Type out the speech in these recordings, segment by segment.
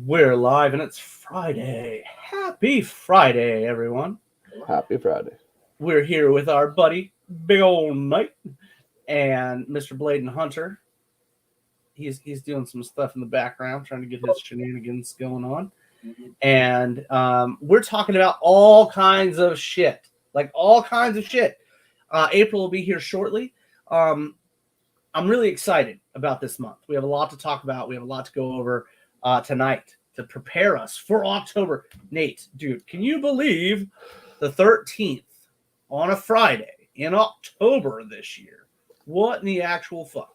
We're live and it's Friday. Happy Friday, everyone. Happy Friday. We're here with our buddy, Big Old Knight, and Mr. Bladen Hunter. He's doing some stuff in the background, trying to get his shenanigans going on. And we're talking about all kinds of shit. Like all kinds of shit. April will be here shortly. I'm really excited about this month. We have a lot to talk about. We have a lot to go over tonight to prepare us for October. Nate, dude, can you believe the 13th on a Friday in October this year? What in the actual fuck?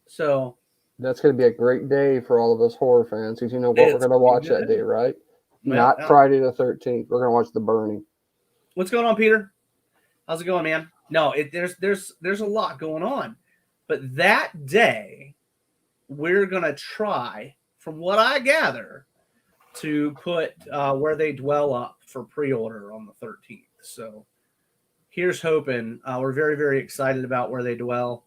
So that's going to be a great day for all of us horror fans because you know what we're going to watch that day, right? Well, Not Friday the 13th. We're going to watch The Burning. What's going on, Peter? How's it going, man? No, there's a lot going on. But that day, we're going to try, from what I gather, to put Where They Dwell up for pre-order on the 13th. So here's hoping. We're very, very excited about Where They Dwell.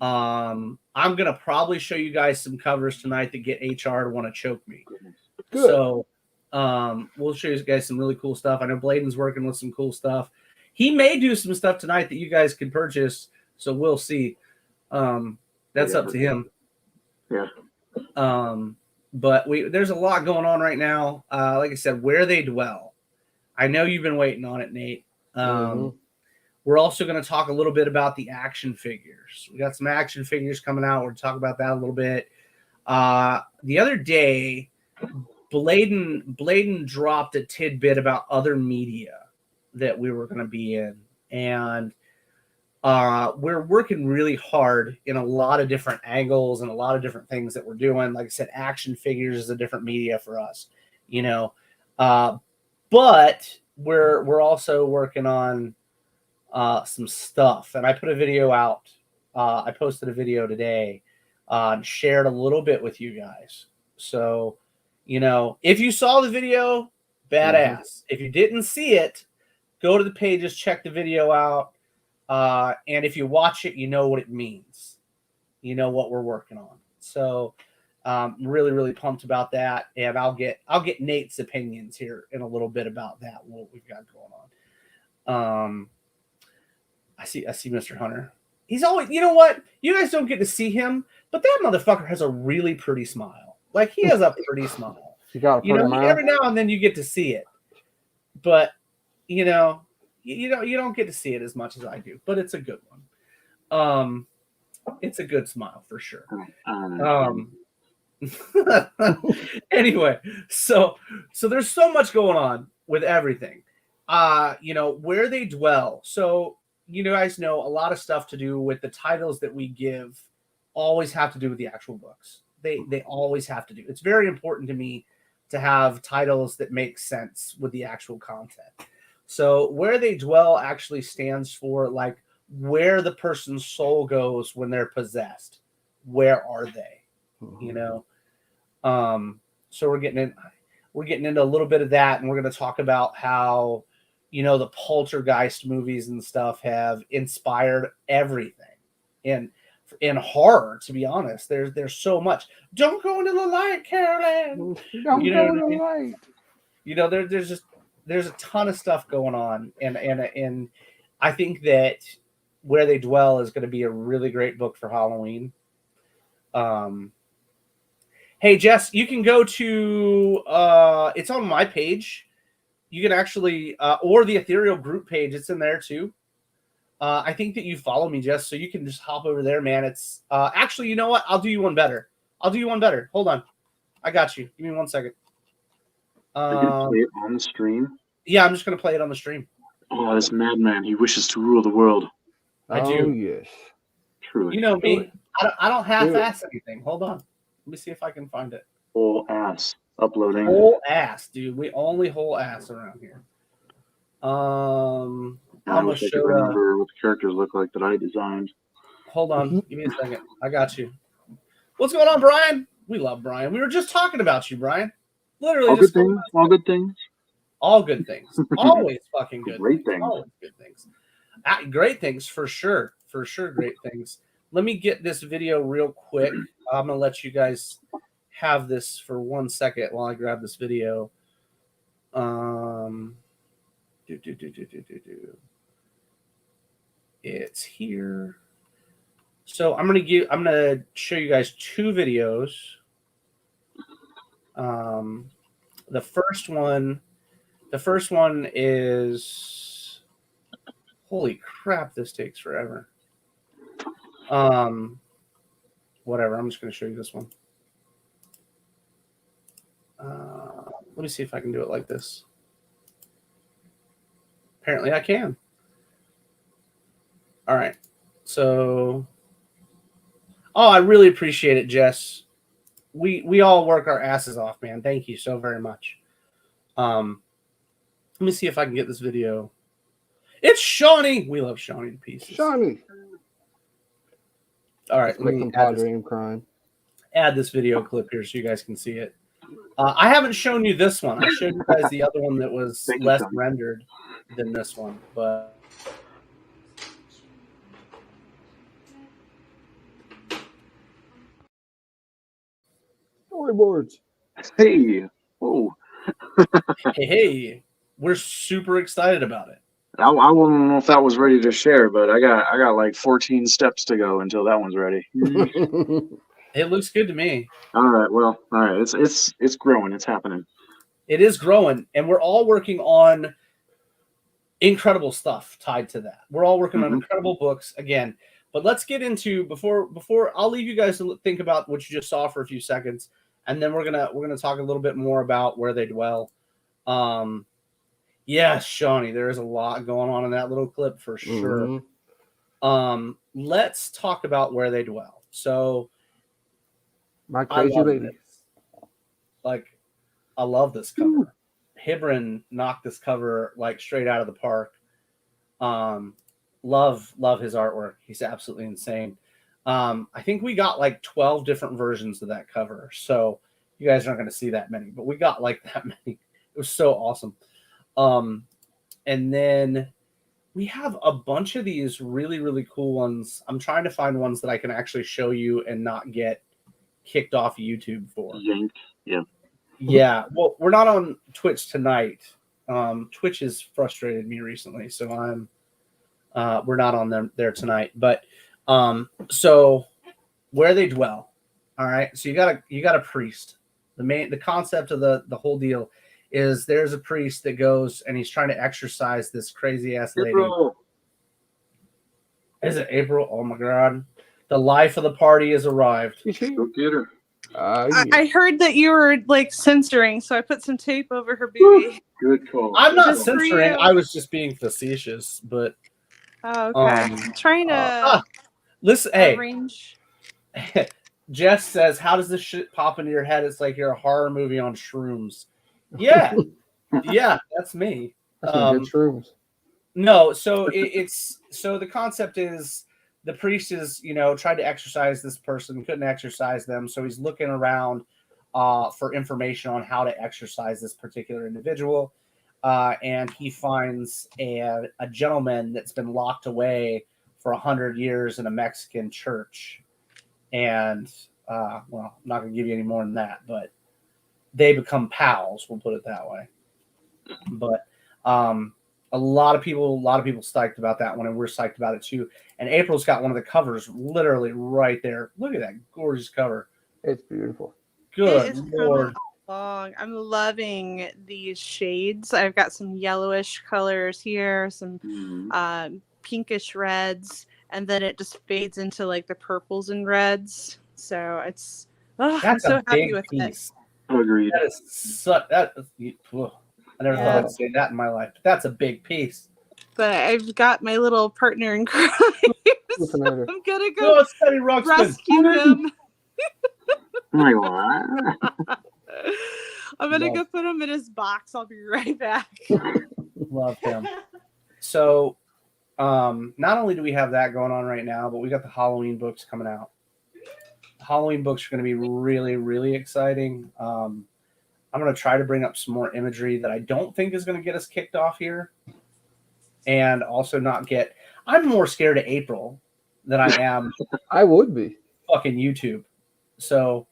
I'm going to probably show you guys some covers tonight that get HR to want to choke me. Good. So we'll show you guys some really cool stuff. I know Bladen's working with some cool stuff. He may do some stuff tonight that you guys can purchase, so we'll see. That's up to him. Yeah. But there's a lot going on right now. Like I said, Where They Dwell. I know you've been waiting on it, Nate. We're also going to talk a little bit about the action figures. We got some action figures coming out. We're going to talk about that a little bit. The other day, Bladen dropped a tidbit about other media that we were going to be in. And we're working really hard in a lot of different angles and a lot of different things that we're doing. Like I said, action figures is a different media for us, you know. But we're also working on some stuff. And I put a video out. I posted a video today and shared a little bit with you guys. So, you know, if you saw the video, badass. If you didn't see it, go to the pages, check the video out. And if you watch it, you know what it means. You know what we're working on. So really, really pumped about that. And I'll get Nate's opinions here in a little bit about that, what we've got going on. I see Mr. Hunter. He's always, you know what? You guys don't get to see him, but that motherfucker has a really pretty smile. Like he has a pretty smile. You got a pretty smile. Every now and then you get to see it. But, you know, you don't get to see it as much as I do, but it's a good one. It's a good smile for sure. Anyway, so there's so much going on with everything. You know, Where They Dwell. So you guys know a lot of stuff to do with the titles that we give always have to do with the actual books. They always have to do. It's very important to me to have titles that make sense with the actual content. So Where They Dwell actually stands for like where the person's soul goes when they're possessed. Where are they? You know? So we're getting into a little bit of that, and we're going to talk about how, you know, the Poltergeist movies and stuff have inspired everything. And in horror, to be honest, there's so much. Don't go into the light, Carolyn. Don't go into the light. You know, there's a ton of stuff going on, and I think that Where They Dwell is going to be a really great book for Halloween. Hey Jess, you can go to it's on my page. You can actually or the Ethereal group page. It's in there too. I think that you follow me, Jess, so you can just hop over there, man. It's actually, you know what? I'll do you one better. Hold on, I got you. Give me 1 second. Are you gonna play it on the stream? Yeah, I'm just gonna play it on the stream. Oh, this madman! He wishes to rule the world. I do. Oh yes. Truly. You know me. I don't half-ass anything. Hold on. Let me see if I can find it. Whole ass uploading. Whole ass, dude. We only whole ass around here. I wish I could remember what the characters look like that I designed. Hold on. Give me a second. I got you. What's going on, Brian? We love Brian. We were just talking about you, Brian. Literally. All good things. All good things. All good things. Always fucking good. Great things. Always good things. Great things for sure. For sure, great things. Let me get this video real quick. I'm gonna let you guys have this for 1 second while I grab this video. It's here. So I'm gonna show you guys 2 videos. The first one is, holy crap, this takes forever. Whatever, I'm just gonna show you this one. Let me see if I can do it like this. Apparently I can. All right. So, I really appreciate it, Jess. We all work our asses off, man. Thank you so very much. Let me see if I can get this video. It's Shawnee. We love Shawnee to pieces. Shawnee. All right, let me add this video clip here so you guys can see it. I haven't shown you this one. I showed you guys the other one that was less rendered than this one, but storyboards. Hey, whoa! hey, we're super excited about it. I wouldn't know if that was ready to share, but I got like 14 steps to go until that one's ready. It looks good to me. All right. It's growing. It's happening. It is growing, and we're all working on incredible stuff tied to that. We're all working on incredible books again. But let's get into before I'll leave you guys to think about what you just saw for a few seconds, and then we're gonna talk a little bit more about Where They Dwell. Yes, Shawnee, there is a lot going on in that little clip for sure. Let's talk about Where They Dwell. So, My crazy lady. I love this cover. Hibron knocked this cover like straight out of the park. Love his artwork. He's absolutely insane. I think we got like 12 different versions of that cover. So you guys aren't going to see that many, but we got like that many. It was so awesome. And then we have a bunch of these really, really cool ones. I'm trying to find ones that I can actually show you and not get kicked off YouTube for. Yeah. Yeah. Well, we're not on Twitch tonight. Twitch has frustrated me recently, so we're not on there tonight. But so Where They Dwell. All right. So you got a priest. The concept of the whole deal is there's a priest that goes and he's trying to exorcise this crazy ass lady. April. Is it April? Oh my god. The life of the party has arrived. Go get her. Yeah. I heard that you were like censoring, so I put some tape over her booby. Good call. I'm not Just for censoring. you. I was just being facetious, but Oh, okay. Trying to listen. Hey, arrange. Jess says, "How does this shit pop into your head? It's like you're a horror movie on shrooms." Yeah, yeah, that's me. That's some good shrooms. No, so it's so the concept is the priest is tried to exorcise this person, couldn't exorcise them, so he's looking around for information on how to exorcise this particular individual, and he finds a gentleman that's been locked away for 100 years in a Mexican church, and well, I'm not gonna give you any more than that, but they become pals. We'll put it that way. But a lot of people psyched about that one, and we're psyched about it too. And April's got one of the covers literally right there. Look at that gorgeous cover. It's beautiful. Good It is Lord. long. I'm loving these shades. I've got some yellowish colors here, some pinkish reds, and then it just fades into like the purples and reds. So it's I'm That's so a happy big with it. piece. Agreed. That is I never thought I'd say that in my life. But that's a big piece. But I've got my little partner in crime. So I'm gonna No, go it's Teddy Ruxpin. rescue him. Like what? I'm gonna go put him in his box. I'll be right back. Love him. So, not only do we have that going on right now, but we got the Halloween books coming out. The Halloween books are going to be really, really exciting. I'm going to try to bring up some more imagery that I don't think is going to get us kicked off here, and also not get. I'm more scared of April than I am I would be. fucking YouTube. So,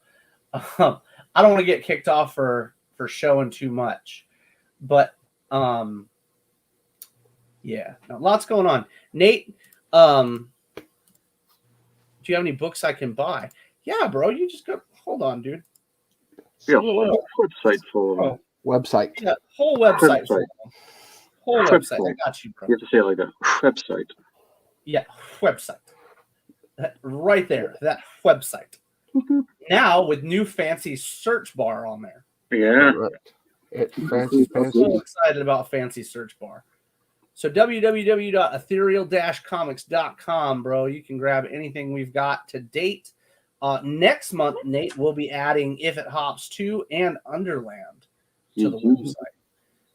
I don't want to get kicked off for showing too much, but yeah, no, lots going on. Nate, do you have any books I can buy? Yeah, bro, you just go. Hold on, dude. Yeah, website full of them. Website. Yeah, whole website. Website. Whole website. I got you, bro. You have to say it like that. Website. Yeah, website. Right there, that website. Now with new fancy search bar on there. Yeah. Correct. It's fancy, I'm fancy. so excited about fancy search bar. So www.ethereal-comics.com, bro. You can grab anything we've got to date. Next month, Nate will be adding If It Hops 2 and Underland to the website.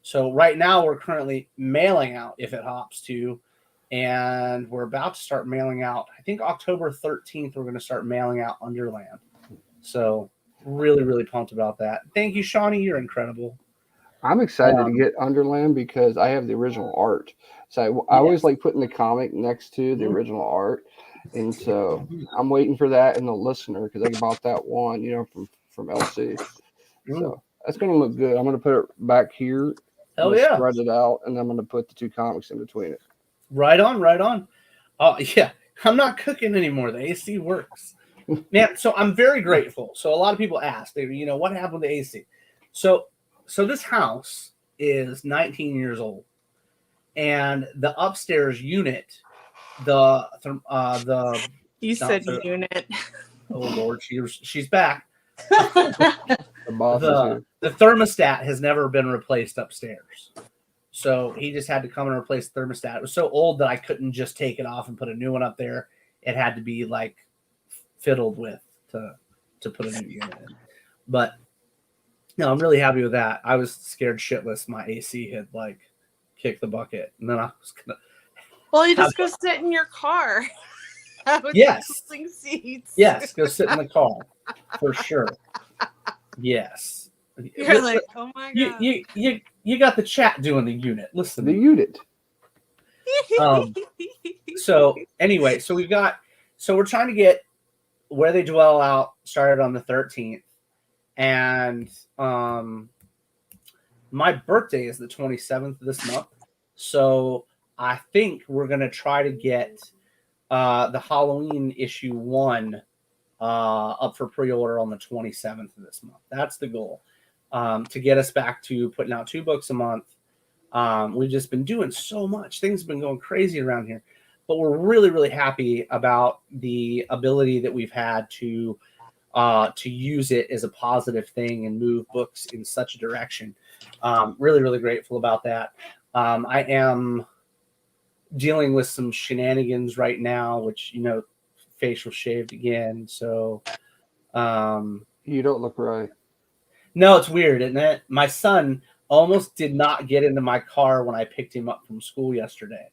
So right now we're currently mailing out If It Hops 2, and we're about to start mailing out, I think October 13th, we're going to start mailing out Underland. So really, really pumped about that. Thank you, Shawnee. You're incredible. I'm excited to get Underland because I have the original art. So I always like putting the comic next to the original art. And so I'm waiting for that in the listener because I bought that one, from LC. So that's going to look good. I'm going to put it back here. Hell yeah. Spread it out, and I'm going to put the two comics in between it. Right on, right on. Oh, yeah. I'm not cooking anymore. The AC works. Man, so I'm very grateful. So a lot of people ask, what happened to the AC? So this house is 19 years old, and the upstairs unit, You said unit. Oh Lord, she's back. The boss is here. The thermostat has never been replaced upstairs, so he just had to come and replace the thermostat. It was so old that I couldn't just take it off and put a new one up there. It had to be like fiddled with to put a new unit in. But no, I'm really happy with that. I was scared shitless my AC had like kicked the bucket, and then I was gonna. Well, you just go sit in your car. Yes. Seats. Yes, go sit in the car for sure. Yes. You're like, oh my god. You got the chat doing the unit. Listen. The unit. So anyway, so we're trying to get Where They Dwell out started on the 13th, and my birthday is the 27th of this month, so I think we're gonna try to get the Halloween issue 1 up for pre-order on the 27th of this month. That's the goal, to get us back to putting out 2 books a month. We've just been doing so much. Things have been going crazy around here, but we're really, really happy about the ability that we've had to use it as a positive thing and move books in such a direction. Really, really grateful about that. I am dealing with some shenanigans right now, which, facial shaved again. So, You don't look right. no, it's weird, isn't it? My son almost did not get into my car when I picked him up from school yesterday.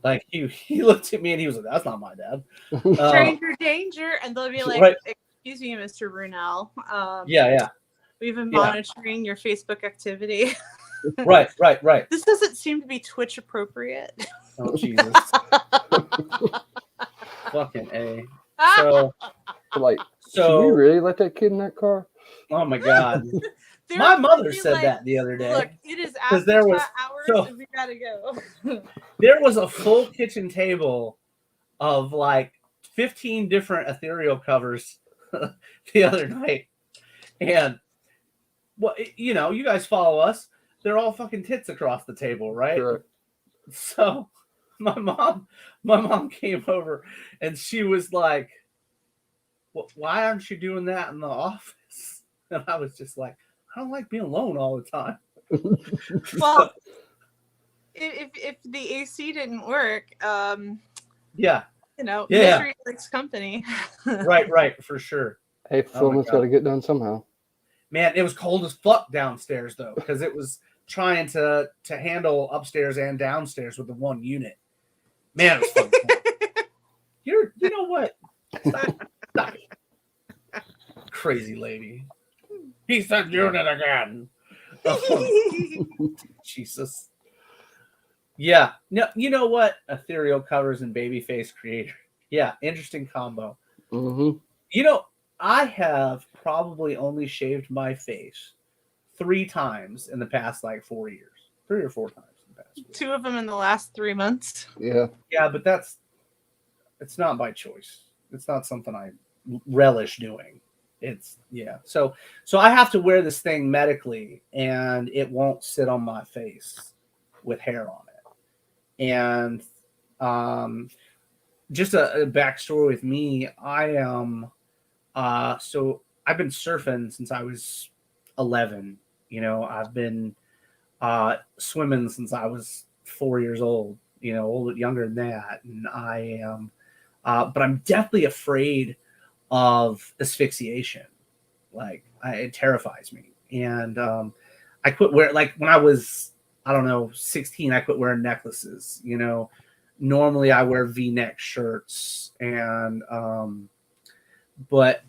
Like he looked at me and he was like, "That's not my dad." Stranger danger, and they'll be like, Right. "Excuse me, Mr. Brunel. Yeah. We've been monitoring your Facebook activity. Right. This doesn't seem to be Twitch appropriate." Oh Jesus. Fucking A. So Should we really let that kid in that car? Oh my God. My mother said that the other day. Look, it is after there was hours and we gotta go. There was a full kitchen table of like 15 different ethereal covers the other night. And you guys follow us. They're all fucking tits across the table, right? Sure. So my mom came over and she was like, "Why aren't you doing that in the office?" And I was just like, "I don't like being alone all the time." Well, if the AC didn't work, yeah, misery likes company. right, for sure. Hey, fulfillment's got to get done somehow. Man, it was cold as fuck downstairs though, because it was trying to handle upstairs and downstairs with the one unit. Man, it was fucking cold. You know what? Stop it. Crazy lady. He said unit again. Jesus. Yeah. No, you know what? Ethereal covers and babyface creator. Yeah, interesting combo. Mm-hmm. I have probably only shaved my face 3 times in the past like 4 years. 3 or 4 times in the past 4 years. 2 of them in the last 3 months. Yeah. Yeah, but it's not by choice. It's not something I relish doing. So I have to wear this thing medically, and it won't sit on my face with hair on it. And just a backstory with me, I am so I've been surfing since I was 11. I've been swimming since I was 4 years old, younger than that. And I am, but I'm definitely afraid of asphyxiation. Like, it terrifies me. And I quit wearing, like, when I was, I don't know, 16, I quit wearing necklaces. Normally I wear V-neck shirts, and but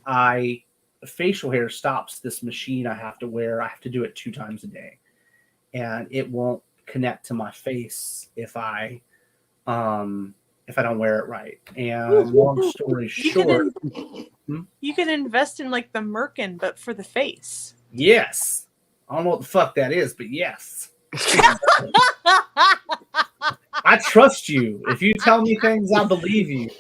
facial hair stops this machine I have to wear. I have to do it 2 times a day, and it won't connect to my face if I don't wear it right. And long story short, You could invest in like the Merkin, but for the face. yes, I don't know what the fuck that is, but yes, I trust you. If you tell me things, I believe you.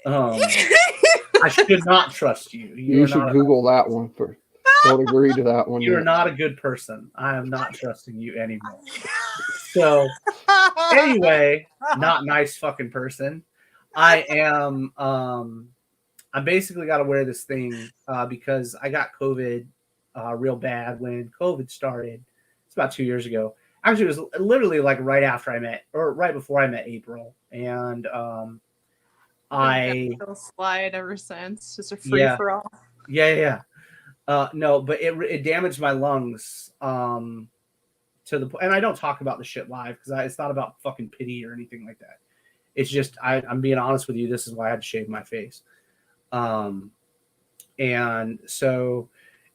I should not trust you. You should Google that one for. Don't agree to that one. You're not a good person. I am not trusting you anymore. So anyway, not nice fucking person. I am. I basically got to wear this thing because I got COVID real bad when COVID started. It's about 2 years ago. Actually, it was literally like right after I met, or right before I met April, and I slide ever since. Just a free for all. Yeah. No, but it damaged my lungs to the point, and I don't talk about the shit live because it's not about fucking pity or anything like that. It's just I'm being honest with you. This is why I had to shave my face, and so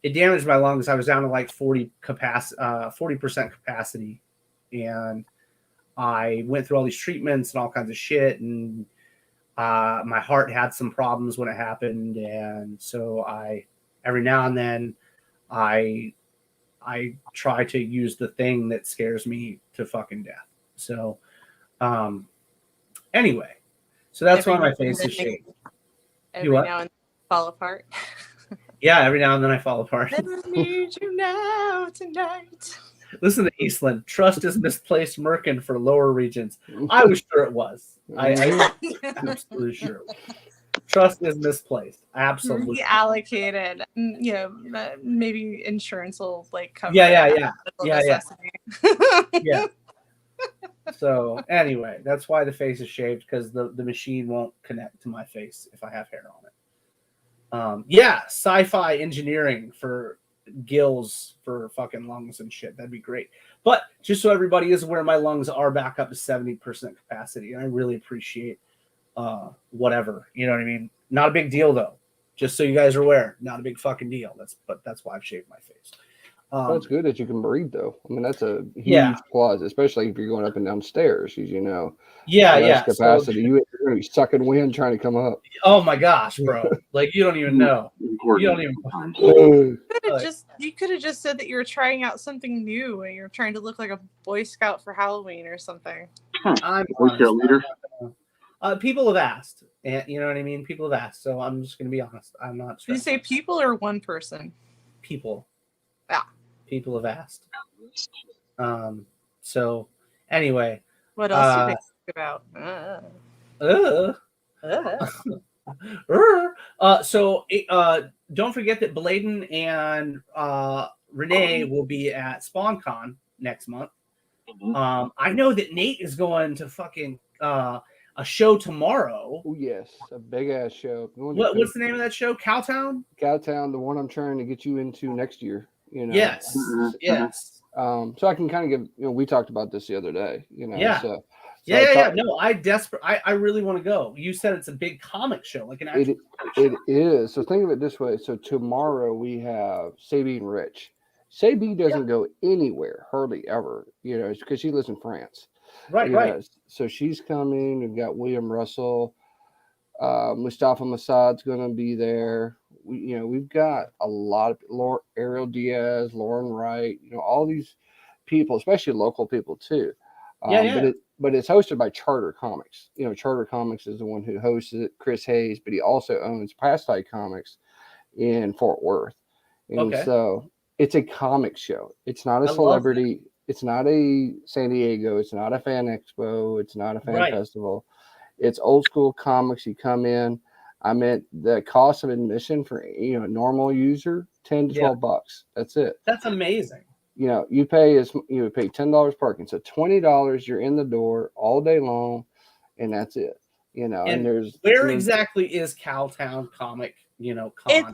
it damaged my lungs. I was down to like 40% capacity, and I went through all these treatments and all kinds of shit, and my heart had some problems when it happened, and so every now and then I try to use the thing that scares me to fucking death. So anyway, so that's why my face is shaved. Every now and then fall apart. Yeah, every now and then I fall apart. I need you now tonight. Listen to Eastland. Trust is misplaced Merkin for lower regions. I was sure it was. I absolutely sure. Trust is misplaced. Absolutely. Reallocated. Maybe insurance will like cover. Yeah. So anyway, that's why the face is shaved, because the machine won't connect to my face if I have hair on it. Sci-fi engineering for gills for fucking lungs and shit. That'd be great. But just so everybody is aware, my lungs are back up to 70% capacity, and I really appreciate whatever. You know what I mean? Not a big deal though. Just so you guys are aware, not a big fucking deal. That's why I've shaved my face. That's good that you can breathe though. I mean, that's a huge plus, especially if you're going up and down stairs, because capacity. You're going to be sucking wind trying to come up. Oh my gosh, bro! Like, you don't even know. You don't even. You could have just said that you were trying out something new and you're trying to look like a Boy Scout for Halloween or something. I'm Boy Scout leader. People have asked, and you know what I mean. People have asked, so I'm just going to be honest. I'm not. Did you say people or one person? People. Yeah. People have asked. So anyway, what else do they think about? So don't forget that Bladen and Renee will be at SpawnCon next month. I know that Nate is going to fucking a show tomorrow. Oh yes, a big ass show. What's the name of that show? Cowtown. Cowtown, the one I'm trying to get you into next year. Yes. So I can kind of give. We talked about this the other day. So No, I really want to go. You said it's a big comic show, like an actual. It is. So think of it this way. So tomorrow we have Sabine Rich. Sabine doesn't go anywhere hardly ever. Because she lives in France. Right. So she's coming. We've got William Russell. Mustafa Massad's going to be there. We've got a lot of Ariel Diaz, Lauren Wright, all these people, especially local people too. Yeah. But it's hosted by Charter Comics. Charter Comics is the one who hosts it, Chris Hayes, but he also owns Pastime Comics in Fort Worth. And Okay. so it's a comic show. It's not a I love celebrity. It's not a San Diego. It's not a fan expo. It's not a fan Right. festival. It's old school comics. You come in. I meant the cost of admission for a normal user, $10 to $12. That's it. That's amazing. You pay $10 parking, so $20. You're in the door all day long, and that's it. And there's where exactly is Cowtown Comic Con at?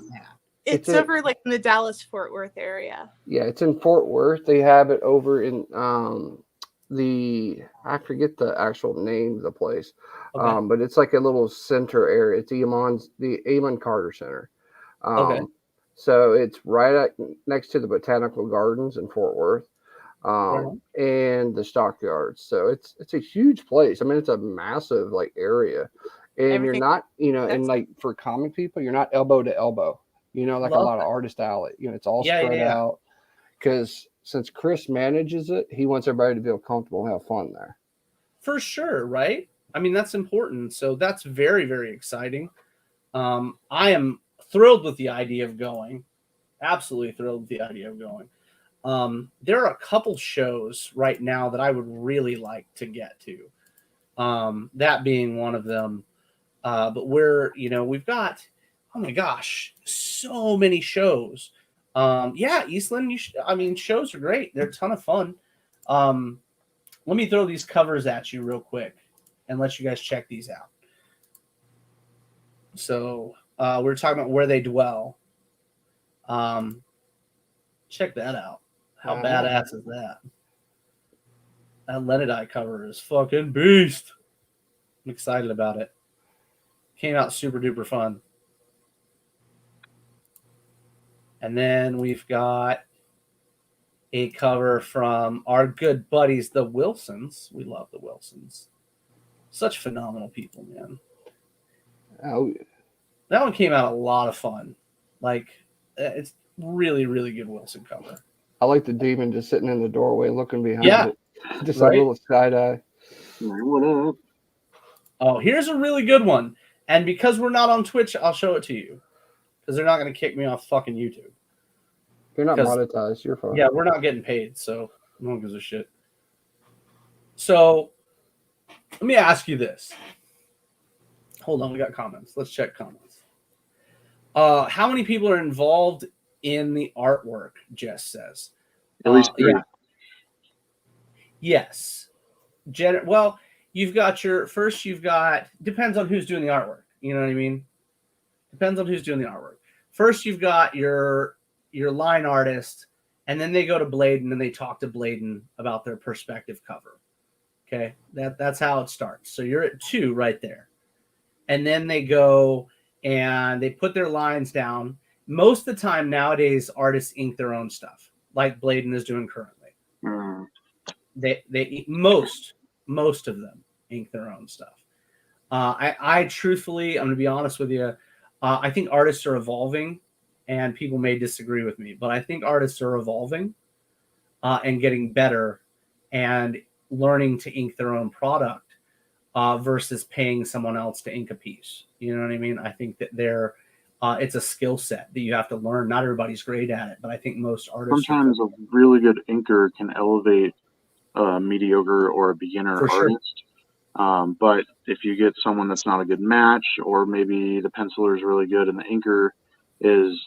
It's over like in the Dallas Fort Worth area. Yeah, it's in Fort Worth. They have it over in I forget the actual name of the place, Okay. but it's like a little center area. It's the Amon Carter Center. Okay. So it's right next to the Botanical Gardens in Fort Worth, and the Stockyards. So it's a huge place. I mean, it's a massive area, and you're not and like for comic people, you're not elbow to elbow. Like a lot of artist alley. It's all spread out because since Chris manages it, he wants everybody to feel comfortable and have fun there. For sure, right? I mean, that's important. So that's very, very exciting. I am thrilled with the idea of going. Absolutely thrilled with the idea of going. There are a couple shows right now that I would really like to get to. That being one of them. But we've got, oh my gosh, so many shows. Eastland, shows are great. They're a ton of fun. Let me throw these covers at you real quick and let you guys check these out. So we're talking about Where They Dwell. Check that out. How badass is that? That Lenadai cover is fucking beast. I'm excited about it. Came out super duper fun. And then we've got a cover from our good buddies, the Wilsons. We love the Wilsons. Such phenomenal people, man. Oh, that one came out a lot of fun. It's really, really good Wilson cover. I like the demon just sitting in the doorway looking behind it. Just right? a little side eye. What up? Oh, here's a really good one. And because we're not on Twitch, I'll show it to you. Because they're not going to kick me off fucking YouTube. You're not monetized. You're fine. Yeah, we're not getting paid, so no one gives a shit. So, let me ask you this. Hold on, we got comments. Let's check comments. How many people are involved in the artwork? Jess says. At least 3. Yeah. Yes. Well, you've got depends on who's doing the artwork. You know what I mean? Depends on who's doing the artwork. First, you've got your line artist, and then they go to Bladen and they talk to Bladen about their perspective cover. Okay, that's how it starts. So you're at 2 right there, and then they go and they put their lines down. Most of the time nowadays, artists ink their own stuff, like Bladen is doing currently. They most of them ink their own stuff. I truthfully, I'm going to be honest with you. I think artists are evolving, and people may disagree with me, but I think artists are evolving and getting better and learning to ink their own product versus paying someone else to ink a piece. You know what I mean? I think that it's a skill set that you have to learn. Not everybody's great at it, but I think most artists. Sometimes a really good inker can elevate a mediocre or a beginner artist. But if you get someone that's not a good match, or maybe the penciler is really good and the inker is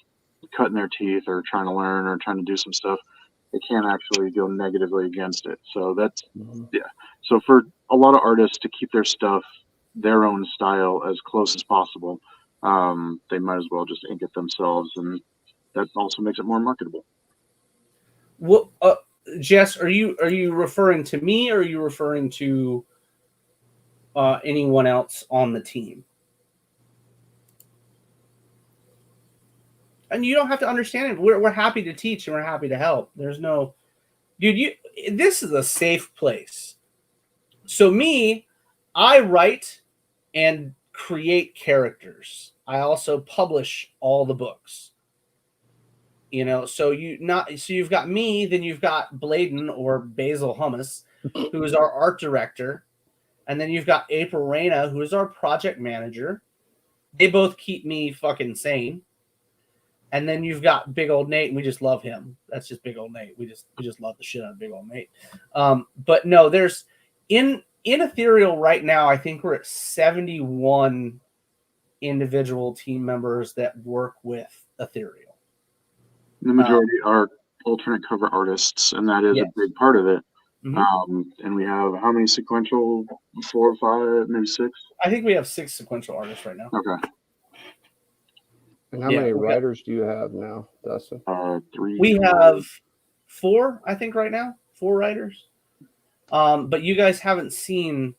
cutting their teeth or trying to learn or trying to do some stuff, it can actually go negatively against it. So that's, So for a lot of artists to keep their stuff, their own style as close as possible, they might as well just ink it themselves. And that also makes it more marketable. Well, Jess, are you referring to me, or are you referring to anyone else on the team? And you don't have to understand it. We're happy to teach and we're happy to help. There's no, dude. This is a safe place. So I write, and create characters. I also publish all the books. You know, so you've got me, then you've got Bladen or Basil Hummus, who is our art director, and then you've got April Reyna, who is our project manager. They both keep me fucking sane. And then you've got Big Old Nate, and we just love him. That's just Big Old Nate. We just love the shit out of Big Old Nate. But no, there's in Ethereal right now, I think we're at 71 individual team members that work with Ethereal. The majority are alternate cover artists, and that is Yes. a big part of it. Mhm. And we have how many sequential? 4 or 5, maybe 6? I think we have 6 sequential artists right now. Okay. And how Yeah, many we got- writers do you have now, Dustin? 3. We have 4, I think, right now. 4 writers. But you guys haven't seen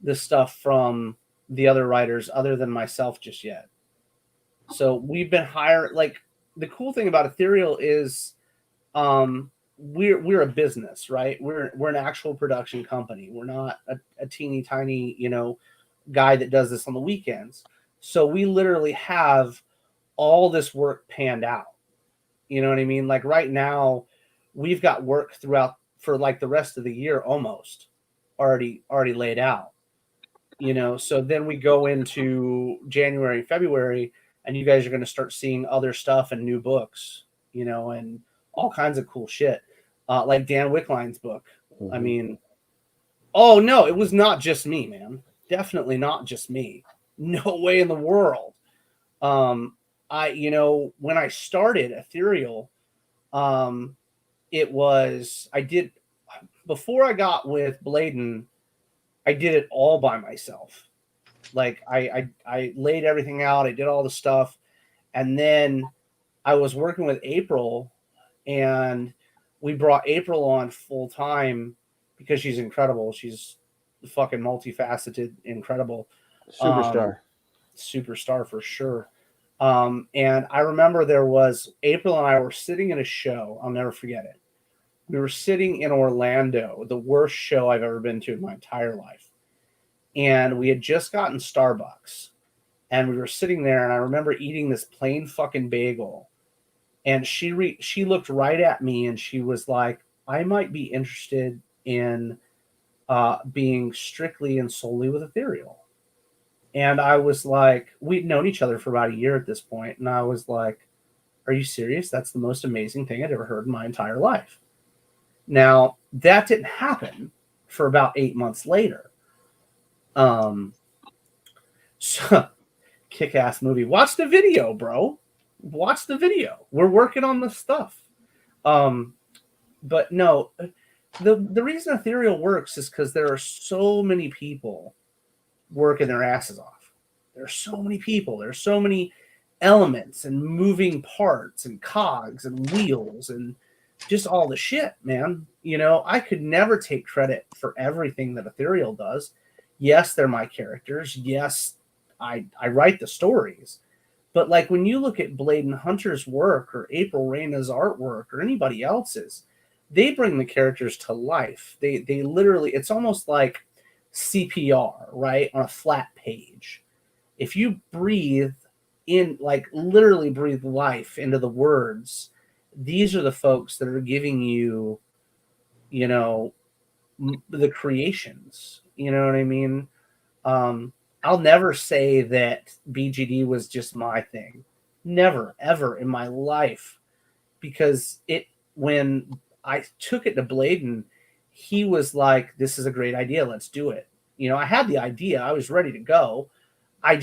the stuff from the other writers other than myself just yet. So we've been hiring. Like, the cool thing about Ethereal is we're a business, right? We're an actual production company. We're not a teeny tiny, guy that does this on the weekends. So we literally have all this work panned out. You know what I mean? Like right now, we've got work throughout for like the rest of the year almost already laid out. So then we go into January, February, and you guys are going to start seeing other stuff and new books, and all kinds of cool shit. Like Dan Wickline's book. Mm-hmm. I mean, oh no, it was not just me, man. Definitely not just me. No way in the world. When I started Ethereal, before I got with Bladen, I did it all by myself. Like I laid everything out. I did all the stuff. And then I was working with April, and we brought April on full time because she's incredible. She's fucking multifaceted, incredible. Superstar for sure. And I remember April and I were sitting in a show. I'll never forget it. We were sitting in Orlando, the worst show I've ever been to in my entire life. And we had just gotten Starbucks, and we were sitting there, and I remember eating this plain fucking bagel. And she looked right at me, and she was like, I might be interested in being strictly and solely with Ethereal. And I was like, we'd known each other for about a year at this point. And I was like, are you serious? That's the most amazing thing I'd ever heard in my entire life. Now, that didn't happen for about 8 months later. So, kick-ass movie. Watch the video, bro. Watch the video. We're working on the stuff. But no, the reason Ethereal works is because there are so many people working their asses off. There's so many people. There's so many elements and moving parts and cogs and wheels and just all the shit, man. I could never take credit for everything that Ethereal does. Yes, they're my characters. Yes, I write the stories. But like when you look at Bladen Hunter's work or April Reyna's artwork or anybody else's, they bring the characters to life. They literally, it's almost like CPR, right? On a flat page. If you breathe in, like literally breathe life into the words, these are the folks that are giving you, the creations. You know what I mean? I'll never say that BGD was just my thing. Never, ever in my life. Because when I took it to Bladen, he was like, this is a great idea. Let's do it. I had the idea. I was ready to go. I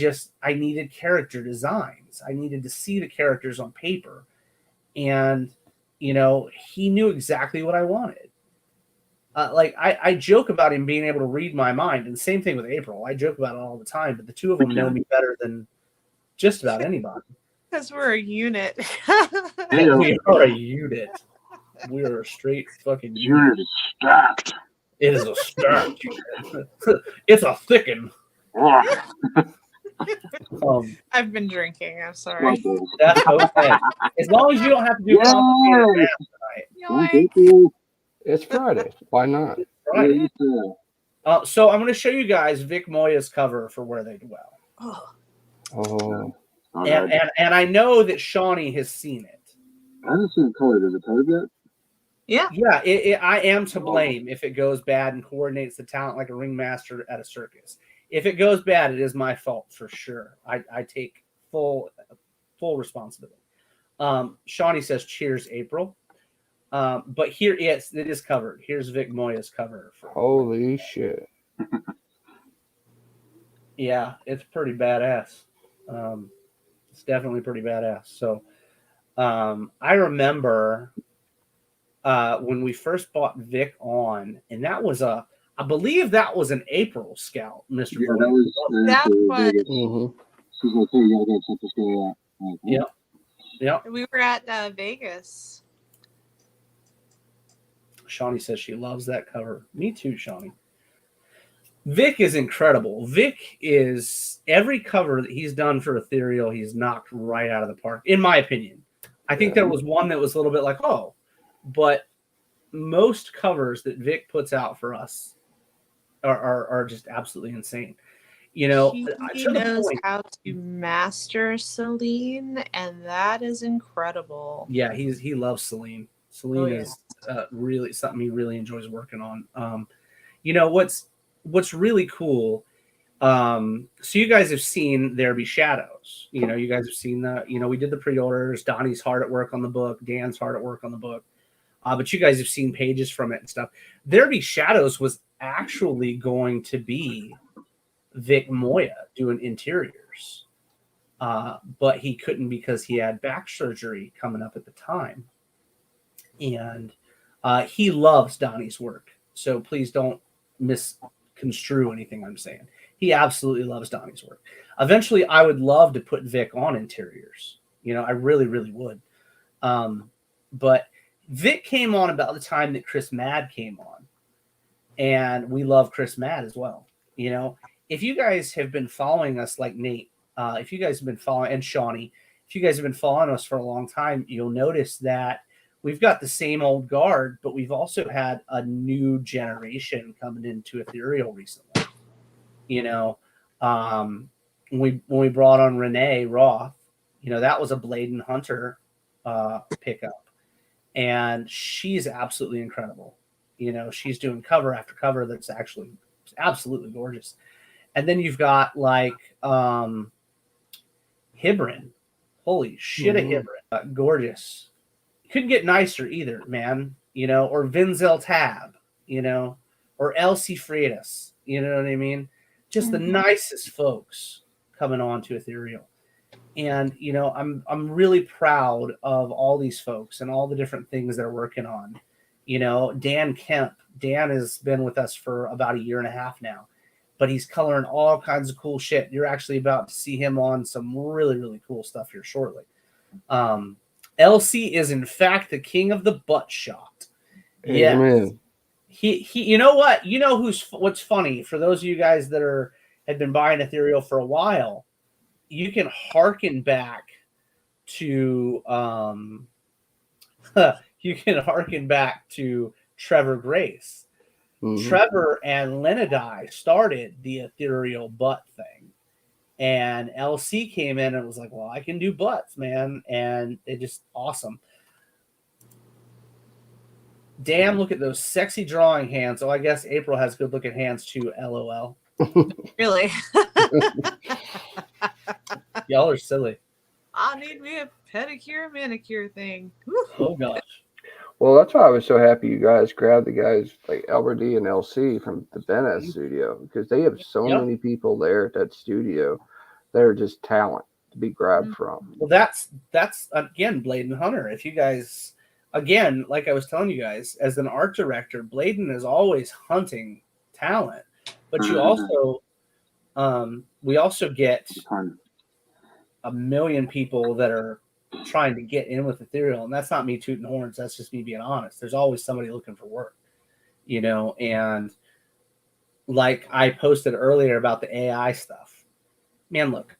needed character designs. I needed to see the characters on paper. And, he knew exactly what I wanted. I joke about him being able to read my mind. And same thing with April. I joke about it all the time. But the two of them know me better than just about anybody. Because we're a unit. We are a unit. We are a straight fucking Unit is stacked. It is a stacked unit. It's a thicken. I've been drinking. I'm sorry. That's okay. As long as you don't have to do complicated math tonight. Yoink. It's Friday. Why not? Right. So I'm going to show you guys Vic Moya's cover for Where They Dwell. Oh, Oh, Not And, bad. and I know that Shawnee has seen it. I haven't seen it colored. Is it colored yet? yeah. Yeah, I am to blame if it goes bad and coordinates the talent like a ringmaster at a circus. If it goes bad, it is my fault for sure. I take full responsibility. Shawnee says, "Cheers, April." But here it is covered. Here's Vic Moya's cover. holy shit. Yeah, it's pretty badass. It's definitely pretty badass. So I remember when we first bought Vic on, and that was I believe that was an April scout, Mr. Yeah, Moya. that was. That was. Mm-hmm. She's like, "Hey, you gotta go check this guy out." I'm like, Yep. Yep. We were at Vegas. Shawnee says she loves that cover. Me too, Shawnee. Vic is incredible. Vic is every cover that he's done for Ethereal, he's knocked right out of the park, in my opinion. I think there was one that was a little bit like, oh, but most covers that Vic puts out for us are just absolutely insane. You know, He to the knows point, how to master Celine, and that is incredible. yeah, he loves Celine. Celine yeah. is really something he really enjoys working on. You know what's really cool. So you guys have seen There Be Shadows. You know, you guys have seen the. You know, we did the pre-orders. Donnie's hard at work on the book. Dan's hard at work on the book. But you guys have seen pages from it and stuff. There Be Shadows was actually going to be Vic Moya doing interiors, but he couldn't because he had back surgery coming up at the time. And he loves Donnie's work. So please don't misconstrue anything I'm saying. He absolutely loves Donnie's work. Eventually, I would love to put Vic on interiors. You know, I really, really would. But Vic came on about the time that Chris Mad came on. And we love Chris Mad as well. You know, if you guys have been following us like Nate, if you guys have been following, and Shawnee, if you guys have been following us for a long time, you'll notice that we've got the same old guard, but we've also had a new generation coming into Ethereal recently. You know, when we brought on Renee Roth, you know, that was a Blade and Hunter pickup, and she's absolutely incredible. You know, she's doing cover after cover that's actually absolutely gorgeous. And then you've got like Hibrin. Holy shit, a Hibrin. Gorgeous. Couldn't get nicer either, man. You know, or Vinzel Tab, you know, or Elsie Freitas. You know what I mean? Just the nicest folks coming on to Ethereal. And, you know, I'm really proud of all these folks and all the different things they're working on. You know, Dan Kemp. Dan has been with us for about 1.5 years now, but he's coloring all kinds of cool shit. You're actually about to see him on some really, really cool stuff here shortly. LC is in fact the king of the butt shot. Yeah. He you know what? You know what's funny for those of you guys that have been buying Ethereal for a while, you can hearken back to Trevor Grace. Mm-hmm. Trevor and Lenadai started the Ethereal butt thing. And LC came in and was like, well, I can do butts, man. And it just awesome. Damn, look at those sexy drawing hands. Oh, I guess April has good looking hands too. LOL. Really? Y'all are silly. I need me a pedicure, manicure thing. Oh, gosh. Well, that's why I was so happy you guys grabbed the guys like Albert D and LC from the Venice studio, because they have so many people there at that studio that are just talent to be grabbed from. Well, that's again, Bladen Hunter. If you guys, again, like I was telling you guys, as an art director, Bladen is always hunting talent, but you also, we also get 1 million people that are trying to get in with Ethereal, and that's not me tooting horns, that's just me being honest. There's always somebody looking for work, you know. And like I posted earlier about the AI stuff, man, look,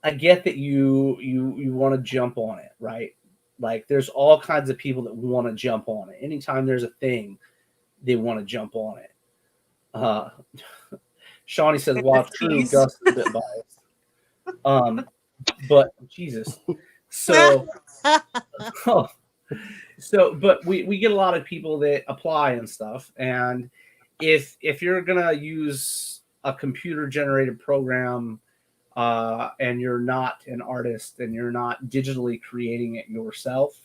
I get that you want to jump on it, right? Like there's all kinds of people that want to jump on it. Anytime there's a thing, they want to jump on it. Shawnee says, wow, true, Gus is a bit biased. But Jesus. So but we get a lot of people that apply and stuff. And if you're gonna use a computer generated program and you're not an artist and you're not digitally creating it yourself,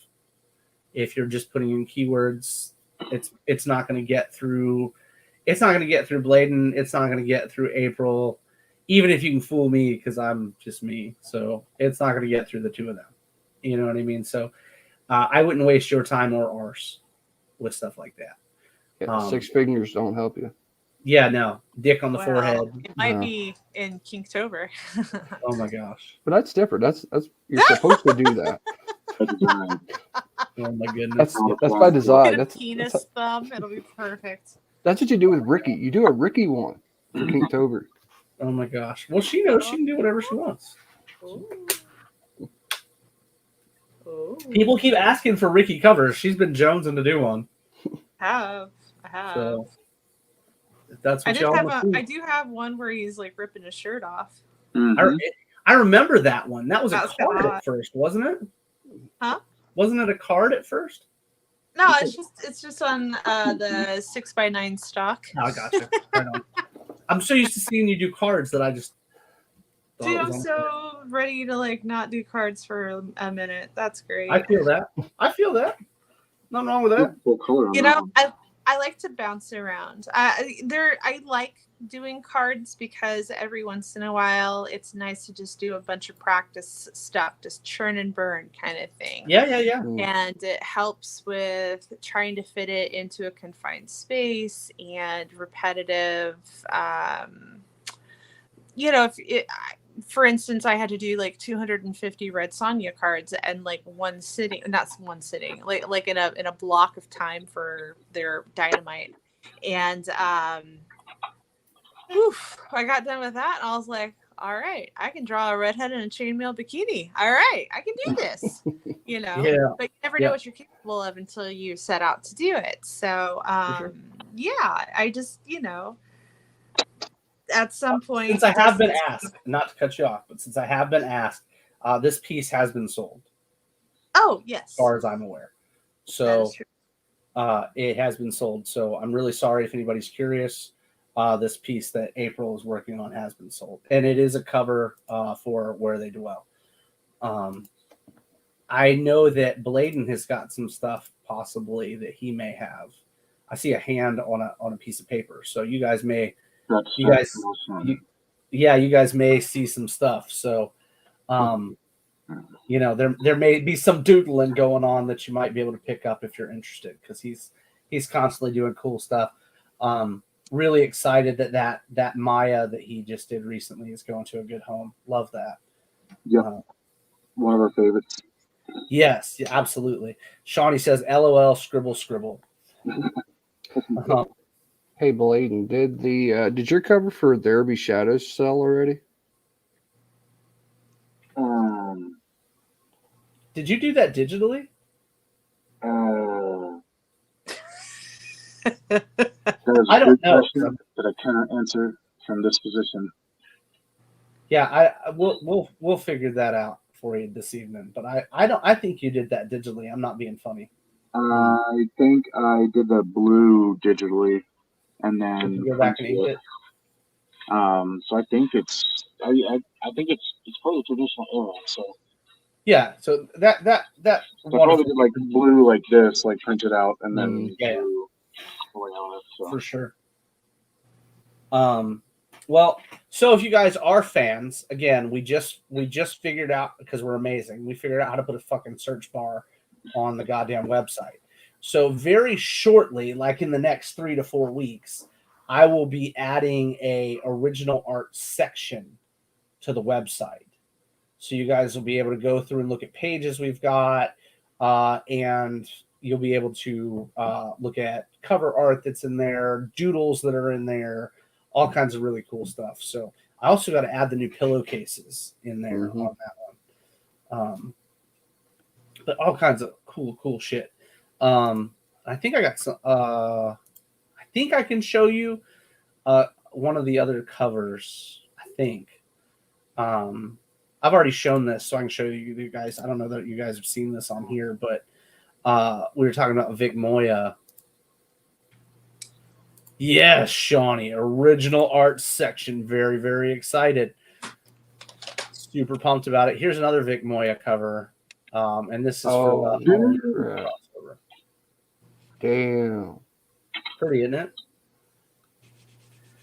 if you're just putting in keywords, it's not going to get through. It's not going to get through Bladen. It's not going to get through April, even if you can fool me because I'm just me. So it's not going to get through the two of them. You know what I mean? So I wouldn't waste your time or ours with stuff like that. Yeah, 6 figures don't help you. Yeah, no. Dick on the Well, forehead. It might No. be in Kinktober. Oh my gosh. But that's different. That's you're supposed to do that. By design. Oh my goodness. That's by design. Get a That's penis thumb. It'll be perfect. what you do with Ricky. You do a Ricky one for Kinktober. Oh my gosh. Well, she knows she can do whatever she wants. Ooh. Ooh. People keep asking for Ricky covers. She's been jonesing to do one. I have. So if that's I what did y'all have want to I see. do have one where he's like ripping his shirt off. Mhm. I remember that one. That was a That's card hot. at first, wasn't it? Huh? Wasn't it a card at first? No, it's just on the 6x9 stock. Oh, I gotcha. Right on. I'm so used to seeing you do cards that I just thought Dude, it I'm was on- so ready to like not do cards for a minute. That's great. I feel that. Nothing wrong with that. Full color on You that know, one. I like to bounce around. I like doing cards because every once in a while it's nice to just do a bunch of practice stuff, just churn and burn kind of thing. Yeah. And it helps with trying to fit it into a confined space and repetitive. For instance, I had to do like 250 Red Sonja cards and like not one sitting, like in a block of time for their Dynamite. And I got done with that and I was like, all right, I can draw a redhead in a chainmail bikini. All right, I can do this. Yeah. But you never know what you're capable of until you set out to do it. So sure. yeah, I just, at some point, Since I have been asked, not to cut you off, but since I have been asked, this piece has been sold, Oh, yes. as far as I'm aware. That So is true. it has been sold. So I'm really sorry if anybody's curious. This piece that April is working on has been sold, and it is a cover for Where They Dwell. I know that Bladen has got some stuff possibly that he may have. I see a hand on a piece of paper, so you guys may. You guys may see some stuff. So, there may be some doodling going on that you might be able to pick up if you're interested, because he's constantly doing cool stuff. Really excited that Maya that he just did recently is going to a good home. Love that. Yeah, one of our favorites. Yes, yeah, absolutely. Shawnee says, "LOL, scribble." Hey Bladen, did your cover for There Be Shadows sell already? Did you do that digitally? I don't know. that I cannot answer from this position. Yeah, we'll figure that out for you this evening. But I think you did that digitally. I'm not being funny. I think I did the blue digitally, and Did then you go back and ink it? so I think it's probably the traditional era. So Yeah. So that I probably did like blue like this, like printed out, and then Yeah. blue on it. So. for sure. Well, so if you guys are fans, again, we just figured out, because we're amazing, we figured out how to put a fucking search bar on the goddamn website. So very shortly, like in the next 3 to 4 weeks, I will be adding a original art section to the website. So you guys will be able to go through and look at pages we've got, and you'll be able to look at cover art that's in there, doodles that are in there, all kinds of really cool stuff. So I also got to add the new pillowcases in there on that one. But all kinds of cool shit. I think I got some. I think I can show you one of the other covers. I think. I've already shown this, so I can show you guys. I don't know that you guys have seen this on here, but we were talking about Vic Moya. Yes, Shawnee, original art section. Very, very excited. Super pumped about it. Here's another Vic Moya cover. And this is for crossover. Damn. Pretty, isn't it?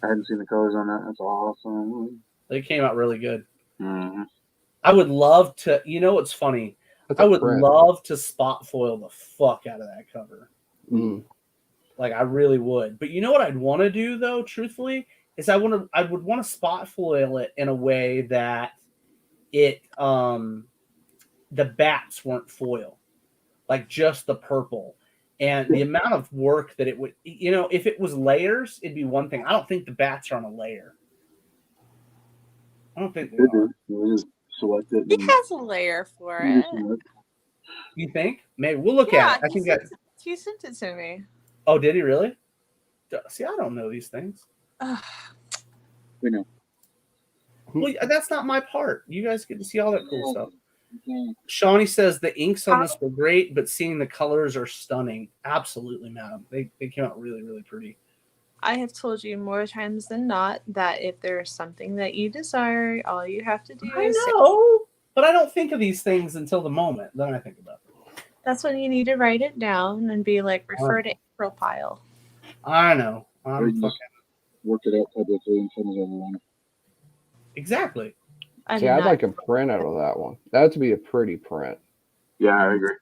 I hadn't seen the colors on that. That's awesome. They came out really good. Mm-hmm. I would love to, you know what's funny? That's I a would print. love to spot foil the fuck out of that cover. Mm. Like I really would. But you know what I'd want to do though, truthfully, is I would want to spot foil it in a way that it the bats weren't foil. Like just the purple. And the amount of work that it would, you know, if it was layers, it'd be one thing. I don't think the bats are on a layer. I don't think they are. You just select it. He has a layer for it. You think? Maybe we'll look Yeah, at it. I think that. he sent it to me. Oh, did he really? See, I don't know these things. We know. Well, that's not my part. You guys get to see all that cool stuff. Shawnee says the inks on this were great, but seeing the colors are stunning. Absolutely, madam. They came out really, really pretty. I have told you more times than not that if there's something that you desire, all you have to do I is know, but I don't think of these things until the moment. Then I think about it. that's when you need to write it down and be like, refer to April Pile. I know. I'm Right. fucking Work it out publicly in front of everyone. exactly. I See, did I'd not- like a print out of that one. That'd be a pretty print. Yeah, I agree.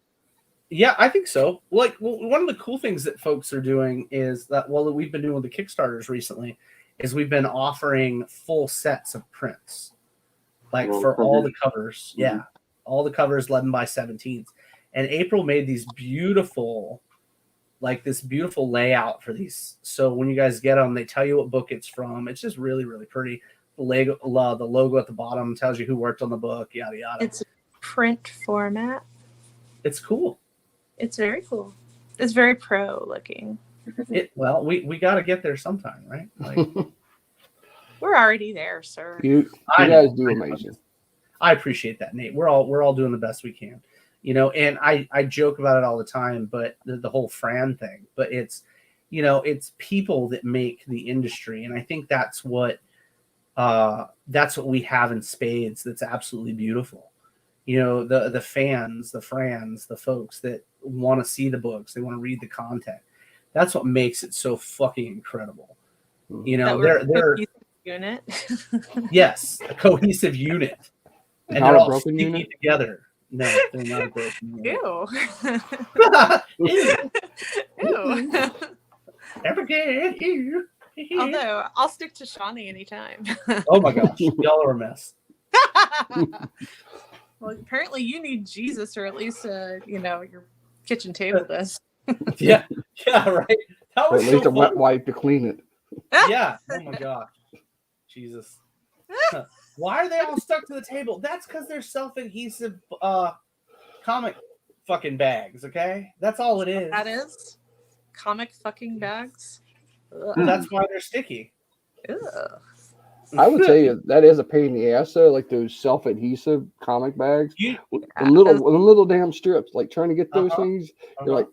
Yeah, I think so. Like, well, one of the cool things that folks are doing is that, well, that we've been doing with the Kickstarters recently is we've been offering full sets of prints, like Well, for all the covers. covers. Yeah, all the covers 11 by 17s. And April made these beautiful, like this beautiful layout for these. So when you guys get them, they tell you what book it's from. It's just really, really pretty. The logo at the bottom tells you who worked on the book, yada yada. It's print format. It's cool. It's very cool. It's very pro looking. Well, we got to get there sometime, right? Like, We're already there, sir. You I know. guys do amazing. I appreciate that, Nate. We're all doing the best we can, you know. And I joke about it all the time, but the whole Fran thing. But it's, you know, it's people that make the industry, and I think that's what we have in spades. That's absolutely beautiful. You know, the fans, the Frans, the folks that want to see the books, they want to read the content. That's what makes it so fucking incredible. You know, That they're unit. yes, a cohesive unit, and Not they're a all broken sticky unit? together. No, they're not a broken unit. Ew. Ew. Ew. Never get you. Although I'll stick to Shawnee anytime. Oh my gosh, y'all are a mess. Well, apparently you need Jesus, or at least your kitchen table does. Yeah, right. That Or was at least so a wet fun. wipe to clean it. Yeah. Oh my gosh, Jesus. Why are they all stuck to the table? That's because they're self-adhesive comic fucking bags. Okay, that's all it is. That is comic fucking bags. Ugh. That's why they're sticky. Ugh. I would tell you that is a pain in the ass though, like those self-adhesive comic bags. You, The little damn strips, like trying to get those Uh-huh. things. You're like,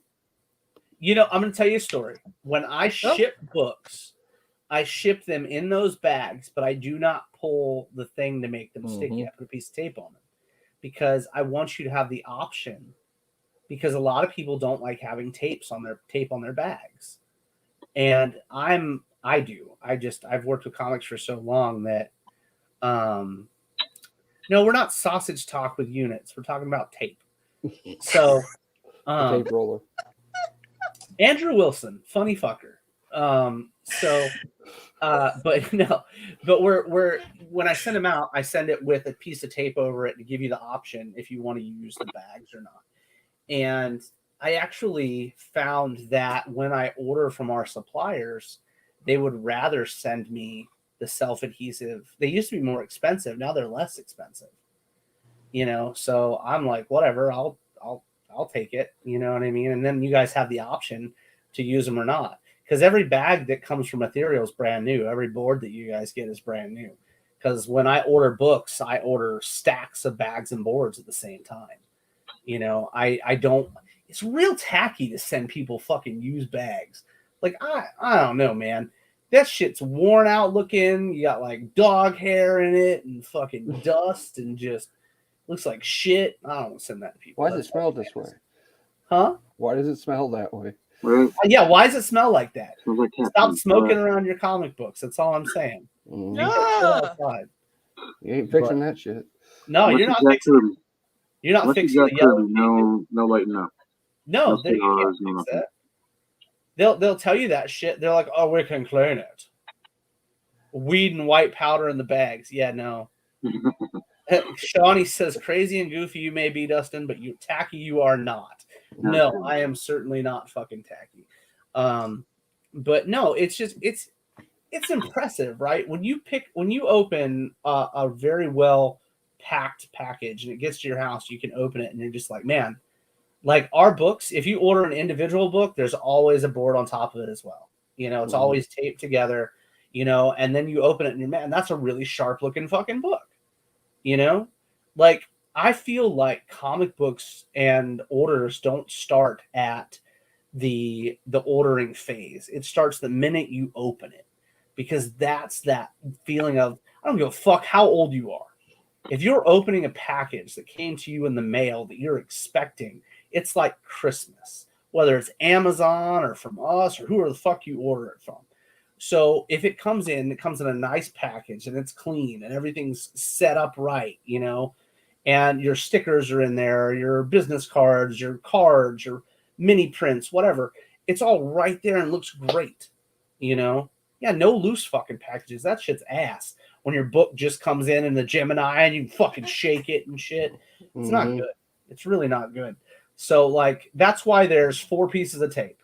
you know, I'm going to tell you a story. When I ship books, I ship them in those bags, but I do not pull the thing to make them sticky. I put a piece of tape on them because I want you to have the option. Because a lot of people don't like having tape on their bags, and I do. I've worked with comics for so long that, no, we're not sausage talk with units. We're talking about tape. So, tape roller. Andrew Wilson, funny fucker. But no, but we're when I send them out, I send it with a piece of tape over it to give you the option if you want to use the bags or not. And I actually found that when I order from our suppliers, they would rather send me the self-adhesive. They used to be more expensive. Now they're less expensive. You know, so I'm like, whatever, I'll take it. You know what I mean? And then you guys have the option to use them or not. Because every bag that comes from Ethereal is brand new. Every board that you guys get is brand new. because when I order books, I order stacks of bags and boards at the same time. You know, I don't. It's real tacky to send people fucking used bags. Like I don't know, man. That shit's worn out looking. You got like dog hair in it and fucking dust and just looks like shit. I don't want to send that to people. Why does it smell this way? Huh? Why does it smell that way? Right? Yeah, why does it smell like that? Smells like cat Stop food. smoking around your comic books. That's all I'm saying. Mm. You gotta chill Yeah. outside. You ain't fixing that shit. No, Unless you're not you got fixing. Kirby. You're not Unless you fixing got the yellow. Kirby, no lighting up. No, No they you cigars, can't no fix nothing. that. They'll tell you that shit. They're like, oh, we can clean it. Weed and white powder in the bags. Yeah, no. Shawnee says, crazy and goofy you may be, Dustin, but you tacky you are not. No, I am certainly not fucking tacky. But no, it's just it's impressive, right? When you open a very well packed package and it gets to your house, you can open it and you're just like, man, like our books, if you order an individual book, there's always a board on top of it as well. You know, it's Mhm. always taped together, you know, and then you open it and you're, man, that's a really sharp looking fucking book. You know, like I feel like comic books and orders don't start at the ordering phase. It starts the minute you open it, because that's that feeling of I don't give a fuck how old you are. If you're opening a package that came to you in the mail that you're expecting, it's like Christmas, whether it's Amazon or from us or whoever the fuck you order it from. So if it comes in a nice package and it's clean and everything's set up right, you know, and your stickers are in there, your business cards, your mini prints, whatever, it's all right there and looks great, you know. Yeah, no loose fucking packages. That shit's ass. When your book just comes in the Gemini and you fucking shake it and shit, it's not Mhm. good. It's really not good. So like that's why there's 4 pieces of tape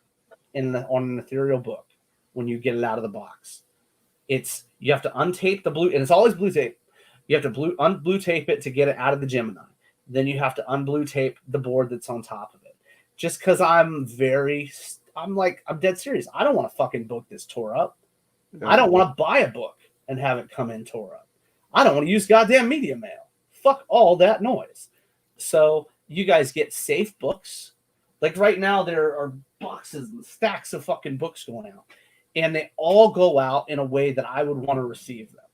on an ethereal book. When you get it out of the box, it's you have to untape the blue, and it's always blue tape. You have to unblue tape it to get it out of the Gemini. Then you have to unblue tape the board that's on top of it. Just because I'm dead serious. I don't want a fucking book that's tore up. I don't want to buy a book and have it come in tore up. I don't want to use goddamn media mail. Fuck all that noise. So you guys get safe books. Like right now, there are boxes and stacks of fucking books going out. And they all go out in a way that I would want to receive them.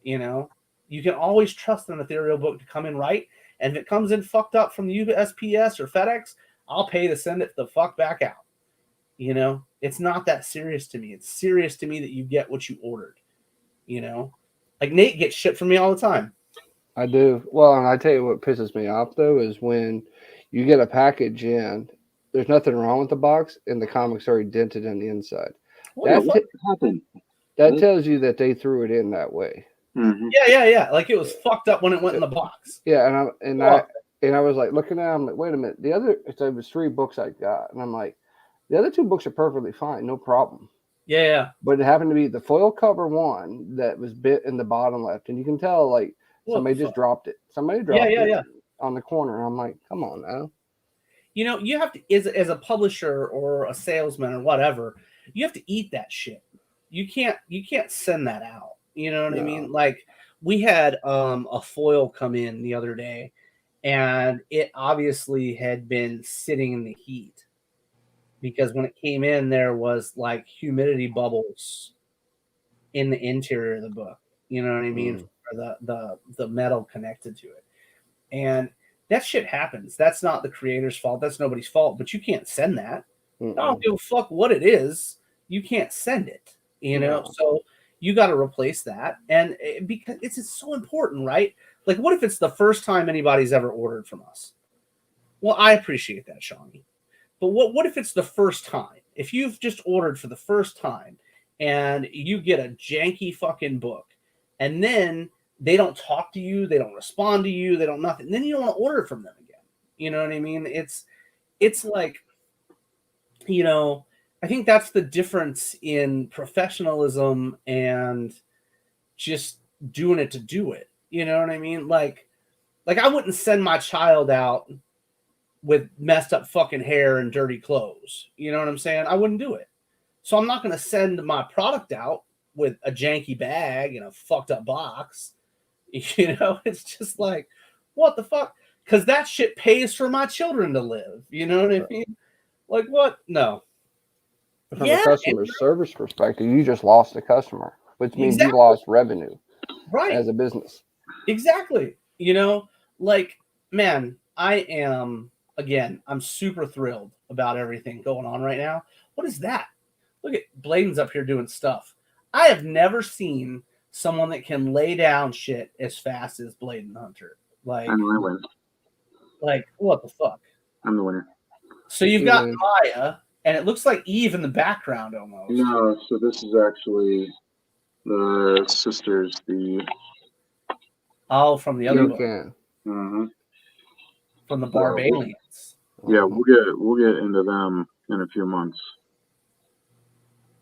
You know, you can always trust an ethereal book to come in right. And if it comes in fucked up from the USPS or FedEx, I'll pay to send it the fuck back out. You know, it's not that serious to me. It's serious to me that you get what you ordered. You know, like Nate gets shit from me all the time. I do. Well, and I tell you what pisses me off though is when you get a package in, there's nothing wrong with the box, and the comic's already dented in the inside. What the fuck? happened? That tells you that they threw it in that way. Mm-hmm. Yeah. Like it was fucked up when it went in the box. Yeah, and Oh. I was like looking at it, I'm like, wait a minute. There was 3 books I got, and I'm like, the other 2 books are perfectly fine, no problem. Yeah. But it happened to be the foil cover one that was bit in the bottom left, and you can tell like somebody just dropped it. Somebody dropped it on the corner. I'm like, come on now. You know, you have to as a publisher or a salesman or whatever, you have to eat that shit. You can't send that out. You know what I mean? Like we had a foil come in the other day, and it obviously had been sitting in the heat because when it came in, there was like humidity bubbles in the interior of the book. You know what I mean? Or the metal connected to it, and that shit happens. That's not the creator's fault. That's nobody's fault. But you can't send that. I don't give a fuck what it is. You can't send it. You know, so you got to replace that, and because it's so important, right? Like, what if it's the first time anybody's ever ordered from us? Well, I appreciate that, Shawnee. But what if it's the first time? If you've just ordered for the first time and you get a janky fucking book, and then they don't talk to you, they don't respond to you, they don't nothing, then you don't want to order from them again. You know what I mean? It's like, you know, I think that's the difference in professionalism and just doing it to do it. You know what I mean? Like I wouldn't send my child out with messed up fucking hair and dirty clothes. You know what I'm saying? I wouldn't do it. So I'm not going to send my product out with a janky bag and a fucked up box. You know, it's just like, what the fuck? Because that shit pays for my children to live. You know what I mean? Like, what? No. From a customer service perspective, you just lost a customer, which means you lost revenue right as a business. Exactly. You know, like, man, I'm super thrilled about everything going on right now. What is that? Look at Bladen's up here doing stuff. I have never seen someone that can lay down shit as fast as Bladen Hunter. Like, I know I win. Like, what the fuck? I'm the winner. So you've got Maya, and it looks like Eve in the background almost. No, so this is actually the sisters. From the other book. Mm-hmm. From the Barbalians. Yeah, we'll get into them in a few months.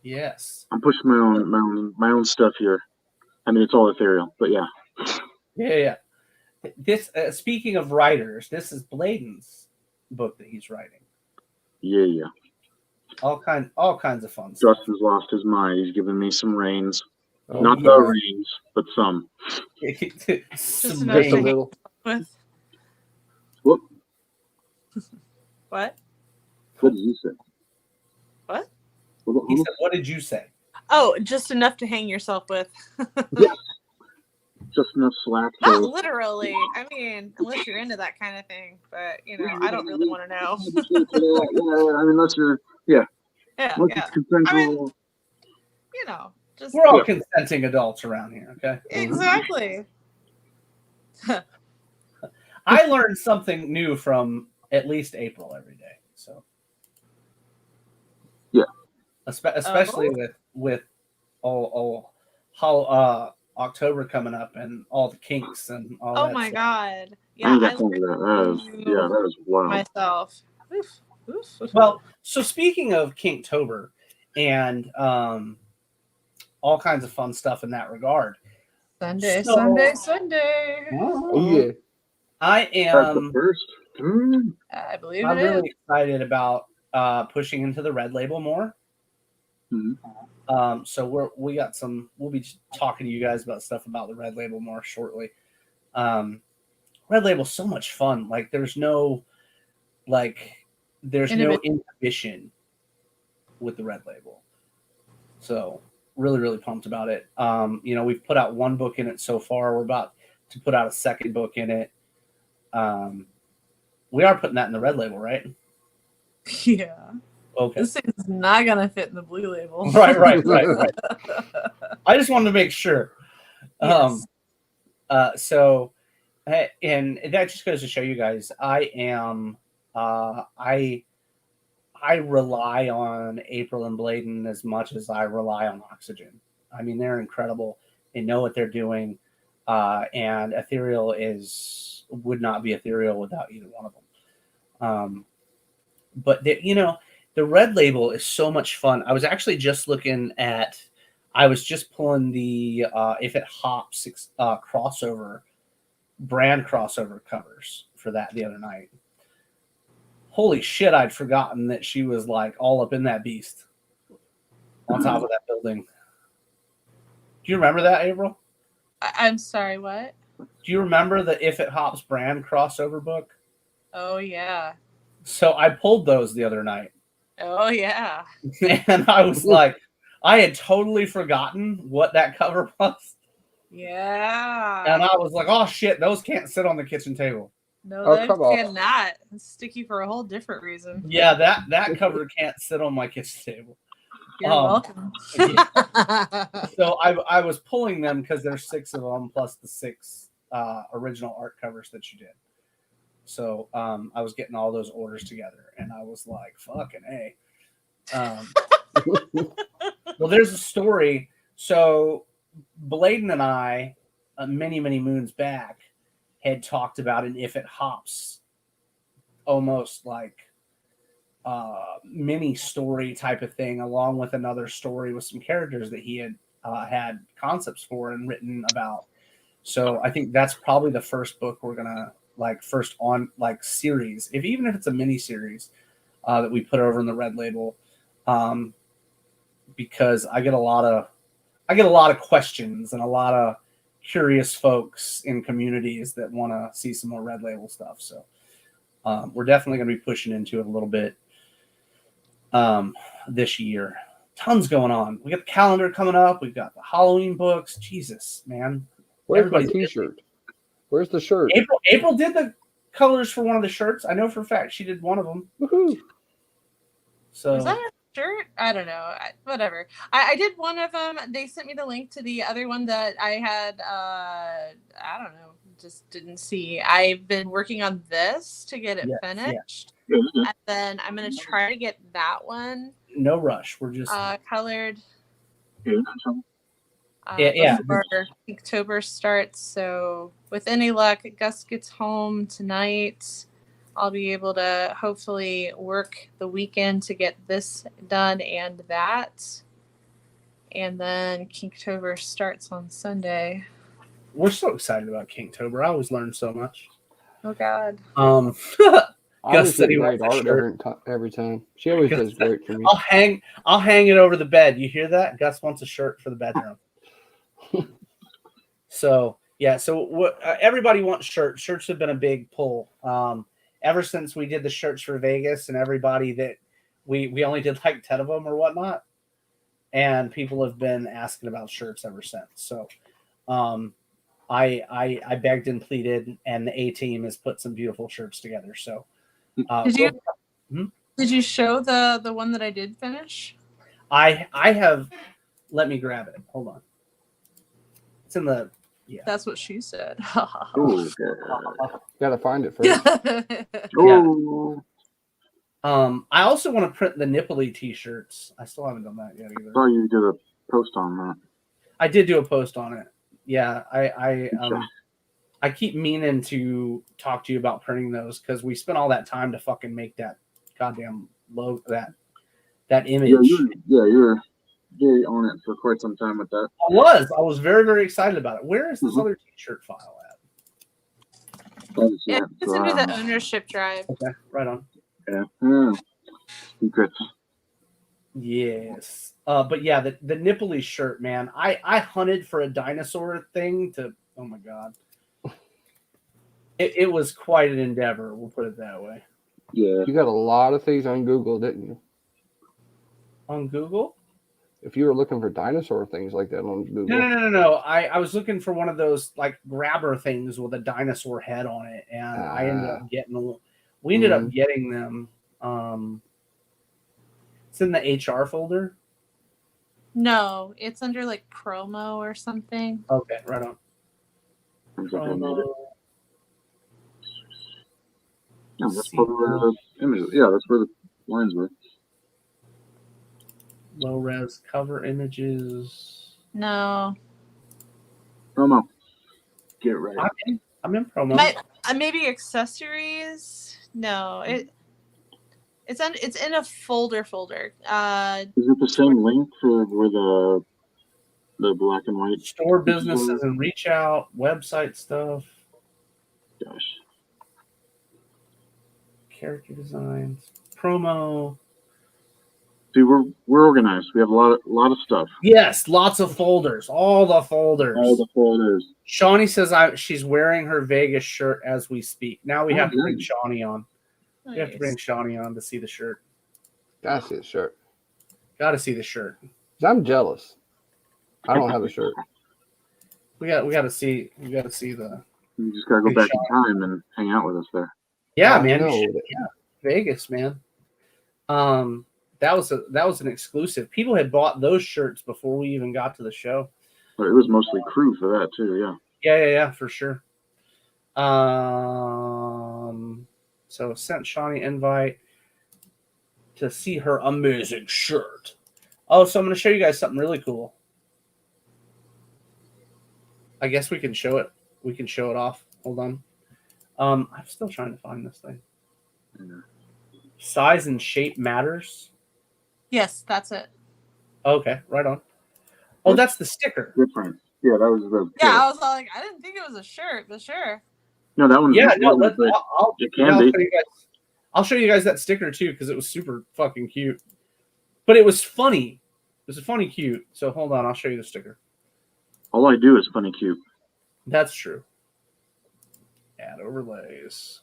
Yes. I'm pushing my own stuff here. I mean, it's all ethereal, but yeah. Yeah. This speaking of writers, this is Bladen's book that he's writing. Yeah. All kinds of fun stuff. stuff. Justin's lost his mind. He's giving me some reins. Oh, Not the reins, but some. Just a little. With What? what? What did you say? What? He said, "What did you say?" Oh, just enough to hang yourself with. Yeah. Just enough slack. Not literally. I mean, unless you're into that kind of thing. But, you know, I don't really want to know. Yeah, I mean, unless you're, Yeah. consensual. I mean, you know, just. We're all consenting adults around here, okay? Exactly. I learned something new from at least April every day. So. Yeah. Especially with how October coming up and all the kinks and all that. Oh my god! Yeah, Yeah, that is wild. Myself. Well, so speaking of Kinktober and all kinds of fun stuff in that regard. Sunday. Oh yeah. I am. First. I believe I'm really excited about pushing into the Red Label more. Mm-hmm. So we'll be talking to you guys about stuff about the Red Label more shortly. Red Label's so much fun. Like there's no inhibition with the Red Label. So really, really pumped about it. We've put out one book in it so far. We're about to put out a second book in it. We are putting that in the Red Label, right? Yeah. Okay. This thing's not gonna fit in the Blue Label. Right. I just wanted to make sure. Yes. And that just goes to show you guys, I rely on April and Bladen as much as I rely on Oxygen. I mean, they're incredible. They know what they're doing. And Ethereal would not be Ethereal without either one of them. But the Red Label is so much fun. I was actually just pulling the If It Hops brand crossover covers for that the other night. Holy shit, I'd forgotten that she was like all up in that beast on top of that building. Do you remember that, April? I'm sorry, what? Do you remember the If It Hops brand crossover book? Oh, yeah. So I pulled those the other night. Oh, yeah. And I was like, I had totally forgotten what that cover was. Yeah. And I was like, oh shit, those can't sit on the kitchen table. No, they cannot. It's sticky for a whole different reason. Yeah, that cover can't sit on my kitchen table. You're welcome. So I was pulling them because there's 6 of them plus the 6 original art covers that you did. So I was getting all those orders together, and I was like, fucking A. Well, there's a story. So Bladen and I, many, many moons back, had talked about an If It Hops, almost like mini story type of thing, along with another story with some characters that he had had concepts for and written about. So I think that's probably the first book we're gonna first on series, even if it's a mini series that we put over in the Red Label, because I get a lot I get a lot of questions and a lot of curious folks in communities that want to see some more Red Label stuff. So we're definitely going to be pushing into it a little bit this year. Tons going on. We got the calendar coming up. We've got the Halloween books. Jesus, man. Where's my Everybody's T-shirt? Where's the shirt? April did the colors for one of the shirts. I know for a fact she did one of them. Woohoo! So Was that a shirt? I don't know. Whatever. I did one of them. They sent me the link to the other one that I had. I don't know. Just didn't see. I've been working on this to get it finished. Yeah. And then I'm going to try to get that one no rush. We're just colored. Yeah. Before October starts. So with any luck, Gus gets home tonight. I'll be able to hopefully work the weekend to get this done and that. And then Kinktober starts on Sunday. we're so excited about Kinktober. I always learn so much. Oh God. I Gus always said get he great wants a art shirt. every time. She always Gus does great for me. I'll hang it over the bed. You hear that? Gus wants a shirt for the bedroom. So yeah, so everybody wants shirts. Shirts have been a big pull. Ever since we did the shirts for Vegas, and everybody that we only did like 10 of them or whatnot, and people have been asking about shirts ever since. So I begged and pleaded, and the A team has put some beautiful shirts together. So Did you show the one that I did finish? I have. Let me grab it. Hold on. It's in the. Yeah. That's what she said. Ooh, Gotta find it first. Ooh. I also want to print the Nipply t-shirts. I still haven't done that yet either. Saw you did a post on that. I did do a post on it. Yeah, I keep meaning to talk to you about printing those because we spent all that time to fucking make that goddamn logo, that image. Yeah, you were very on it for quite some time with that. I was very, very excited about it. Where is this other t-shirt file at? Yeah, it's under the ownership drive. Okay, right on. Yeah. Secrets. Yes. But yeah, the Nipply shirt, man. I hunted for a dinosaur thing to. Oh my god. It was quite an endeavor. We'll put it that way. Yeah. You got a lot of things on Google, didn't you? On Google? If you were looking for dinosaur things like that on Google. No. I was looking for one of those like grabber things with a dinosaur head on it, and I ended up getting. We ended up getting them. It's in the HR folder. No, it's under like promo or something. Okay, right on. Promo. Yeah, that's probably where the images. Yeah, that's where the lines were. Low res cover images. No. Promo. Get ready. I'm in promo. Maybe accessories. No, it's in a folder. Is it the same link for where the black and white Store businesses and reach out, website stuff, Gosh. character designs, promo. See, we're organized. We have a lot of stuff. Yes, lots of folders. All the folders. All the folders. Shawnee says she's wearing her Vegas shirt as we speak. Now we have to bring Shawnee on. We have to bring Shawnee on to see the shirt. Gotta see the shirt. Got to see the shirt. I'm jealous. I don't have a shirt. We got to see. We got to see the. You just gotta go back in time and hang out with us there. Yeah, I man. know. Yeah, Vegas, man. That was an exclusive. People had bought those shirts before we even got to the show. But it was mostly crew for that too. Yeah. Yeah, for sure. So sent Shawnee invite to see her amazing shirt. Oh, so I'm going to show you guys something really cool. I guess we can show it. We can show it off. Hold on. I'm still trying to find this thing. Yeah. Size and shape matters. Yes, that's it. Okay, right on. Oh, that's the sticker. Different. Yeah, that was the. Yeah, I was all like, I didn't think it was a shirt, but sure. No, that one. Yeah, no, I'll show you guys that sticker too because it was super fucking cute. But it was funny It's a funny cute. So hold on, I'll show you the sticker. All I do is funny cute. That's true. Add overlays.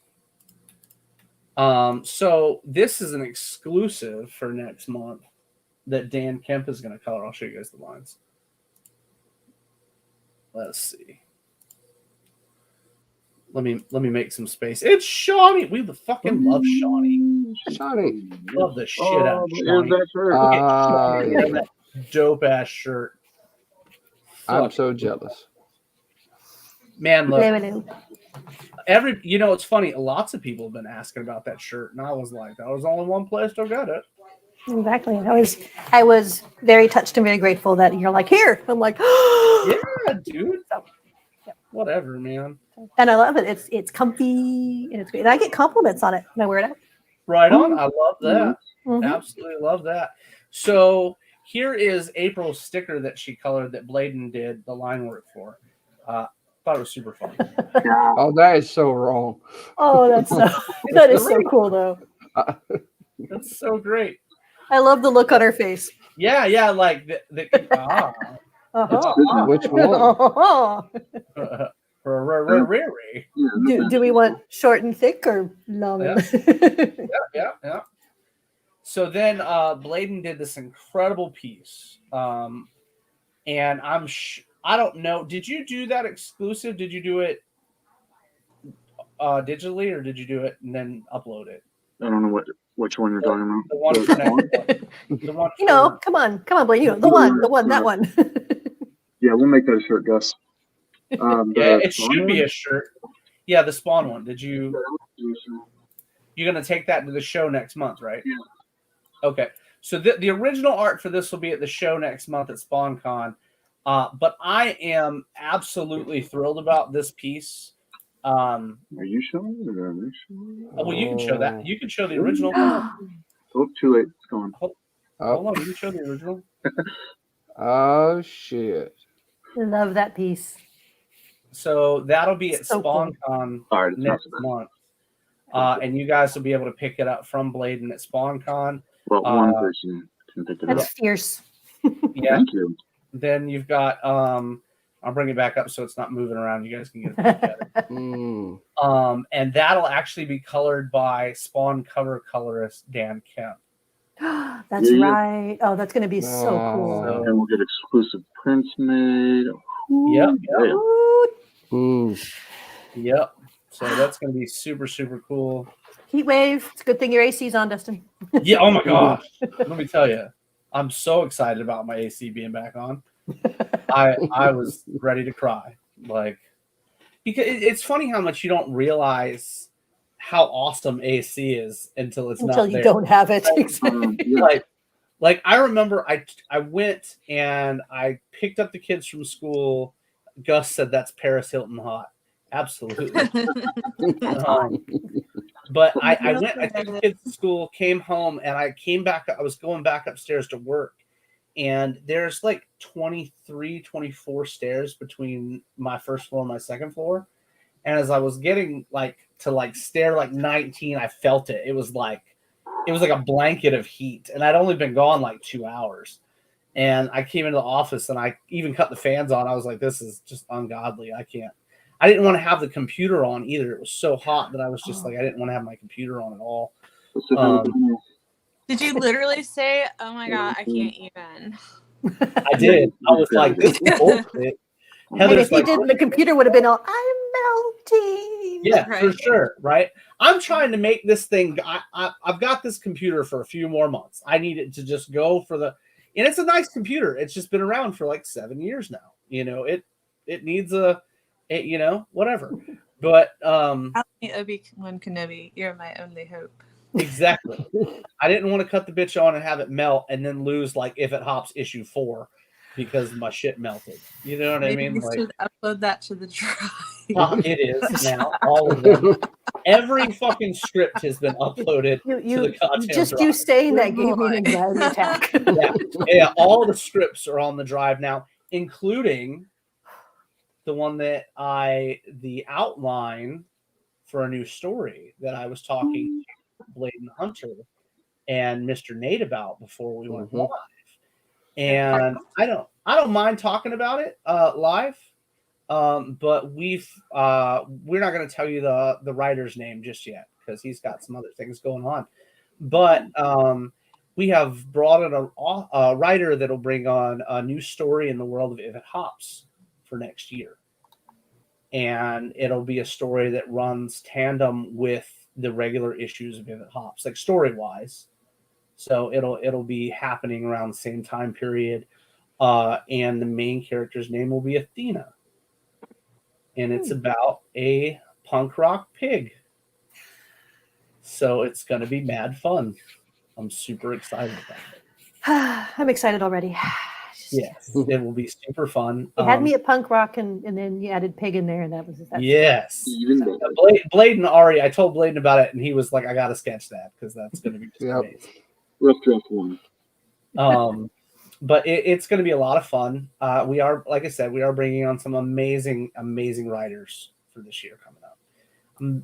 So this is an exclusive for next month that Dan Kemp is going to color. I'll show you guys the lines. Let's see. Let me make some space. It's Shawnee. We fucking love Shawnee. Shawnee. Love the shit out of Is Shawnee. that shirt? Look at Shawnee yeah. wearing that dope ass shirt. I'm Fuck. so jealous. Man, look. Revenue. It's funny. Lots of people have been asking about that shirt, and I was like, I was only one place to get it. Exactly. I was very touched and very grateful that you're like, here. I'm like, Yeah, dude. So, yep. Whatever, man. And I love it. It's comfy and it's great. And I get compliments on it when I wear it out. Right on. I love that. Mhm. Absolutely love that. So here is April's sticker that she colored that Bladen did the line work for. Thought it was super fun. Yeah. Oh, that is so wrong. Oh, that is so cool though. That's so great. I love the look on her face. Yeah, like the Uh-huh. Which one? Uh-huh. Riri. Do we want short and thick or long? Yeah. So then Bladen did this incredible piece. And I don't know. Did you do that exclusive? Did you do it digitally, or did you do it and then upload it? I don't know which one you're talking about. The one for next, the one You know, come on, Blaine. You know, the one, that one. Yeah, we'll make that a shirt, Gus. Yeah, it should be a shirt. Yeah, the Spawn one. You're gonna take that to the show next month, right? Yeah. Okay. So the original art for this will be at the show next month at SpawnCon. But I am absolutely thrilled about this piece. Are you showing it? Are you showing it? Well, you can show that. You can show the original. Oh, too late. It's gone. Hold Oh, on, you can show the original. oh shit. Love that piece. So that'll be at So cool. SpawnCon All right, it's not next so bad. month. And you guys will be able to pick it up from Bladen at SpawnCon. Well, one person can pick it up. That's fierce. Yeah. Thank you. Then you've got I'll bring it back up so it's not moving around. You guys can get it together. Mm. And that'll actually be colored by Spawn cover colorist Dan Kemp. That's Yeah. right. Oh, that's going to be so cool. And we'll get exclusive prints made. Yep. Yeah. Mm. Yep. So that's going to be super, super cool. Heat wave. It's a good thing your AC's on, Dustin. Yeah. Oh my gosh. Let me tell you, I'm so excited about my AC being back on. I was ready to cry. Like, because it's funny how much you don't realize how awesome AC is until it's Until not you there. don't have it. Yeah. Like I remember I went and I picked up the kids from school. Gus said that's Paris Hilton hot. Absolutely. But I went, I took the kids to school, came home, and I came back. I was going back upstairs to work. And there's like 23, 24 stairs between my first floor and my second floor. And as I was getting to stair 19, I felt it. It was like a blanket of heat. And I'd only been gone like 2 hours. And I came into the office and I even cut the fans on. I was like, this is just ungodly. I didn't want to have the computer on either. It was so hot that I was just like, I didn't want to have my computer on at all. Did you literally say, "Oh my god, I can't even"? I did. I was like, this is bullshit. And Heather's if you like, didn't, the computer would have been all, I'm melting. yeah, for Right. sure, right? I'm trying to make this thing. I've got this computer for a few more months. I need it to just go for and it's a nice computer. It's just been around for like 7 years now. It needs whatever. But Obi-Wan Kenobi, you're my only hope. exactly. I didn't want to cut the bitch on and have it melt and then lose like If It Hops issue 4 because my shit melted. You know what I Maybe mean? you should upload that to the drive. It is now. All of them. Every fucking script has been uploaded to the goddamn Just drive. you saying that gave me Boy. an anxiety attack. Yeah, all the scripts are on the drive now, including the one that the outline for a new story that I was talking to Bladen Hunter and Mr. Nate about before we went live. and I don't mind talking about it live. But we're not going to tell you the writer's name just yet because he's got some other things going on. But we have brought in a writer that'll bring on a new story in the world of If It Hops for next year, and it'll be a story that runs tandem with the regular issues of If It Hops, like story wise. So it'll be happening around the same time period, and the main character's name will be Athena. And it's about a punk rock pig. So it's going to be mad fun. I'm super excited about it. I'm excited already. Yes, it will be super fun. You had me at punk rock, and then you added pig in there, and that's yes. Even better. Bladen already, I told Bladen about it, and he was like, I got to sketch that because that's going to be just amazing. Rough draft one. But it's going to be a lot of fun. We are, like I said, we are bringing on some amazing, amazing writers for this year coming up.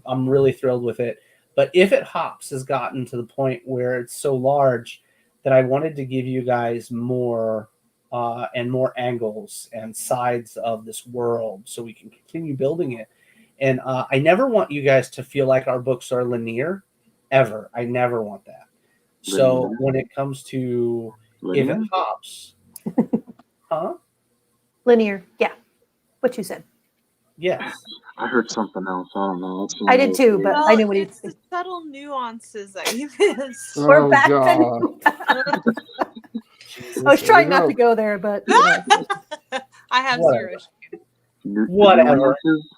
I'm really thrilled with it. But If It Hops has gotten to the point where it's so large that I wanted to give you guys more and more angles and sides of this world so we can continue building it. And I never want you guys to feel like our books are linear, ever. I never want that. So when it comes to If It Hops, huh? linear. Yeah, what you said. Yes. I heard something else. I don't know. I did too, but I knew what he it's the subtle nuances that you missed. We're Oh, back God. to I was trying not to go there, but I have Whatever. zero. Whatever.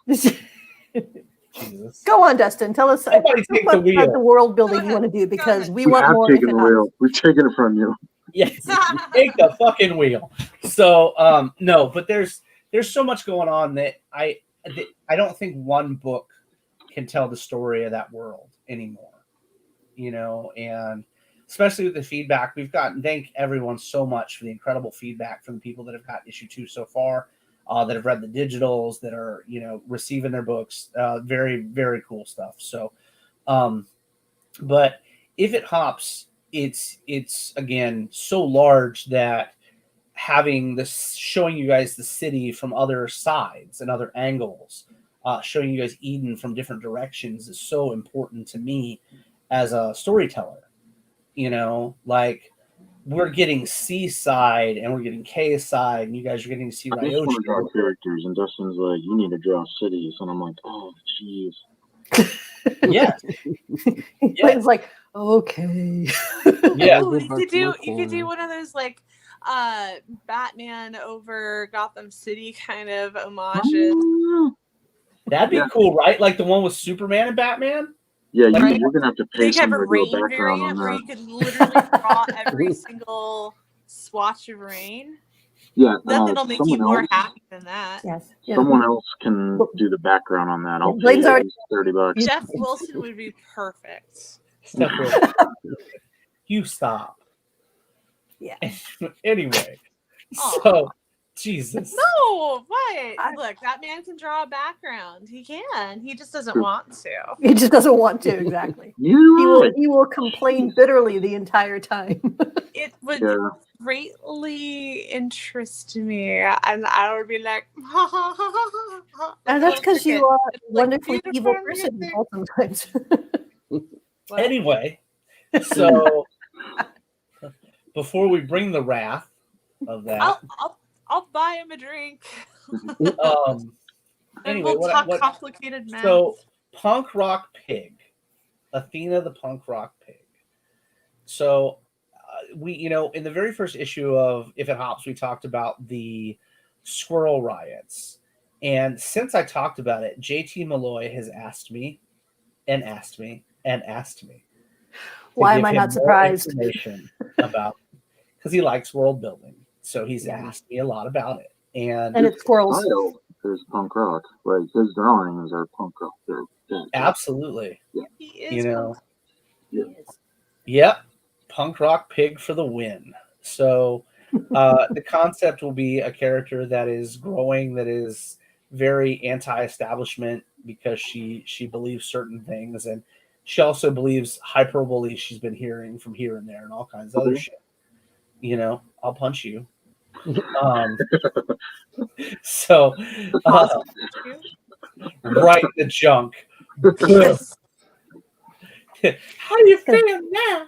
Jesus. Go on, Dustin. Tell us Somebody take the wheel. the world building you want to do because we We want have more. taken If It the Hops. wheel. We've taken it from you. Yes. Take the fucking wheel. So no, but there's so much going on that I don't think one book can tell the story of that world anymore. You know, and especially with the feedback we've gotten. Thank everyone so much for the incredible feedback from the people that have got issue 2 so far, that have read the digitals, that are, you know, receiving their books. Very, very cool stuff. So, but If It Hops, it's again so large that having this, showing you guys the city from other sides and other angles, showing you guys Eden from different directions is so important to me as a storyteller. You know, like we're getting Seaside and we're getting K-side, and you guys are getting to see I just want to draw Ryoshi. characters, and Dustin's like, you need to draw cities. And I'm like, oh, jeez. Yes. It's like, okay. Yeah. Ooh, you could do one of those like Batman over Gotham City kind of homages. That'd be cool, right? Like the one with Superman and Batman? Yeah, Right. you're going to have to pay You could have a somebody to do a rain background on variant where that. you could literally draw every single swatch of rain. Yeah, Nothing will make you someone more else, happy than that. Yes. someone else can do the background on that. I'll pay Bladen's at already- least $30. Jeff Wilson would be perfect. Step away. You stop. Yeah. Anyway, Aw. so Jesus. No, what? Look, that man can draw a background. He can. He just doesn't want to. He just doesn't want to, exactly. You're He will complain bitterly the entire time. It would Yeah. greatly interest me, and I would be like, And that's because you are a It's like wonderfully beautiful evil person music. sometimes. Anyway, so before we bring the wrath of that, I'll buy him a drink. um, And anyway, we'll talk complicated math. so Punk Rock Pig, Athena the Punk Rock Pig. So we, you know, in the very first issue of If It Hops, we talked about the squirrel riots. And since I talked about it, JT Malloy has asked me and asked me and asked me. Why am I not surprised? Information about, because he likes world building. So he's asked me a lot about it. And it's squirrels. style is punk rock. Like his drawings are punk rock. They're absolutely. He is You know, Yeah. yep. Punk Rock Pig for the win. So the concept will be a character that is growing, that is very anti-establishment because she believes certain things, and she also believes hyperbole she's been hearing from here and there and all kinds of other shit. I'll punch you. So right in the junk. Yes. How do you feel now?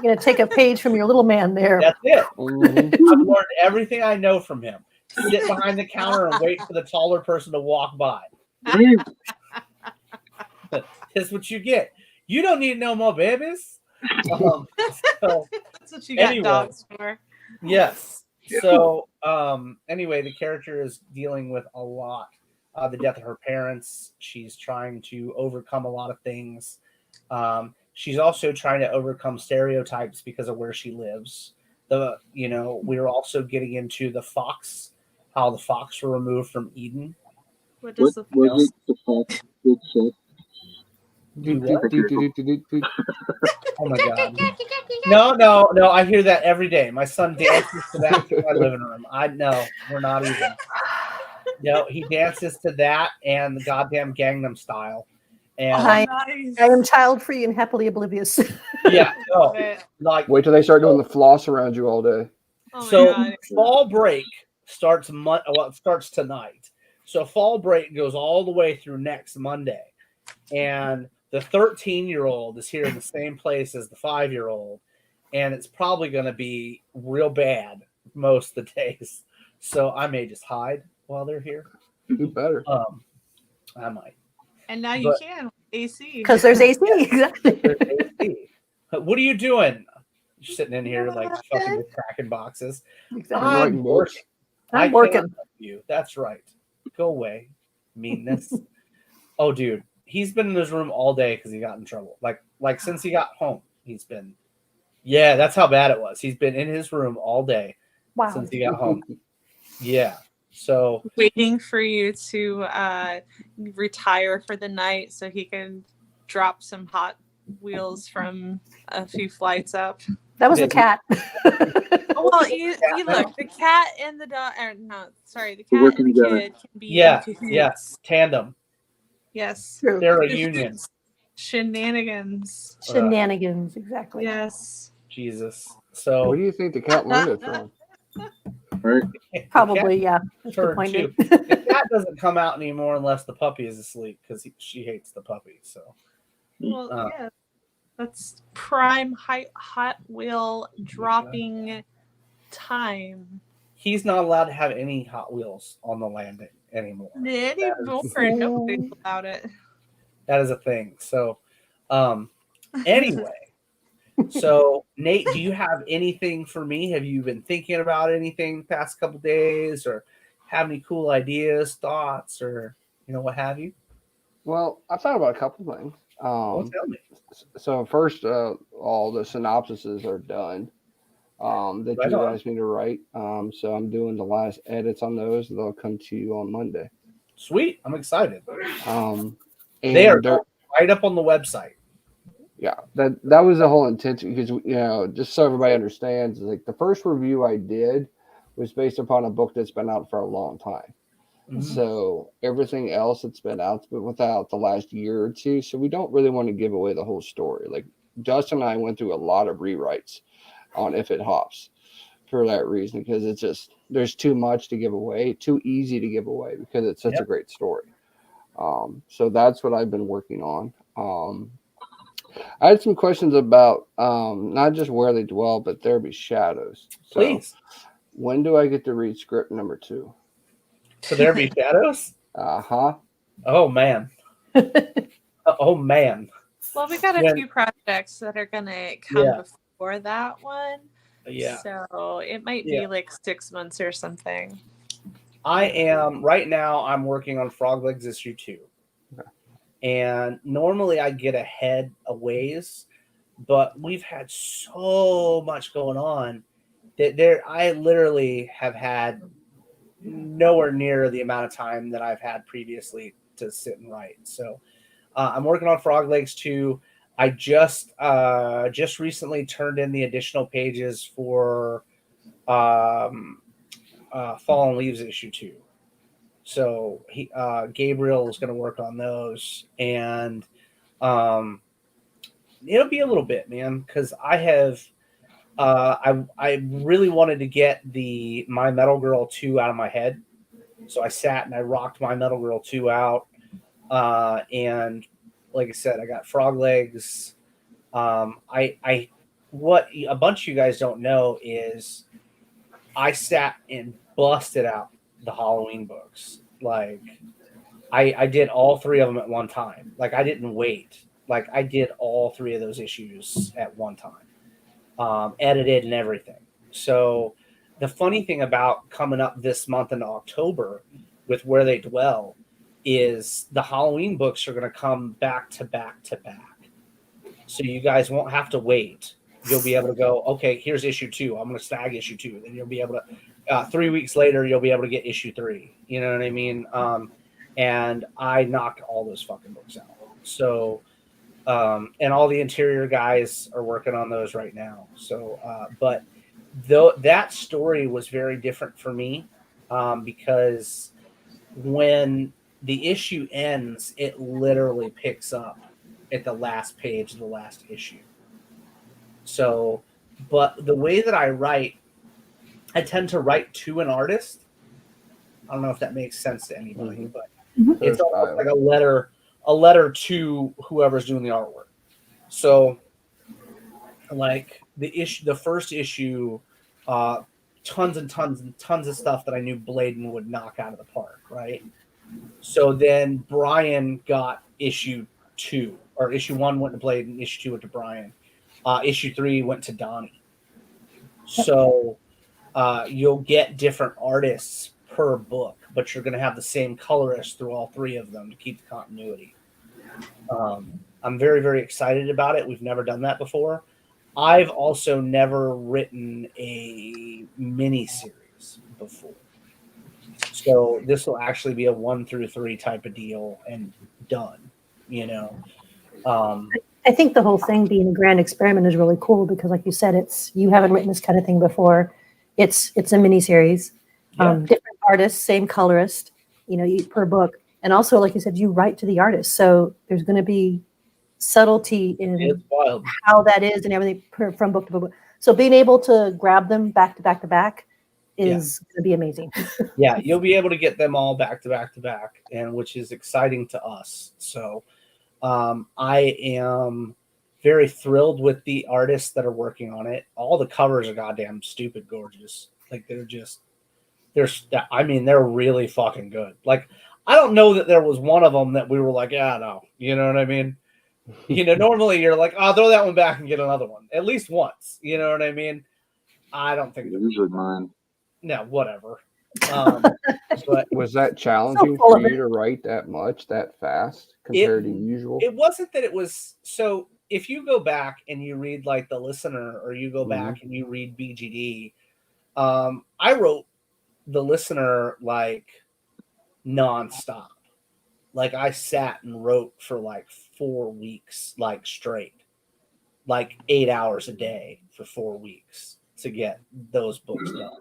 You're gonna take a page from your little man there. That's it. Mhm. I've learned everything I know from him. Sit behind the counter and wait for the taller person to walk by. That's what you get. You don't need no more babies. So, That's what you got Anyway. dogs for. yes. So anyway, the character is dealing with a lot. The death of her parents. She's trying to overcome a lot of things. She's also trying to overcome stereotypes because of where she lives. We're also getting into the fox, how the fox were removed from Eden. What does the Was it the fact that said Oh my god! No! I hear that every day. My son dances to that in my living room. I know we're not even. No, he dances to that and the goddamn Gangnam Style, and I nice. am child-free and happily oblivious. yeah, no, Love it. like Wait till they start doing the floss around you all day. Oh my so. God. Fall break starts it starts tonight. So fall break goes all the way through next Monday, and the 13-year-old is here in the same place as the 5-year-old, and it's probably going to be real bad most of the days. So I may just hide while they're here. You better. I might. And now you But- can with AC. Because there's AC, exactly. There's AC. What are you doing? You're sitting in here like fucking with cracking boxes. Exactly. I'm writing books. I I'm can't working. help you. That's right. Go away, meanness. Oh, dude, he's been in his room all day because he got in trouble. Like since he got home, he's been. Yeah, that's how bad it was. He's been in his room all day Wow. since he got home. Yeah. So Waiting for you to retire for the night so he can drop some Hot Wheels from a few flights up. That was the cat. Well, you look, the cat and the dog. No, sorry, the cat working and the together. kid can be. yeah, in cahoots. yes, tandem. Yes. True. They're a union. Shenanigans. Shenanigans, exactly. Yes. Jesus. Where So do you think the cat learned it from? Right? Probably, yeah. That's a good Turn point. two. Nate. the cat doesn't come out anymore unless the puppy is asleep because she hates the puppy. So Well, Uh. yeah. That's prime Hot Wheel dropping time. he's not allowed to have any Hot Wheels on the landing anymore. Anymore. Nobody's about it. That is a thing. So anyway, so Nate, do you have anything for me? Have you been thinking about anything past couple days, or have any cool ideas, thoughts, or what have you? Well, I thought about a couple things. Well, tell me. So first, all the synopsises are done that Right you on. guys need to write. So I'm doing the last edits on those. They'll come to you on Monday. Sweet. I'm excited. And They are they're- right up on the website. yeah, that was the whole intention because just so everybody understands, like the first review I did was based upon a book that's been out for a long time. Mhm. So everything else that's been out but without the last year or two. So we don't really want to give away the whole story. Like Justin and I went through a lot of rewrites on If It Hops for that reason, because it's just there's too much to give away, too easy to give away because it's such a great story. So that's what I've been working on. I had some questions about not just where they dwell, but there be shadows. So Please. when do I get to read script number 2? So there be shadows? Uh-huh. Oh man. Oh man. Well, we got a When- few projects that are gonna come Yeah. before that one. Yeah. So it might Yeah. be like 6 months or something. I am right now. I'm working on Frog Legs issue 2, and normally I get ahead a ways, but we've had so much going on that I literally have had nowhere near the amount of time that I've had previously to sit and write. So I'm working on Frog Legs 2. I just recently turned in the additional pages for Fallen Leaves issue 2. So Gabriel is going to work on those, and it'll be a little bit, man, because I have I really wanted to get the My Metal Girl 2 out of my head. So I sat and I rocked My Metal Girl 2 out. And like I said, I got Frog Legs. What a bunch of you guys don't know is I sat and busted out the Halloween books. Like I did all 3 of them at one time. Like I didn't wait. Like I did all 3 of those issues at one time, edited and everything. So the funny thing about coming up this month in October with Where They Dwell is the Halloween books are going to come back to back to back. So you guys won't have to wait. You'll be able to go, okay, here's issue 2. I'm going to snag issue 2. Then you'll be able to, 3 weeks later, you'll be able to get issue 3. You know what I mean? And I knocked all those fucking books out. So, and all the interior guys are working on those right now. So, but though that story was very different for me, because when the issue ends, it literally picks up at the last page of the last issue. So, but the way that I write, I tend to write to an artist. I don't know if that makes sense to anybody, but it's almost like a letter to whoever's doing the artwork. So, like the first issue, tons and tons and tons of stuff that I knew Bladen would knock out of the park, right? So then Brian got issue 2, or issue 1 went to Bladen, issue 2 went to Brian, issue 3 went to Donnie. So you'll get different artists per book, but you're going to have the same colorist through all 3 of them to keep the continuity. I'm very, very excited about it. We've never done that before. I've also never written a mini series before. So this will actually be a 1 through 3 type of deal and done, you know. I think the whole thing being a grand experiment is really cool because, like you said, you haven't written this kind of thing before. It's a mini series, different artists, same colorist, per book, and also, like you said, you write to the artist, so there's going to be subtlety in how that is and everything from book to book. So being able to grab them back to back to back is going to be amazing. Yeah, you'll be able to get them all back to back to back, and which is exciting to us. So I am very thrilled with the artists that are working on it. All the covers are goddamn stupid gorgeous. Like they're really fucking good. Like I don't know that there was one of them that we were like, yeah, no, you know what I mean? Normally you're like, oh, throw that one back and get another one at least once. You know what I mean? I don't think usually mine. No, whatever. But was that challenging for you to write that much that fast compared to usual? It wasn't that it was. So if you go back and you read like The Listener, or you go back and you read BGD, I wrote The Listener like nonstop. Like I sat and wrote for like 4 weeks, like straight, like 8 hours a day for 4 weeks to get those books done.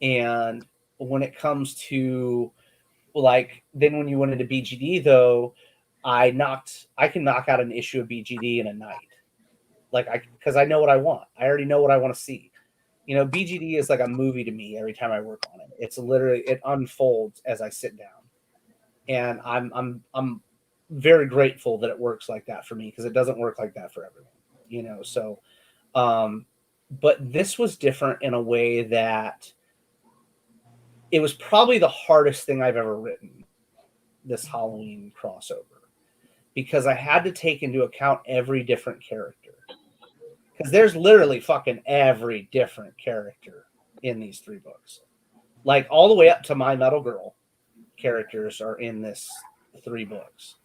And when it comes to like, then when you went into BGD though, I can knock out an issue of BGD in a night. Because I know what I want. I already know what I want to see. BGD is like a movie to me every time I work on it. It's literally, it unfolds as I sit down. And I'm very grateful that it works like that for me, because it doesn't work like that for everyone, so but this was different in a way that it was probably the hardest thing I've ever written, this Halloween crossover, because I had to take into account every different character, because there's literally fucking every different character in these 3 books, like all the way up to My Metal Girl characters are in this 3 books.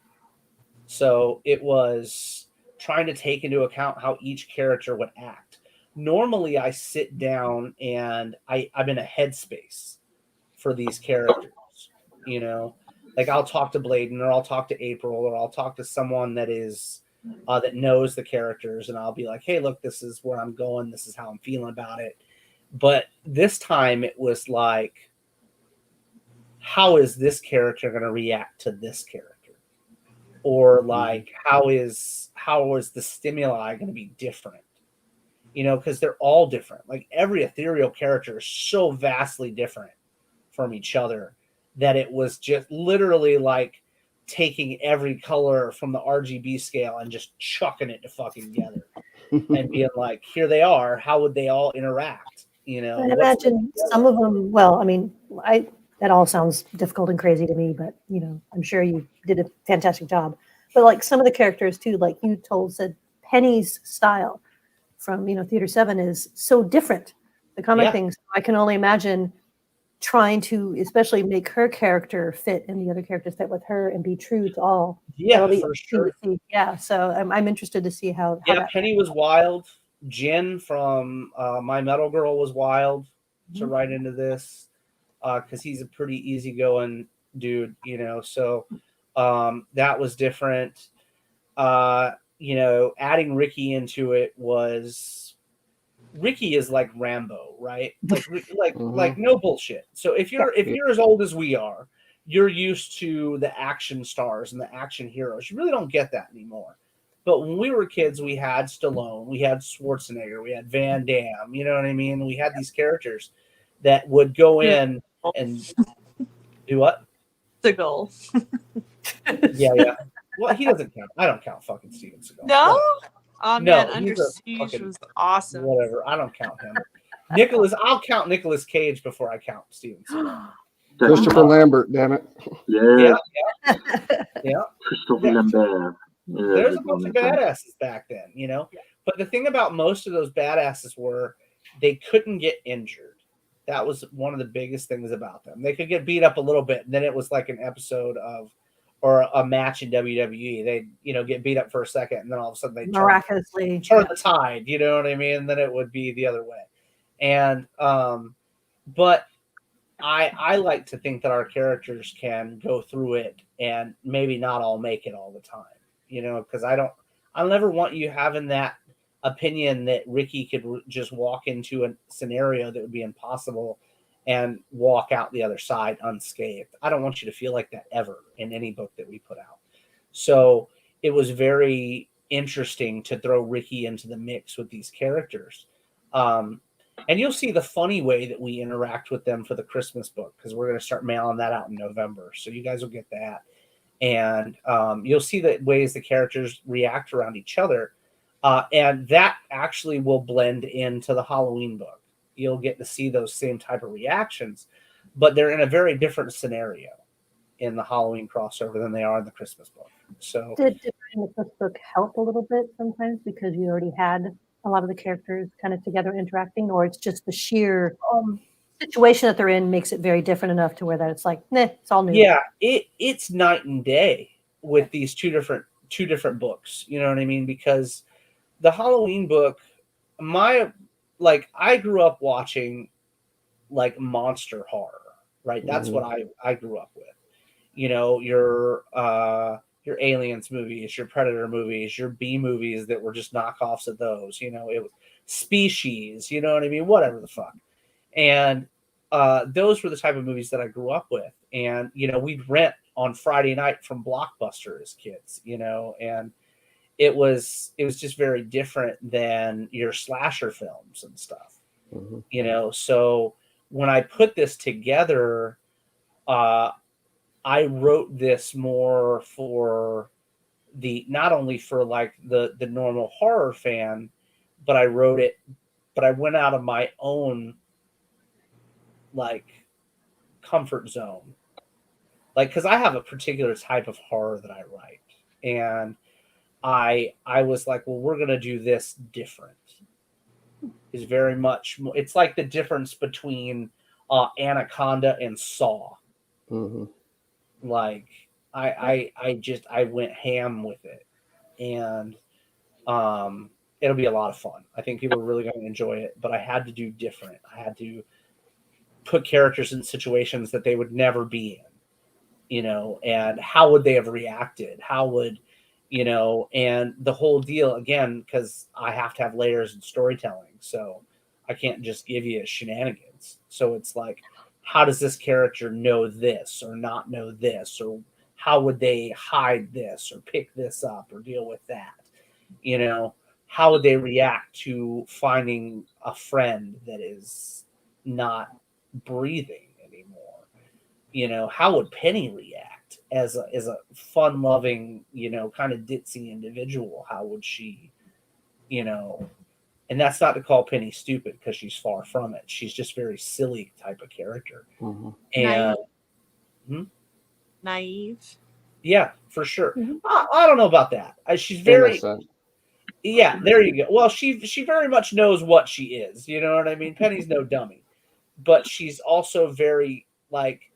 So it was trying to take into account how each character would act. Normally I sit down and I'm in a headspace for these characters, like I'll talk to Bladen, or I'll talk to April, or I'll talk to someone that is that knows the characters, and I'll be like, hey, look, this is where I'm going, this is how I'm feeling about it. But this time it was like, how is this character going to react to this character? Or like, how is the stimuli going to be different? you know, because they're all different. Like every ethereal character is so vastly different from each other that it was just literally like taking every color from the RGB scale and just chucking it to fucking together and being like, here they are. How would they all interact? You know, I imagine some of them, well, I mean, that all sounds difficult and crazy to me, but you know, I'm sure you did a fantastic job. But like some of the characters too, like you said, Penny's style from, you know, Theater 7 is so different. The comic things, I can only imagine trying to especially make her character fit and the other characters fit with her and be true to all. Yeah, for sure. Yeah, so I'm interested to see how that Penny was wild. Jen from My Metal Girl was wild to write into this because he's a pretty easygoing dude, you know. So that was different. You know, adding Ricky into it was Ricky is like Rambo, right? Like no bullshit. So if you're as old as we are, you're used to the action stars and the action heroes. You really don't get that anymore. But when we were kids, we had Stallone, we had Schwarzenegger, we had Van Damme. You know what I mean? We had these characters that would go in and do what? Seagal. Yeah. Well, he doesn't count. I don't count fucking Steven Seagal. No? Oh No, man, Under he's a Siege fucking- was awesome. Whatever. I don't count him. I'll count Nicolas Cage before I count Steven Seagal. Christopher Lambert, damn it. Yeah, Yeah. Christopher Lambert. Yeah, There's a good bunch one, of that one. badasses back then, you know. But the thing about most of those badasses were they couldn't get injured. That was one of the biggest things about them. They could get beat up a little bit, and then it was like an episode of or a match in WWE. They, you know, get beat up for a second, and then all of a sudden they miraculously turn the tide. You know what I mean? And then it would be the other way. And but I like to think that our characters can go through it and maybe not all make it all the time. You know, because I'll never want you having that opinion that Ricky could just walk into a scenario that would be impossible and walk out the other side unscathed. I don't want you to feel like that ever in any book that we put out. So it was very interesting to throw Ricky into the mix with these characters. And you'll see the funny way that we interact with them for the Christmas book, because we're going to start mailing that out in November. So you guys will get that. And you'll see the ways the characters react around each other. And that actually will blend into the Halloween book. You'll get to see those same type of reactions, but they're in a very different scenario in the Halloween crossover than they are in the Christmas book. So did writing the first book help a little bit sometimes because you already had a lot of the characters kind of together interacting, or it's just the sheer situation that they're in makes it very different enough to where that it's like, nah, it's all new. Yeah, it's night and day with these two different books. You know what I mean? Because the Halloween book, I grew up watching like monster horror, right? That's what I grew up with. You know, your Aliens movies, your Predator movies, your B movies that were just knockoffs of those. You know, it was Species. You know what I mean? Whatever the fuck. And those were the type of movies that I grew up with. And you know, we'd rent on Friday night from Blockbuster as kids. You know, and it was just very different than your slasher films and stuff. You know, so when I put this together, I wrote this more for not only for like the normal horror fan, but I went out of my own like comfort zone. Like, cause I have a particular type of horror that I write. And I was like, well, we're going to do this different. Is very much more, it's like the difference between Anaconda and Saw. Like I went ham with it, and it'll be a lot of fun. I think people are really going to enjoy it, but I had to do different. I had to put characters in situations that they would never be in, you know, and how would they have reacted? How would, you know, and the whole deal again, because I have to have layers in storytelling. So I can't just give you shenanigans. So it's like, how does this character know this or not know this? Or how would they hide this or pick this up or deal with that? You know, how would they react to finding a friend that is not breathing anymore? You know, how would Penny react as a fun loving, you know, kind of ditzy individual? How would she, you know, and that's not to call Penny stupid because she's far from it. She's just very silly type of character. Mhm. And Naive. yeah, for sure. Mhm. I don't know about that. She's very, yeah, there you go. Well, she very much knows what she is. You know what I mean? Penny's no dummy, but she's also very like,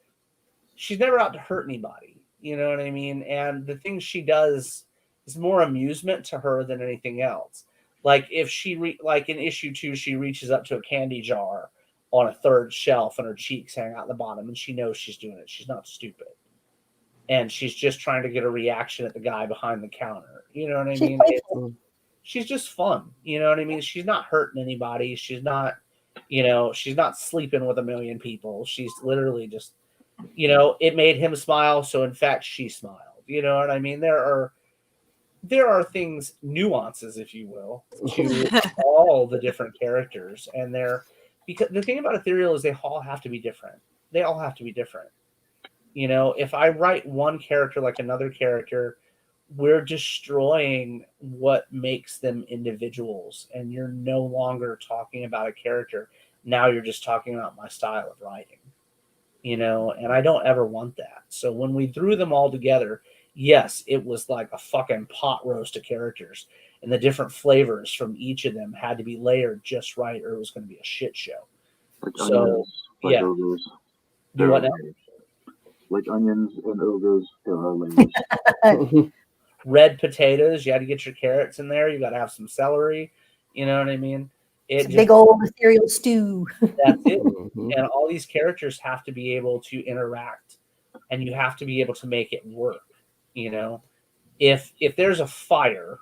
she's never out to hurt anybody. You know what I mean? And the things she does is more amusement to her than anything else. Like if she like in issue 2, she reaches up to a candy jar on a third shelf and her cheeks hang out the bottom, and she knows she's doing it. She's not stupid. And she's just trying to get a reaction at the guy behind the counter. You know what I mean? She's just fun. You know what I mean? She's not hurting anybody. She's not, you know, she's not sleeping with a million people. She's literally just, you know, it made him smile. So in fact, she smiled. You know what I mean? There are things, nuances, if you will, to all the different characters. And because the thing about Ethereal is they all have to be different. They all have to be different. You know, if I write one character like another character, we're destroying what makes them individuals. And you're no longer talking about a character. Now you're just talking about my style of writing, you know, and I don't ever want that. So when we threw them all together, yes, it was like a fucking pot roast of characters. And the different flavors from each of them had to be layered just right, or it was going to be a shit show. Like So, onions, like yeah. ogres. Do what now? Like onions and ogres, there are layers. Red potatoes, you had to get your carrots in there. You got to have some celery. You know what I mean? It's a big old ethereal stew. That's it. And all these characters have to be able to interact, and you have to be able to make it work. You know, if there's a fire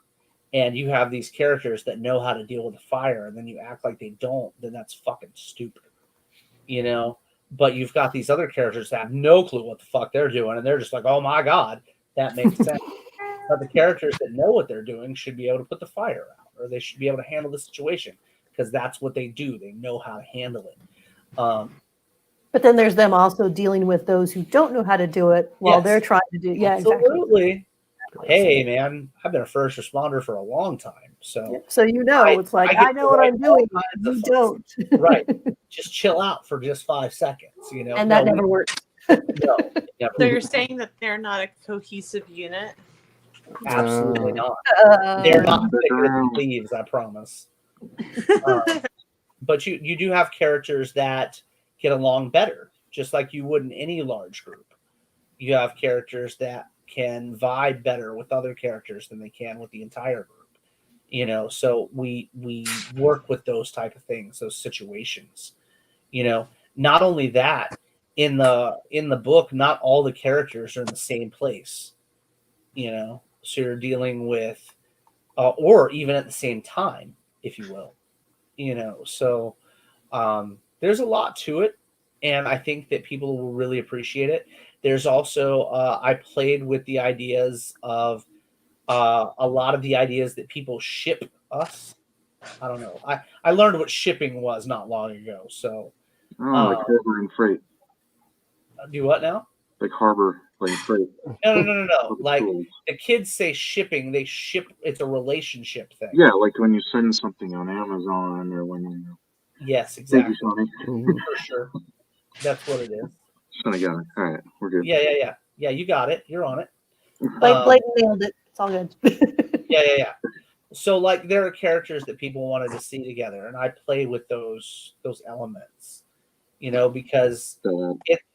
and you have these characters that know how to deal with the fire, and then you act like they don't, then that's fucking stupid. You know, but you've got these other characters that have no clue what the fuck they're doing, and they're just like, oh my God, that makes sense. But the characters that know what they're doing should be able to put the fire out, or they should be able to handle the situation, because that's what they do. They know how to handle it. But then there's them also dealing with those who don't know how to do it while they're trying to do. Yeah, absolutely. Exactly. Hey, man, I've been a first responder for a long time, so so you know, it's like I know what I'm doing. You don't. Right? Just chill out for just 5 seconds, you know. And that never works. No, never. So you're saying that they're not a cohesive unit? Absolutely not. They're not thicker than leaves, I promise. But you do have characters that get along better, just like you would in any large group. You have characters that can vibe better with other characters than they can with the entire group. You know, so we work with those type of things, those situations. You know, not only that, in the book, not all the characters are in the same place. You know, so you're dealing with, or even at the same time, if you will. You know, so there's a lot to it, and I think that people will really appreciate it. There's also I played with the ideas of a lot of the ideas that people ship us. I don't know. I learned what shipping was not long ago. So like harbor and freight. Do what now? Like harbor, like freight. No. Like the kids say shipping, they ship. It's a relationship thing. Yeah, like when you send something on Amazon or when you. Yes, exactly. Thank you, Sonny. For sure. That's what it is. Sonny got it. All right, we're good. Yeah. You got it. You're on it. Blake nailed it. It's all good. Yeah. So like there are characters that people wanted to see together, and I play with those elements, you know, because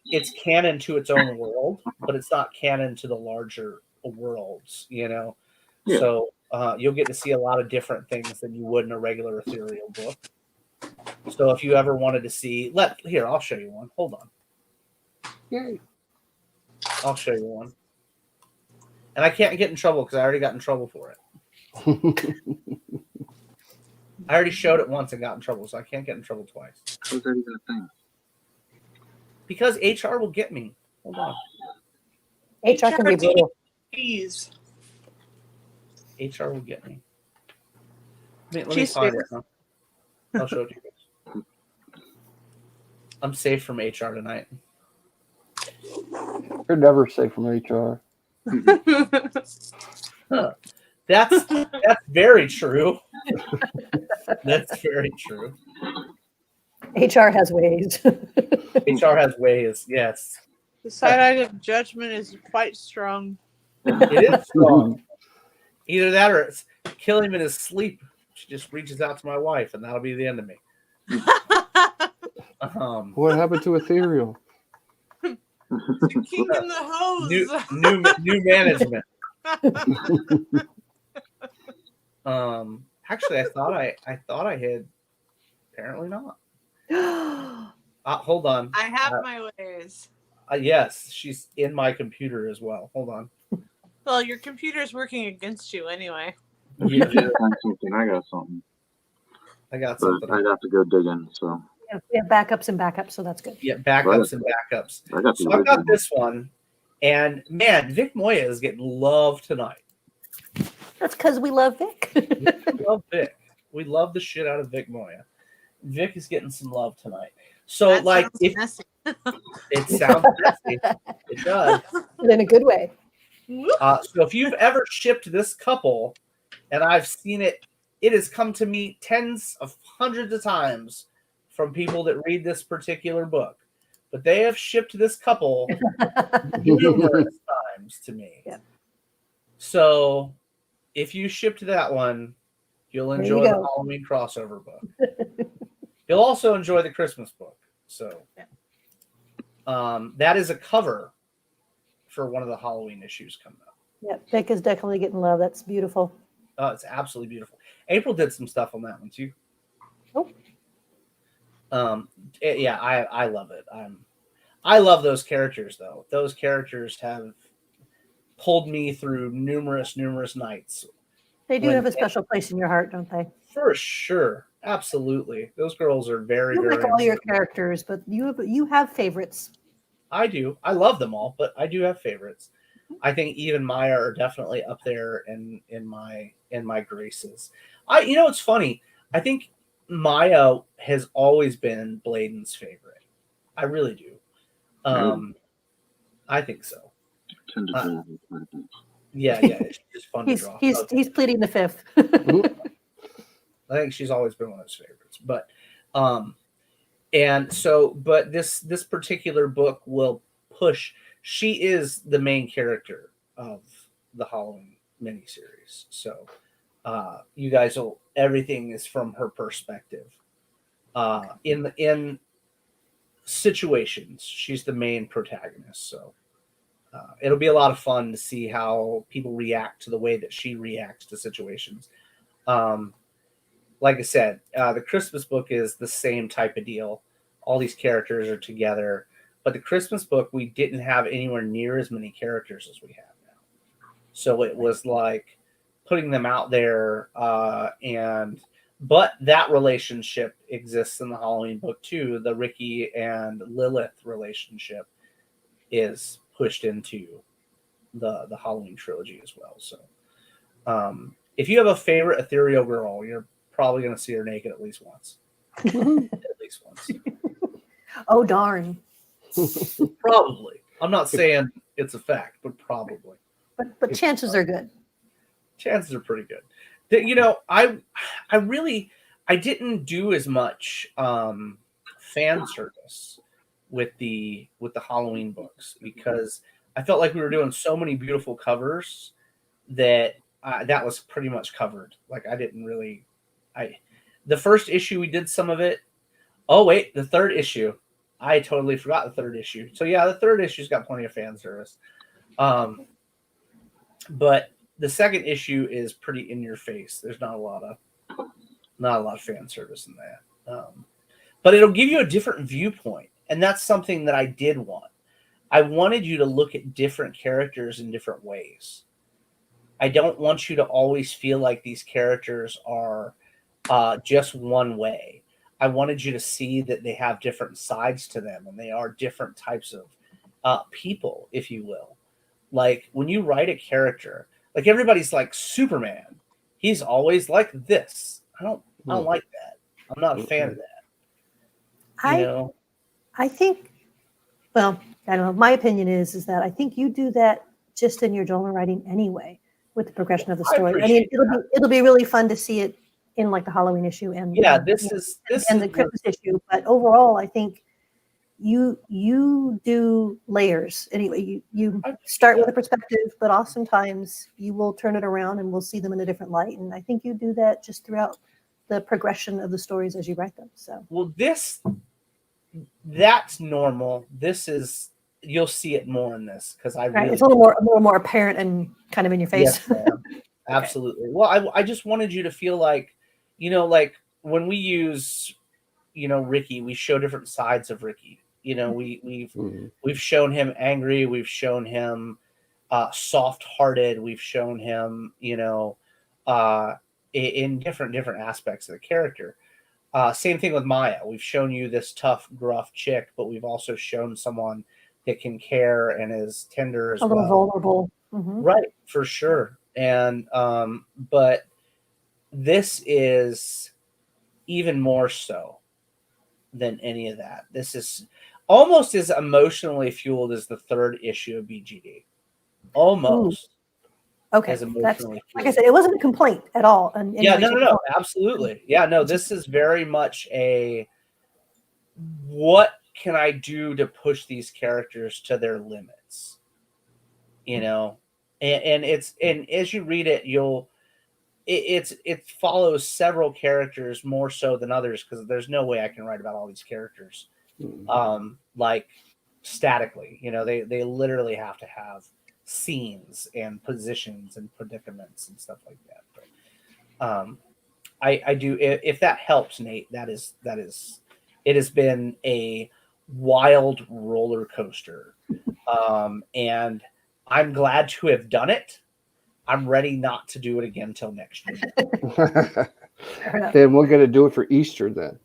it's canon to its own world, but it's not canon to the larger worlds, you know. Yeah. So you'll get to see a lot of different things than you would in a regular ethereal book. So if you ever wanted to see, I'll show you one. Hold on. Yay. I'll show you one. And I can't get in trouble because I already got in trouble for it. I already showed it once and got in trouble, so I can't get in trouble twice. How's that even a thing? Because HR will get me. Hold on. HR can be brutal. Please. HR will get me. Let me She's find it. Huh? I'll show it to you guys. I'm safe from HR tonight. You're never safe from HR. Huh. That's very true. That's very true. HR has ways. HR has ways. Yes, The side-eye of judgment is quite strong. it is strong. Either that or it's kill him in his sleep. She just reaches out to my wife, and that'll be the end of me. What happened to Ethereal? King in the hose. New management. Actually, I thought I had. Apparently not. Hold on. I have my ways. Yes, she's in my computer as well. Hold on. Well, your computer's working against you anyway. Yeah, Find something. I got something. I got But something. I'd have to go dig in. So We have backups and backups, so that's good. Yeah, backups and backups. I got the So I've got original. this one, and man, Vic Moya is getting love tonight. That's because we love Vic. We love Vic. We love the shit out of Vic Moya. Vic is getting some love tonight. So, That like, sounds if messy. it sounds messy, it does. But in a good way. So, if you've ever shipped this couple, and I've seen it, it has come to me tens of hundreds of times from people that read this particular book. But they have shipped this couple numerous times to me. Yeah. So, if you shipped that one, you'll There enjoy you the go. Halloween crossover book. You'll also enjoy the Christmas book. So, that is a cover for one of the Halloween issues coming up. Yeah, Vic is definitely getting love. That's beautiful. Oh, it's absolutely beautiful. April did some stuff on that one too. Oh. Yeah, I love it. I love those characters though. Those characters have pulled me through numerous nights. They do When- have a special place in your heart, don't they? For sure. Absolutely. Those girls are very, You very like all your important. characters, but you have favorites. I do. I love them all, but I do have favorites. I think even Maya are definitely up there in my graces. It's funny. I think Maya has always been Bladen's favorite. I really do. I think so. Tend to do it quite a bit. Yeah, it's just fun to draw. He's pleading the fifth. I think she's always been one of his favorites. But but this particular book will push. She is the main character of the Halloween miniseries. So you guys everything is from her perspective. In situations, she's the main protagonist. So it'll be a lot of fun to see how people react to the way that she reacts to situations. Like I said, the Christmas book is the same type of deal. All these characters are together. But the Christmas book, we didn't have anywhere near as many characters as we have now. So it was like putting them out there. But that relationship exists in the Halloween book too. The Ricky and Lilith relationship is pushed into the Halloween trilogy as well. So if you have a favorite ethereal girl, you're probably going to see her naked at least once. At least once. Oh darn! Probably. I'm not saying it's a fact, but probably. But chances are good. Chances are pretty good. I didn't do as much fan service with the Halloween books because I felt like we were doing so many beautiful covers that that was pretty much covered. Like I didn't really. The first issue we did some of it. Oh wait, the third issue. I totally forgot the third issue. So yeah, the third issue's got plenty of fan service. But the second issue is pretty in your face. There's not a lot of fan service in that. But it'll give you a different viewpoint. And that's something that I did want. I wanted you to look at different characters in different ways. I don't want you to always feel like these characters are just one way. I wanted you to see that they have different sides to them and they are different types of people, if you will. Like when you write a character, like everybody's like Superman. He's always like this. I don't like that. I'm not a fan of that. You know? I think, well, I don't know. My opinion is that I think you do that just in your journal writing anyway, with the progression of the I story. I mean, appreciate it'll be really fun to see it in like the Halloween issue and Yeah, and is the Christmas issue. But overall, I think you do layers anyway. You start with a perspective, but oftentimes you will turn it around and we'll see them in a different light. And I think you do that just throughout the progression of the stories as you write them. So well, that's normal. This is you'll see it more in this because I right, really it's a little more apparent and kind of in your face. yes, ma'am. Absolutely. Well, I just wanted you to feel like, like when we use, Ricky, we show different sides of Ricky. We've shown him angry. We've shown him soft-hearted. We've shown him, in different aspects of the character. Same thing with Maya. We've shown you this tough, gruff chick, but we've also shown someone that can care and is tender as A little well. vulnerable. Mm-hmm. Right, for sure. And but this is even more so than any of that. This is almost as emotionally fueled as the third issue of BGD. Almost. Okay, As that's emotionally like I said, it wasn't a complaint at all. And yeah, no, absolutely. Yeah, no, this is very much a what can I do to push these characters to their limits? And it's and as you read it, it follows several characters more so than others because there's no way I can write about all these characters like statically. They literally have to have scenes and positions and predicaments and stuff like that. But I do if that helps, Nate. That is it has been a wild roller coaster, and I'm glad to have done it. I'm ready not to do it again till next year. Then we're going to do it for Easter then.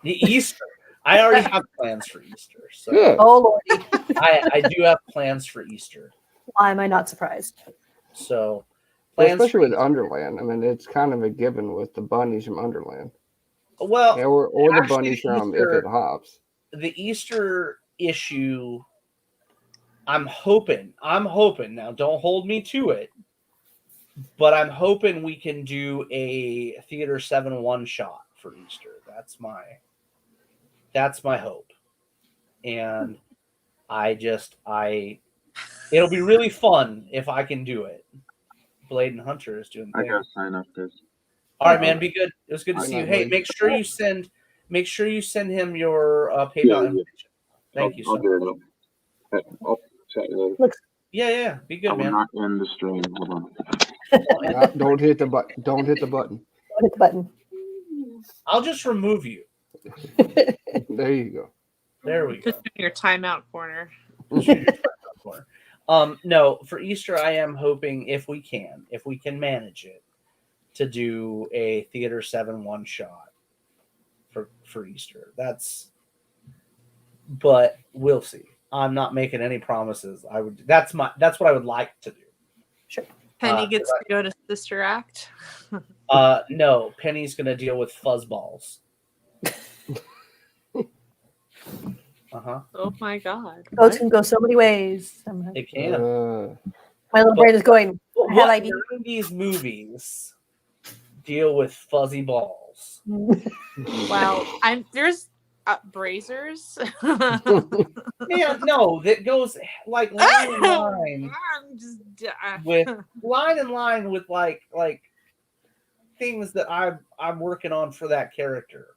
The Easter. I already have plans for Easter. So Good. Oh Lordy, I do have plans for Easter. why am I not surprised? So Well, plans especially with for Easter. Underland. I mean, it's kind of a given with the bunnies from Underland. Well, Yeah, or the actually, bunnies from If Easter- It Hops. the Easter issue, I'm hoping now, don't hold me to it, but I'm hoping we can do a Theater 7 one shot for Easter. That's my hope. And it'll be really fun if I can do it. Blade and Hunter is doing I things. gotta sign up, guys. All right, man, be good. It was good to I'm see you. not Hey, ready. make sure you send him your PayPal Yeah. information. Thank you I'll so do much. it. I'll chat you later. Yeah. Be I good, will man. not end the stream. Hold on. Don't hit the button. Don't hit the button. Don't hit the button. I'll just remove you. There you go. There we go. Just in your timeout corner. No, for Easter, I am hoping if we can manage it, to do a Theater 7 one shot for Easter. But we'll see. I'm not making any promises. That's what I would like to do. Penny gets to go to Sister Act. No, Penny's gonna deal with fuzzballs. Oh my God. Boats can go so many ways. It can. My little brain is going. I have What ideas. 90s movies deal with fuzzy balls? Wow. There's Brazers. Yeah, no, that goes like line in line I'm just with like things that I'm working on for that character.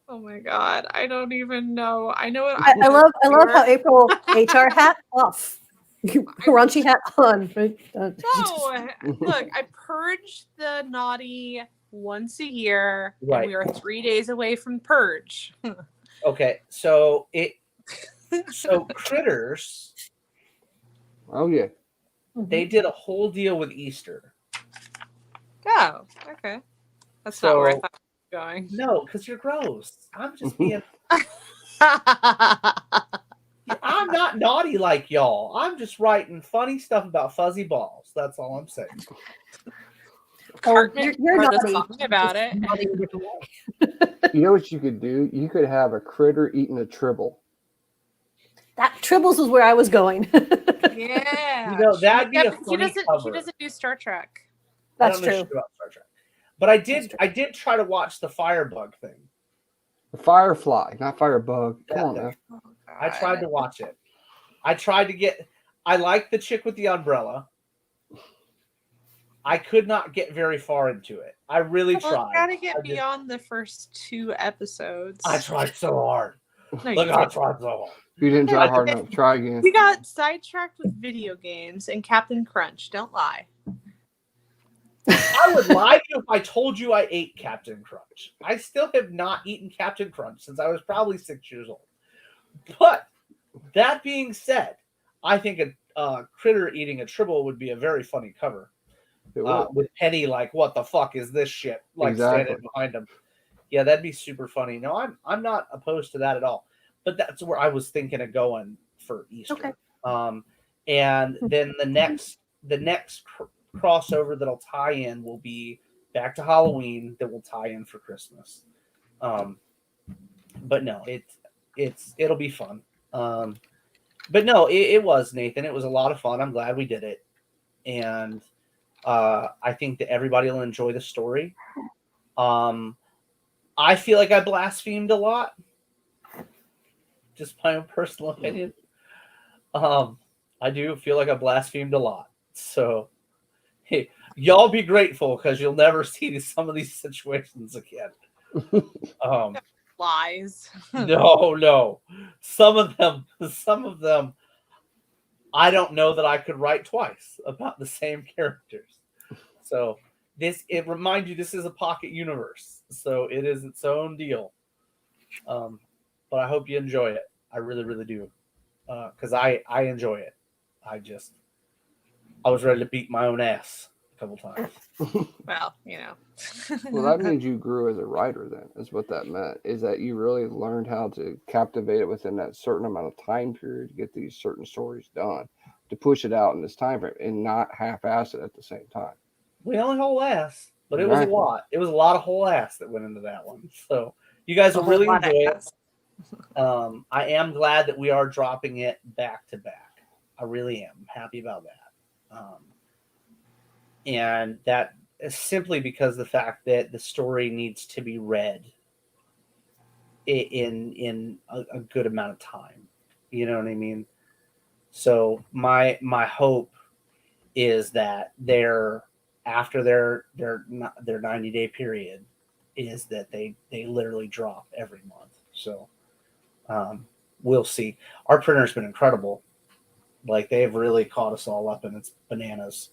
Oh my God. I don't even know. I know what I love how April HR hat off, raunchy hat on. No, look, I purge the naughty once a year. Right. And we are 3 days away from purge. Okay, so Critters, Oh yeah. they did a whole deal with Easter. Oh, okay. That's not where I thought it was going. No, because you're gross. I'm just being. I'm not naughty like y'all. I'm just writing funny stuff about fuzzy balls. That's all I'm saying. Cartman you're wrote a naughty. song about Just it. naughty in a different way. You know what you could do? You could have a critter eating a tribble. That Tribbles is where I was going. Yeah. You know, that'd be a but funny he cover. doesn't do Star Trek. I That's don't know true. shit about Star Trek. But I did try to watch the Firebug thing. The Firefly, not Firebug. Come That on, thing. man. Oh, I tried to watch it. I like the chick with the umbrella. I could not get very far into it. I really Well, tried. you gotta get I just- beyond the first 2 episodes. I tried so hard. No, you Look, I didn't. tried so hard. You didn't try Yeah, hard okay. enough. Try again. You got sidetracked with video games and Captain Crunch. Don't lie. I would lie to you if I told you I ate Captain Crunch. I still have not eaten Captain Crunch since I was probably 6 years old. But that being said, I think a critter eating a tribble would be a very funny cover. It will. With Penny like, what the fuck is this shit? Like Exactly. standing behind him. Yeah, that'd be super funny. No, I'm not opposed to that at all. But that's where I was thinking of going for Easter. Okay. And then the next crossover that'll tie in will be back to Halloween that will tie in for Christmas. But no, it'll be fun. But no, it was, Nathan. It was a lot of fun. I'm glad we did it. And I think that everybody will enjoy the story. I feel like I blasphemed a lot. Just my own personal opinion. I do feel like I blasphemed a lot. So, hey, y'all be grateful because you'll never see some of these situations again. Lies. No. Some of them, I don't know that I could write twice about the same characters. So it reminds you, this is a pocket universe. So it is its own deal. But I hope you enjoy it. I really, really do. Because I enjoy it. I was ready to beat my own ass a couple times. Well, you know. Well, that means you grew as a writer then, is what that meant. Is that you really learned how to captivate it within that certain amount of time period to get these certain stories done, to push it out in this time frame and not half-ass it at the same time. We only whole ass, but it was a lot. It was a lot of whole ass that went into that one. So you guys will really enjoy it. I am glad that we are dropping it back to back. I really am. I'm happy about that. And that is simply because the fact that the story needs to be read in a good amount of time. You know what I mean? So my hope is that after their 90-day period is that they literally drop every month. So we'll see. Our printer's been incredible. Like, they've really caught us all up, and it's bananas.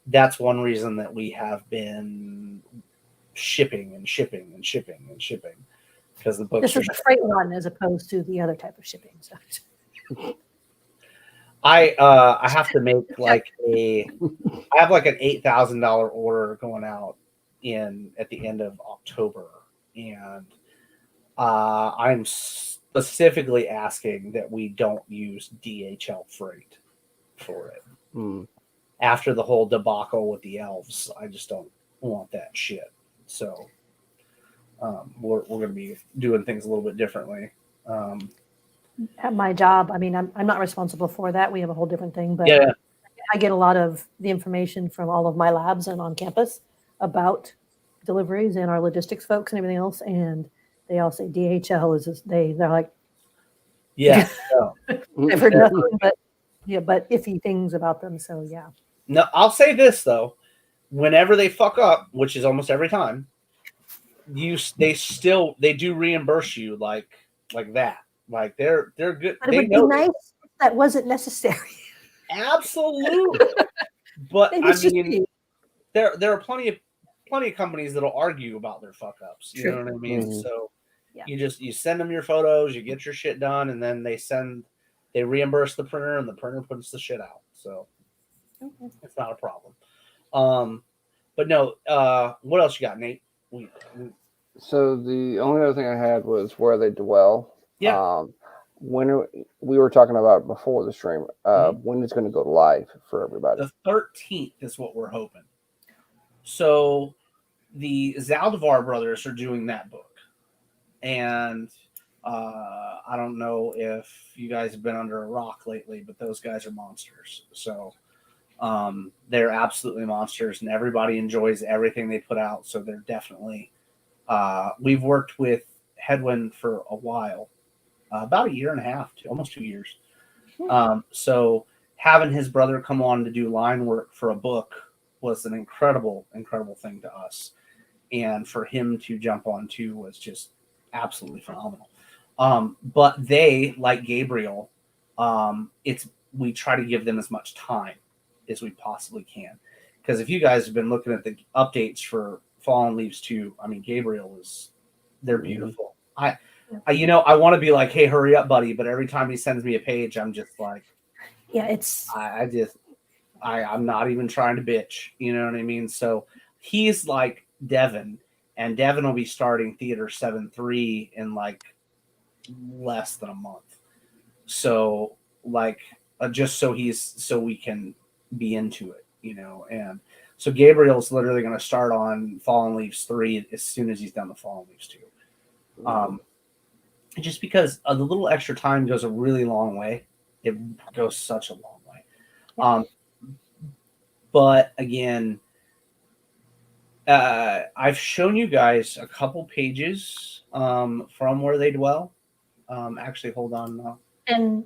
That's one reason that we have been shipping because the books This is a freight run as opposed to the other type of shipping. So. I have to make I have like an $8,000 order going out at the end of October, and I'm specifically asking that we don't use DHL freight for it. After the whole debacle with the elves, I just don't want that shit. So we're going to be doing things a little bit differently. At my job, I mean, I'm not responsible for that. We have a whole different thing, but Yeah. I get a lot of the information from all of my labs and on campus about deliveries and our logistics folks and everything else. And they all say DHL is just, they're like, Yeah. No. I've heard nothing but iffy things about them. So yeah. No, I'll say this though. Whenever they fuck up, which is almost every time, they do reimburse you like that. Like they're good. But it would be nice if that wasn't necessary. Absolutely. But Maybe I it's just mean, me. there are plenty of companies that'll argue about their fuck ups. You know what I mean? Mhm. So Yeah. you send them your photos, you get your shit done, and then they reimburse the printer, and the printer puts the shit out. So it's not a problem. But no, what else you got, Nate? So the only other thing I had was where they dwell. Yeah. When we were talking about before the stream, when it's going to go live for everybody. The 13th is what we're hoping. So the Zaldivar brothers are doing that book, and I don't know if you guys have been under a rock lately, but those guys are monsters. So they're absolutely monsters, and everybody enjoys everything they put out. So they're definitely. We've worked with Headwind for a while, about a year and a half, almost 2 years. So having his brother come on to do line work for a book was an incredible, incredible thing to us. And for him to jump on too was just absolutely phenomenal. But they, like Gabriel, we try to give them as much time as we possibly can. Because if you guys have been looking at the updates for Fallen Leaves 2, I mean, Gabriel they're beautiful. I want to be like, hey, hurry up, buddy. But every time he sends me a page, I'm just like, Yeah, it's I'm not even trying to bitch. You know what I mean? So he's like Devin, and Devin will be starting Theater 7-3 in like less than a month. So like, just so we can be into it, and so Gabriel's literally going to start on Fallen Leaves 3 as soon as he's done the Fallen Leaves 2. Just because the little extra time goes a really long way. It goes such a long way. But again, I've shown you guys a couple pages from Where They Dwell. Actually, hold on now. and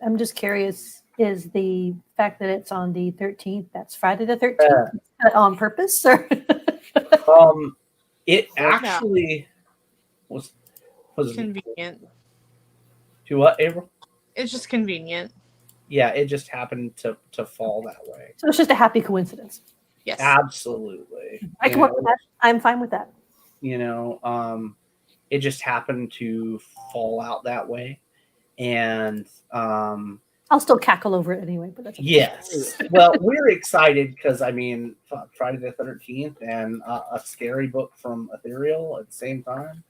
I'm just curious, is the fact that it's on the 13th, that's Friday the 13th, on purpose, or It actually was Convenient. to what, April? It's just convenient. Yeah, it just happened to fall that way. so it's just a happy coincidence. Yes. Absolutely. I can work with that. I'm fine with that. It just happened to fall out that way. And I'll still cackle over it anyway, but that's okay. yes. Well, we're excited because Friday the 13th and a scary book from Ethereal at the same time.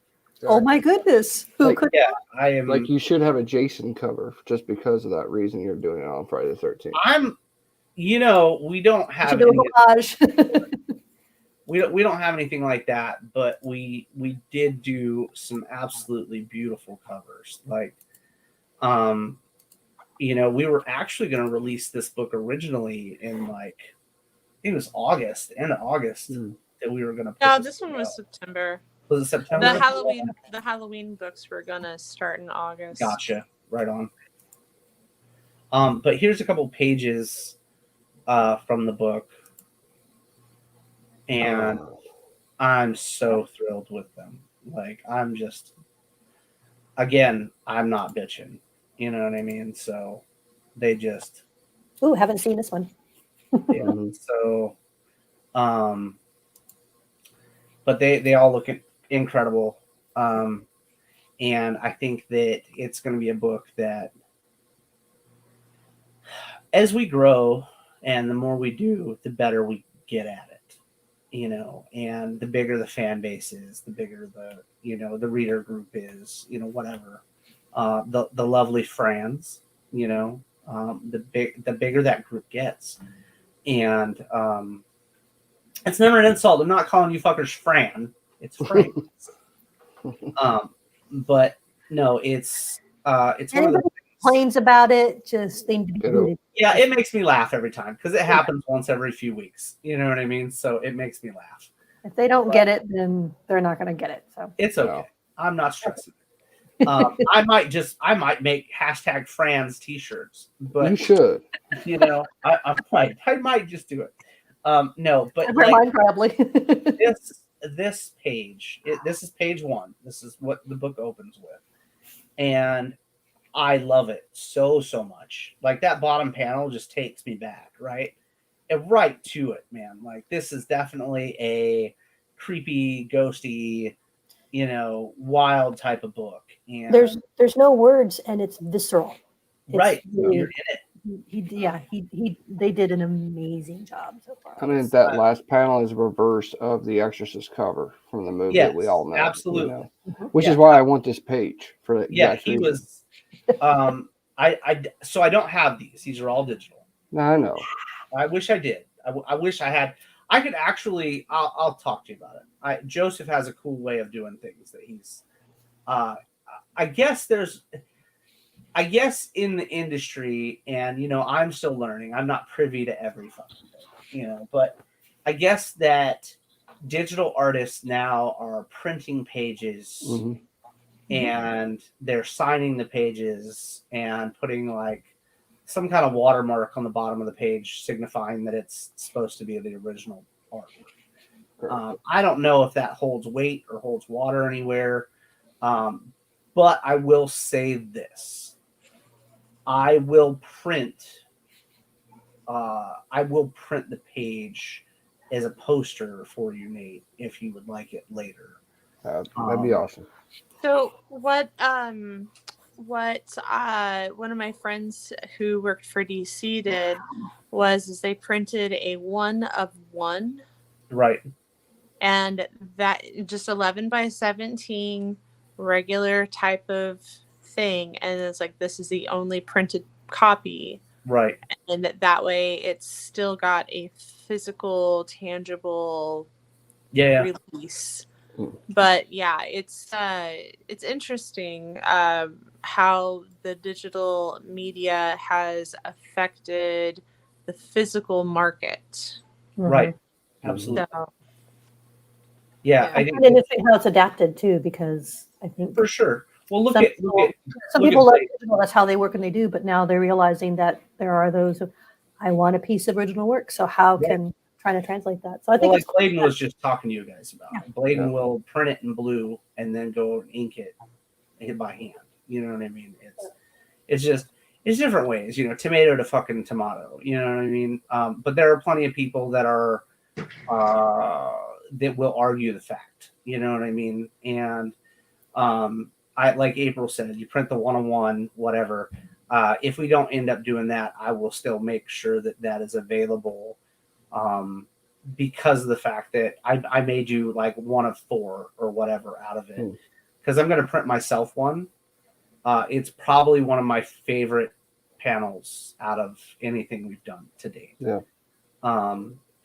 Oh my goodness. Who Like- could Yeah, I am. Like you should have a Jason cover just because of that reason you're doing it on Friday the 13th. We don't have do any, a homage? we don't have anything like that, but we did do some absolutely beautiful covers. Like, we were actually going to release this book originally in I think it was end of August that we were going to. No, this one was September. Was it September? The Halloween books were gonna start in August. Gotcha. Right on. But here's a couple pages from the book, and I'm so thrilled with them. Like, I'm just, again, I'm not bitching. You know what I mean? So they just, Ooh, haven't seen this one. yeah. So, but they all look incredible. And I think that it's going to be a book that, as we grow and the more we do, the better we get at it, and the bigger the fan base is, the bigger the reader group is, whatever, the lovely friends, the bigger that group gets. And, it's never an insult. I'm not calling you fuckers Fran. It's Frank. But no, it's one of Anybody the complains about it, just they need to be booted. yeah, it makes me laugh every time because it happens once every few weeks. You know what I mean? So it makes me laugh. If they don't get it, then they're not going to get it. So It's okay. No. I'm not stressing. I might make #Fran's t-shirts, but You should. I might just do it. No, but never mind, probably. this page, this is page 1. This is what the book opens with, and I love it so much. Like, that bottom panel just takes me back, right to it, man. Like, this is definitely a creepy, ghosty, wild type of book. And There's no words, and it's visceral. It's right, really- you're in it. They did an amazing job so far. I mean, that last panel is a reverse of the Exorcist cover from the movie that we all know. Absolutely. Which Yeah. is why I want this page for that. Yeah, exact he reason. was. So I don't have these. These are all digital. No, I know. I wish I did. I wish I had. I could actually, I'll talk to you about it. Joseph has a cool way of doing things that he's, I guess in the industry, and I'm still learning. I'm not privy to every fucking thing, but I guess that digital artists now are printing pages Mhm. and they're signing the pages and putting like some kind of watermark on the bottom of the page signifying that it's supposed to be the original artwork. I don't know if that holds weight or holds water anywhere, but I will say this. I will print the page as a poster for you, Nate, if you would like it later. That'd be awesome. So what one of my friends who worked for DC did was they printed a 1 of 1, Right. and that just 11 by 17 regular type of thing, and it's like this is the only printed copy, Right. and that way it's still got a physical, tangible Yeah. release. But yeah, it's interesting how the digital media has affected the physical market. Right. Mhm. Absolutely. So, Yeah, Yeah. I think And interesting how it's adapted too, because I think for sure. Well, look some at people look love Blade. digital. That's how they work and they do. But now they're realizing that there are those who, I want a piece of original work. So how Right. can trying to translate that? So I think Well, like it's Bladen was just talking to you guys about. Yeah. Bladen will print it in blue and then go and ink it by hand. You know what I mean? It's different ways. Tomato to fucking tomato. You know what I mean? But there are plenty of people that are that will argue the fact. You know what I mean? And I like April said, you print the 101, whatever. If we don't end up doing that, I will still make sure that is available. Because of the fact that I made you like 1 of 4 or whatever out of it, because I'm going to print myself one. It's probably one of my favorite panels out of anything we've done to date. Yeah.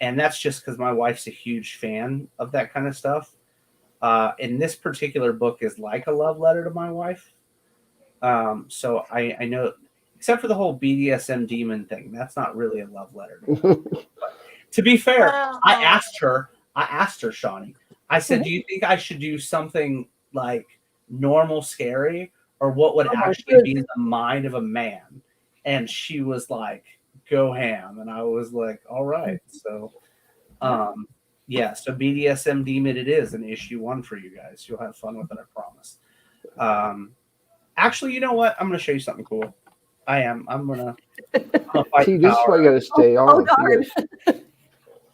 And that's just because my wife's a huge fan of that kind of stuff. And this particular book is like a love letter to my wife. So I know, except for the whole BDSM demon thing, that's not really a love letter. To be fair, I asked her, Shawnee, I said, do you think I should do something like normal scary or what would actually be in the mind of a man? And she was like, go ham. And I was like, all right. So, yeah, so BDSM Demon it is in issue 1 for you guys. You'll have fun with it, I promise. Actually, you know what? I'm going to show you something cool. I'm going to fight See, the this is why you power. got to stay on. Oh darn!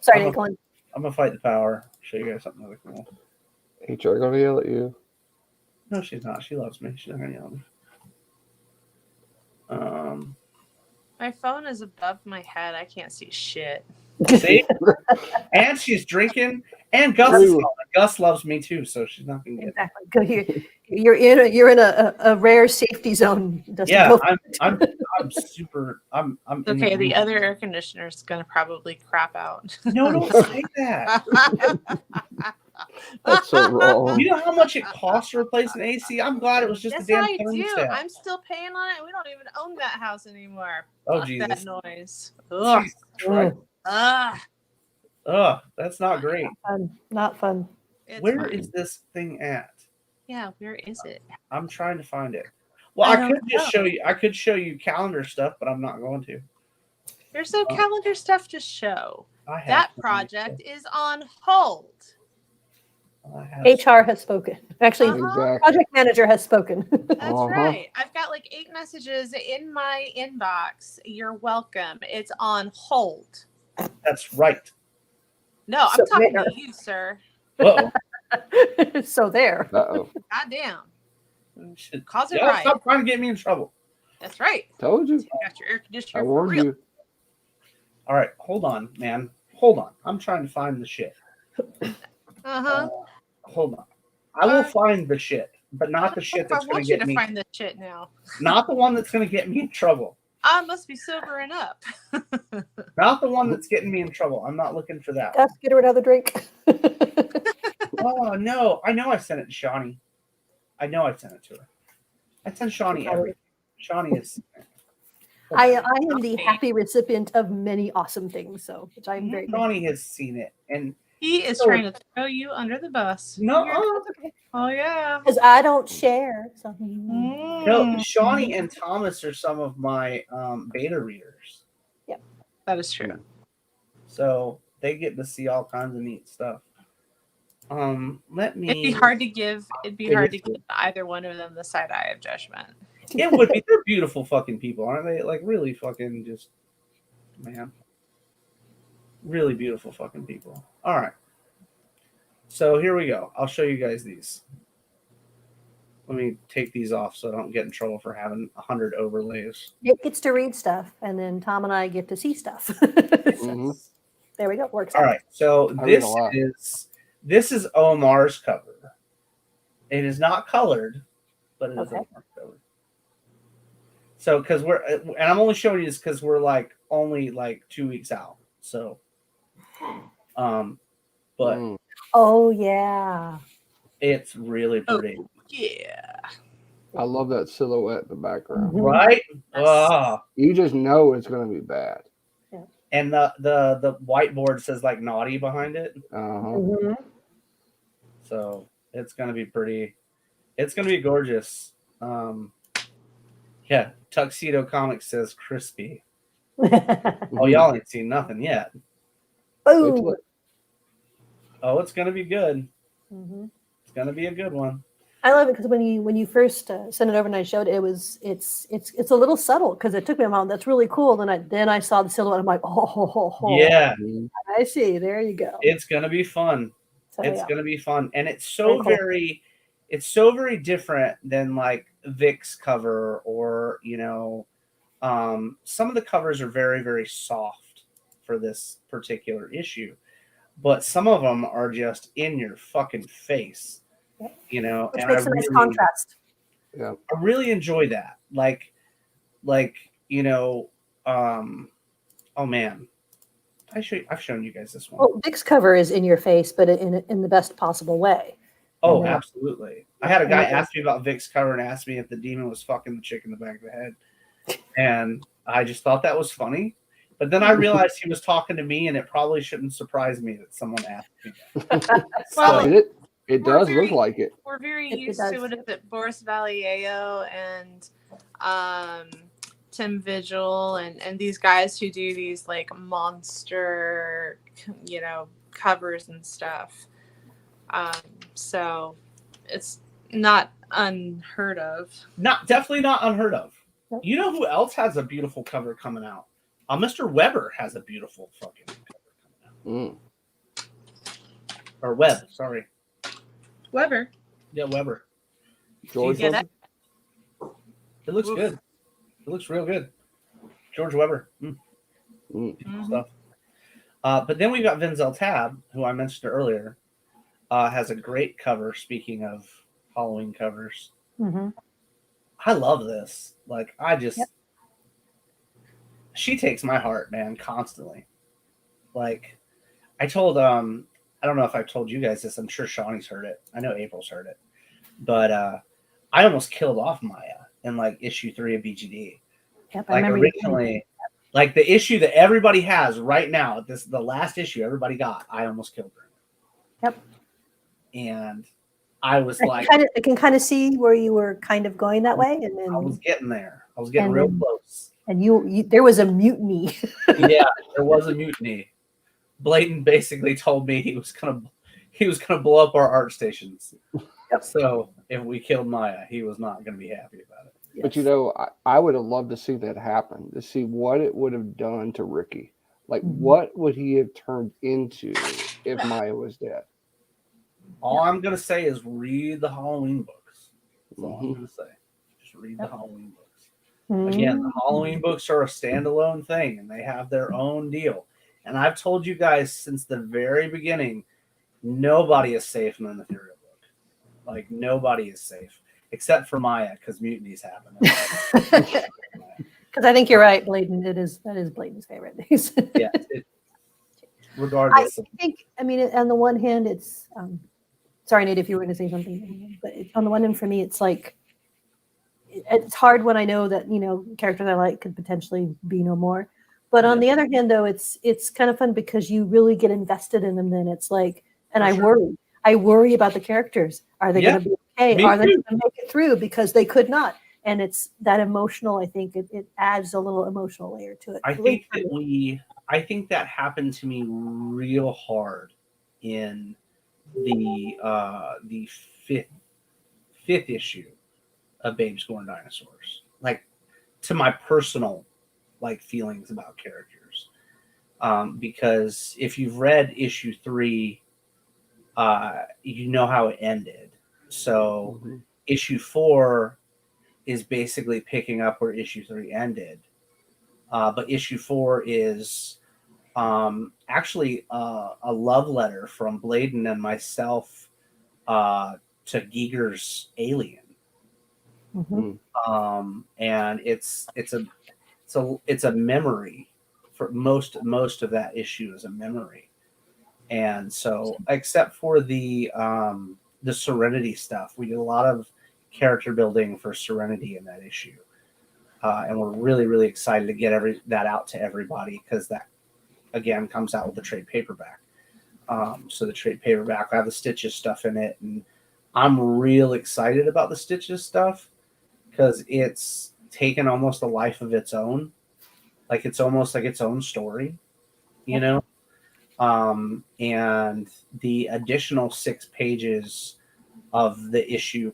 Sorry, I'm Nate, go on. I'm going to fight the power. Show you guys something really cool. HR going to yell at you. No, she's not. She loves me. She's not going to yell at me. my phone is above my head. I can't see shit. See? And she's drinking. And Gus is calling. Gus loves me too, so she's not going to get Exactly. Go here. You're in a rare safety zone. Dustin. Yeah, Go- I'm super. I'm Okay, the other air conditioner is gonna probably crap out. No, don't say that. That's so wrong. You know how much it costs to replace an AC? I'm glad it was just Yes, a damn I do. thermostat. I'm still paying on it. We don't even own that house anymore. Oh, Fuck Jesus. that noise. Ugh. Jesus Christ. Ugh. Ugh, that's not great. Not fun. It's Where fine. is this thing at? Yeah, where is it? I'm trying to find it. Well, I I don't could just know. show you. I could show you calendar stuff, but I'm not going to. There's no calendar stuff to show. I have That some project is on hold. stuff. I have HR has spoken. Actually, Exactly. project manager has spoken. That's Uh-huh. right. I've got like 8 messages in my inbox. You're welcome. It's on hold. That's right. No, I'm So talking there. to you, sir. Uh-oh. So there. Uh-oh. Goddamn. Shit. Cause it Yeah, right. stop trying to get me in trouble. That's right. Told you. You got your air conditioner I for warned real. you. All right, hold on, man. Hold on. I'm trying to find the shit. Uh-huh. Hold on. I will find the shit, but not the shit I that's going want to you get to me. find this shit now. Not the one that's going to get me in trouble. I must be sobering up. Not the one that's getting me in trouble. I'm not looking for that. Gus, get her another drink. Oh no! I know I sent it to Shawnee. I know I sent it to her. I sent Shawnee everything. Shawnee is. I am the happy recipient of many awesome things, so which I'm very Shawnee has seen it, and He is So- trying to throw you under the bus. no, Oh yeah. because I don't share. So no. Shawnee and Thomas are some of my beta readers, That is true. so they get to see all kinds of neat stuff. Let me. It'd be hard to give. It'd be It hard is. to give either one of them the side eye of judgment. It would be. They're beautiful fucking people, aren't they? Like really fucking just, man. Really beautiful fucking people. All right. So here we go. I'll show you guys these. Let me take these off so I don't get in trouble for having 100 overlays. Nick gets to read stuff, and then Tom and I get to see stuff. Mhm. There we go. Works. All out. right. So I read a this lot. is Omar's cover. It is not colored, but it is Okay. Omar's cover. So because and I'm only showing you this because we're like only like 2 weeks out. So but Mm. Oh yeah. it's really pretty. Yeah. I love that silhouette in the background. Mhm. Right? Yes. Ah. You just know it's going to be bad. And the whiteboard says like naughty behind it. Uh-huh. Mhm. So it's gonna be pretty. It's gonna be gorgeous. Yeah, Tuxedo Comics says crispy. Oh, y'all ain't seen nothing yet. Wait till Boom. it- Oh, it's gonna be good. Mhm. It's gonna be a good one. I love it because when you first sent it over and I showed it, it's a little subtle because it took me a while. That's really cool. Then I saw the silhouette. I'm like, Yeah, Mhm. I see. There you go. it's gonna be fun. So, It's yeah. gonna be fun, and it's so Very cool. it's so very different than like Vic's cover or some of the covers are very very soft for this particular issue, but some of them are just in your fucking face, Yep. you know. Which and makes a nice contrast. I really enjoy that. Like oh man, I've shown you guys this one. Well, Vic's cover is in your face, but in the best possible way. Oh, Yeah. absolutely. I had a guy Yeah. ask me about Vic's cover and asked me if the demon was fucking the chick in the back of the head. And I just thought that was funny. But then I realized he was talking to me, and it probably shouldn't surprise me that someone asked me that. Well, So, It We're does very- look like it. We're very It used does. to what is it, Boris Vallejo and Tim Vigil and these guys who do these like monster, covers and stuff. So it's not unheard of. definitely not unheard of. Nope. You know who else has a beautiful cover coming out? Mr. Weber has a beautiful fucking cover coming out. Mm. Or Webb, sorry. Weber. Yeah, Weber. George, Yeah, that- It looks Oof. good. It looks real good. George Weber. Mhm. Stuff. But then we got Vinzel Tab, who I mentioned earlier, has a great cover. Speaking of Halloween covers, Mm-hmm. I love this. Like, I just, Yep. she takes my heart, man, constantly. Like, I told, I don't know if I've told you guys this. I'm sure Shawnee's heard it. I know April's heard it. But I almost killed off Maya in like issue 3 of BGD. Yep, I Like remember you saying originally, like the issue that everybody has right now, the last issue everybody got, I almost killed her. Yep. And I was that. like, I can kind of see where you were kind of going that way, and then I was getting there. I was getting And real then- close. and you there was a mutiny. Yeah, there was a mutiny. Bladen basically told me he was gonna blow up our art stations. Yep. So if we killed Maya, he was not gonna be happy about it. but you know, I would have loved to see that happen, to see what it would have done to Ricky. Like, Mhm. what would he have turned into if Maya was dead? All I'm gonna say is read the Halloween books. That's all I'm Mhm. gonna say. Just read the Yep. Halloween books. Again, the Mhm. Halloween books are a standalone thing and they have their own deal. And I've told you guys since the very beginning, nobody is safe in an ethereal book. Like, nobody is safe except for Maya because mutinies happen. Because Because I think you're right, Bladen. That is Bladen's favorite. Yeah, I regardless. think, I mean, on the one hand, it's sorry, Nate, if you were going to say something, but on the one hand, for me, it's like it's hard when I know that characters I like could potentially be no more. But on the other hand, though, it's kind of fun because you really get invested in them. Then it's like, and I worry about the characters. Are they going to be okay? Me Are they too. going to make it through? Because they could not. And it's that emotional. I think it adds a little emotional layer to it. I think that happened to me real hard in the fifth issue of Babes Born Dinosaurs. Like, to my personal feelings about characters, because if you've read issue 3, you know how it ended. So issue 4 is basically picking up where issue 3 ended, but issue 4 is actually a love letter from Bladen and myself to Giger's Alien. And it's a memory. For most of that issue is a memory. And so, except for the Serenity stuff, we did a lot of character building for Serenity in that issue, and we're really, really excited to get that out to everybody, because that again comes out with the trade paperback. So the trade paperback will have the Stitches stuff in it, and I'm real excited about the Stitches stuff because it's taken almost a life of its own. Like, it's almost like its own story, and the additional 6 pages of the issue,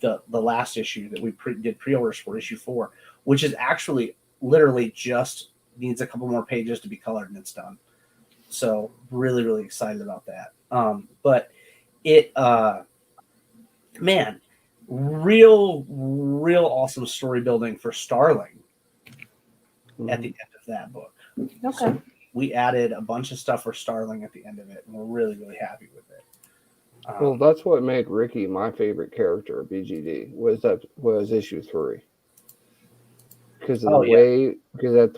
the last issue that we did pre-orders for, issue 4, which is actually literally just needs a couple more pages to be colored and it's done. So really, really excited about that. But it, man, real awesome story building for Starling at the end of that book. Okay. So we added a bunch of stuff for Starling at the end of it, and we're really, really happy with it. Well, that's what made Ricky my favorite character of BGD was issue 3. Because of the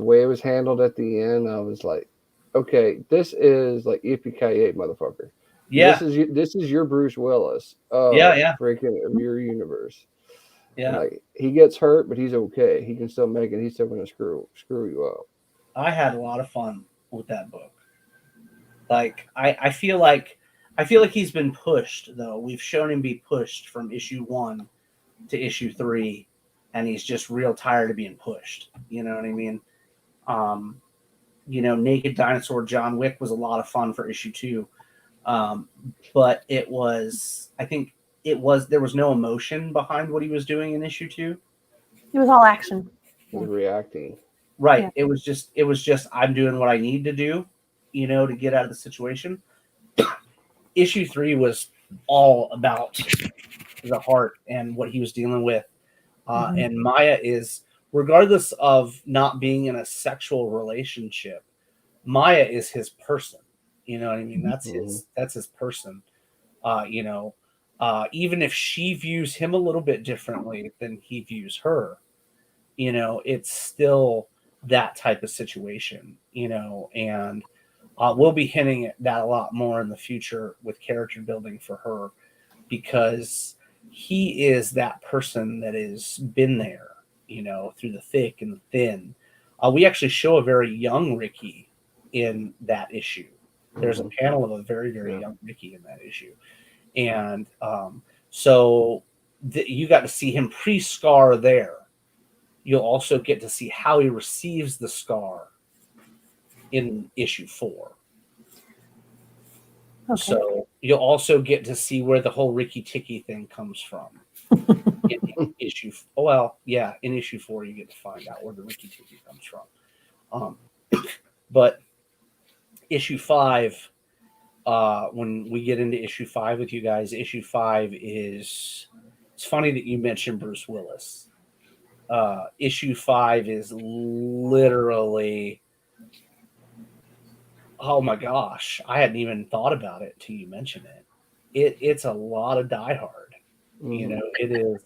way it was handled at the end, I was like, okay, this is like Yippee-ki-yay, motherfucker. Yeah. This is your Bruce Willis. Freaking of your universe. Yeah. Like, he gets hurt, but he's okay. He can still make it. He's still going to screw you up. I had a lot of fun with that book. Like, I feel like he's been pushed, though. We've shown him be pushed from issue 1 to issue 3, and he's just real tired of being pushed. You know what I mean? Naked Dinosaur John Wick was a lot of fun for issue 2. But there was no emotion behind what he was doing in issue 2. It was all action. He was reacting. Right. Yeah. It was just I'm doing what I need to do, to get out of the situation. Issue 3 was all about the heart and what he was dealing with. And Maya is, regardless of not being in a sexual relationship, Maya is his person. You know what I mean? That's his person. Even if she views him a little bit differently than he views her, it's still that type of situation, and we'll be hinting at that a lot more in the future with character building for her, because he is that person that has been there, through the thick and the thin. We actually show a very young Ricky in that issue. There's a panel of a very, very young Ricky in that issue. And so you got to see him pre-scar there. You'll also get to see how he receives the scar in issue 4. Okay. So you'll also get to see where the whole Ricky Ticky thing comes from. in issue 4, you get to find out where the Ricky Ticky comes from. But issue 5, when we get into issue 5 with you guys, issue 5 is, it's funny that you mentioned Bruce Willis. Issue 5 is literally, oh my gosh, I hadn't even thought about it till you mentioned it. It's a lot of Die Hard. It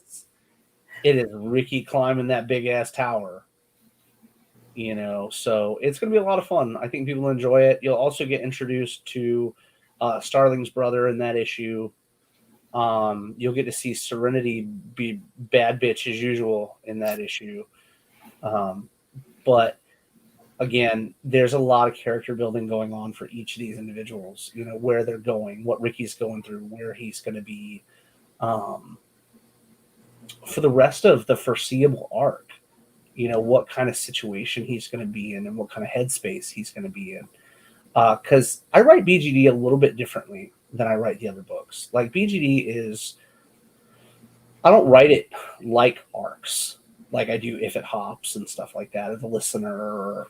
is Ricky climbing that big ass tower, you know, so it's going to be a lot of fun. I think people enjoy it. You'll also get introduced to Starling's brother in that issue. You'll get to see Serenity be bad bitch as usual in that issue. But again, there's a lot of character building going on for each of these individuals, you know, where they're going, what Ricky's going through, where he's going to be for the rest of the foreseeable arc, you know, what kind of situation he's going to be in and what kind of headspace he's going to be in. Because I write BGD a little bit differently than I write the other books. Like BGD is, I don't write it like arcs, like I do If It Hops and stuff like that, or The Listener.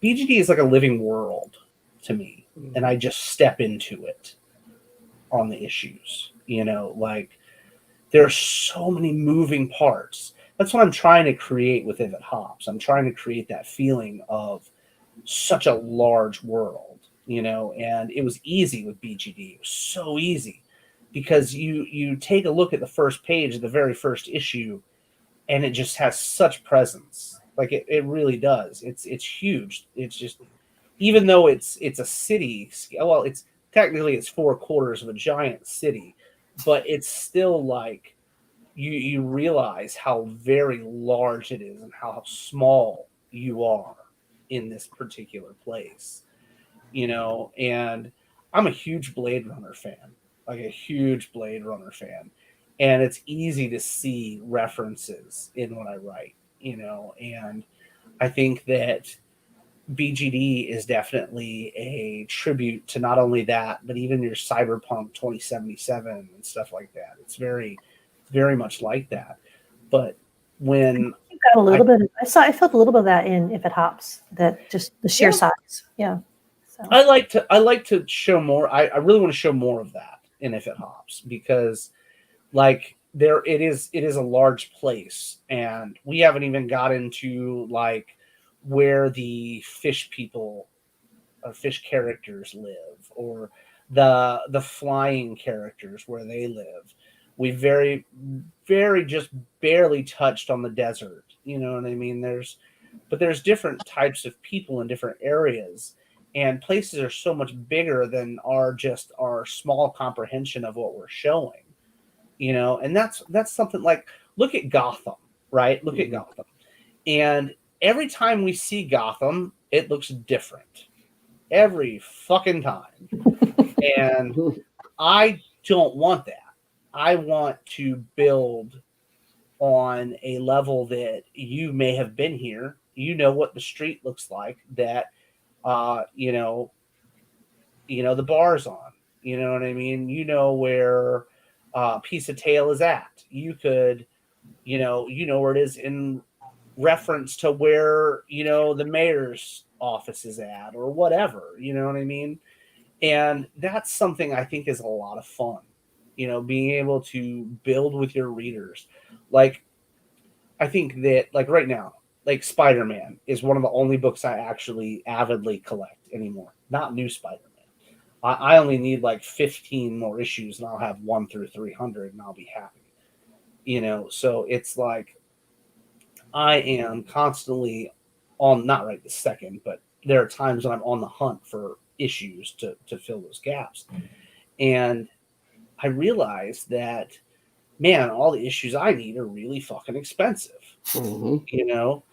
BGD is like a living world to me, and I just step into it on the issues. You know, like there are so many moving parts. That's what I'm trying to create with If It Hops. I'm trying to create that feeling of such a large world, you know, and it was easy with BGD. It was so easy because you take a look at the first page of the very first issue and it just has such presence. Like it really does. It's huge. It's just, even though it's a city, well, it's technically it's 4/4 of a giant city, but it's still like you realize how very large it is and how small you are in this particular place, you know. And I'm a huge Blade Runner fan, like a huge Blade Runner fan, and it's easy to see references in what I write, you know. And I think that BGD is definitely a tribute to not only that, but even your Cyberpunk 2077 and stuff like that. It's very, very much like that. But when You got a little bit. I felt a little bit of that in If It Hops. That just the sheer size. Yeah. So. I like to show more. I really want to show more of that in If It Hops, because like it is a large place, and we haven't even got into like where the fish people or fish characters live, or the flying characters where they live. We very, very just barely touched on the desert. You know what I mean? There's different types of people in different areas, and places are so much bigger than our small comprehension of what we're showing. You know, and that's something like, look at Gotham, right? Look at Gotham. And every time we see Gotham, it looks different. Every fucking time. And I don't want that. I want to build on a level that you may have been here. You know what the street looks like, that you know the bar's on. You know what I mean? You know where Piece of Tail is at. You could, you know where it is in reference to where, you know, the mayor's office is at, or whatever. You know what I mean? And that's something I think is a lot of fun. You know, being able to build with your readers. Like, I think that, like, right now, like, Spider-Man is one of the only books I actually avidly collect anymore. Not new Spider-Man. I only need like 15 more issues, and I'll have 1 through 300, and I'll be happy. You know, so it's like I am constantly on, not right this second, but there are times when I'm on the hunt for issues to fill those gaps. And I realized that, man, all the issues I need are really fucking expensive, you know?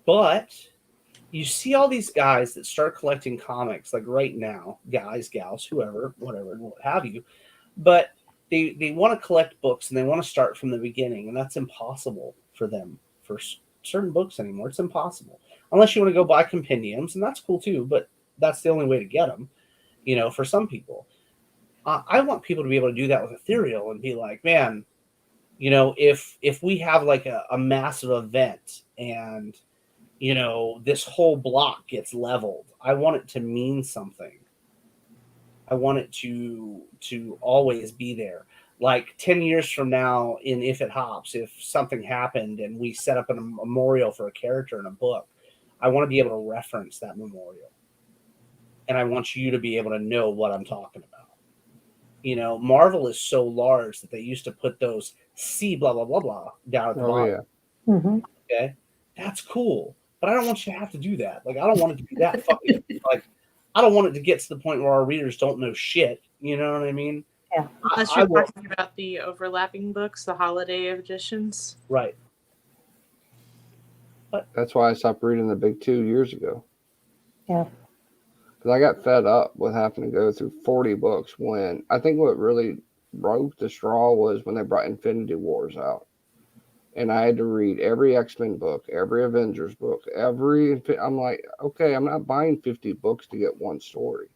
But you see all these guys that start collecting comics, like right now, guys, gals, whoever, whatever, what have you, but they want to collect books and they want to start from the beginning, and that's impossible for them for certain books anymore. It's impossible. Unless you want to go buy compendiums, and that's cool too, but that's the only way to get them, you know, for some people. I want people to be able to do that with Ethereal and be like, man, you know, if we have like a massive event and, you know, this whole block gets leveled, I want it to mean something. I want it to always be there. Like 10 years from now in If It Hops, if something happened and we set up a memorial for a character in a book, I want to be able to reference that memorial. And I want you to be able to know what I'm talking about. You know, Marvel is so large that they used to put those C blah, blah, blah, blah down at the bottom. Mhm. Okay, that's cool, but I don't want you to have to do that. Like, I don't want it to be that fucking like. I don't want it to get to the point where our readers don't know shit. You know what I mean? Yeah. Unless I you're will. talking about the overlapping books, the holiday editions. Right. That's why I stopped reading the big 2 years ago. Yeah. Because I got fed up with having to go through 40 books when I think what really broke the straw was when they brought Infinity Wars out. And I had to read every X-Men book, every Avengers book, I'm like, okay, I'm not buying 50 books to get one story.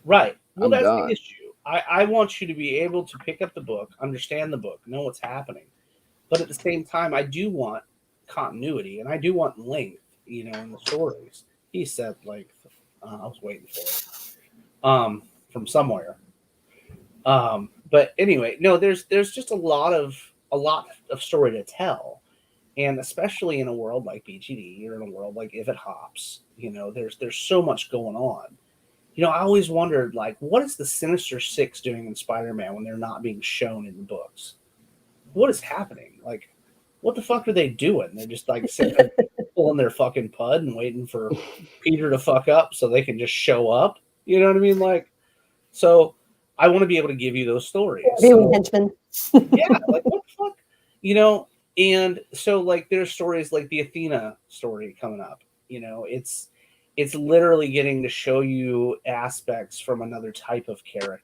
Right. Well, I'm that's done. the issue. I want you to be able to pick up the book, understand the book, know what's happening. But at the same time, I do want continuity and I do want length, in the stories. He said length. I was waiting for it. From somewhere. But anyway, no, there's just a lot of story to tell. And especially in a world like BGD or in a world like If It Hops, there's so much going on. I always wondered, like, what is the Sinister Six doing in Spider-Man when they're not being shown in the books? What is happening? Like, what the fuck are they doing? They're just like sitting there pulling their fucking pud and waiting for Peter to fuck up so they can just show up. You know what I mean? Like, so I want to be able to give you those stories. Viewing henchmen. Yeah, like what the fuck? And so like there's stories like the Athena story coming up. It's literally getting to show you aspects from another type of character.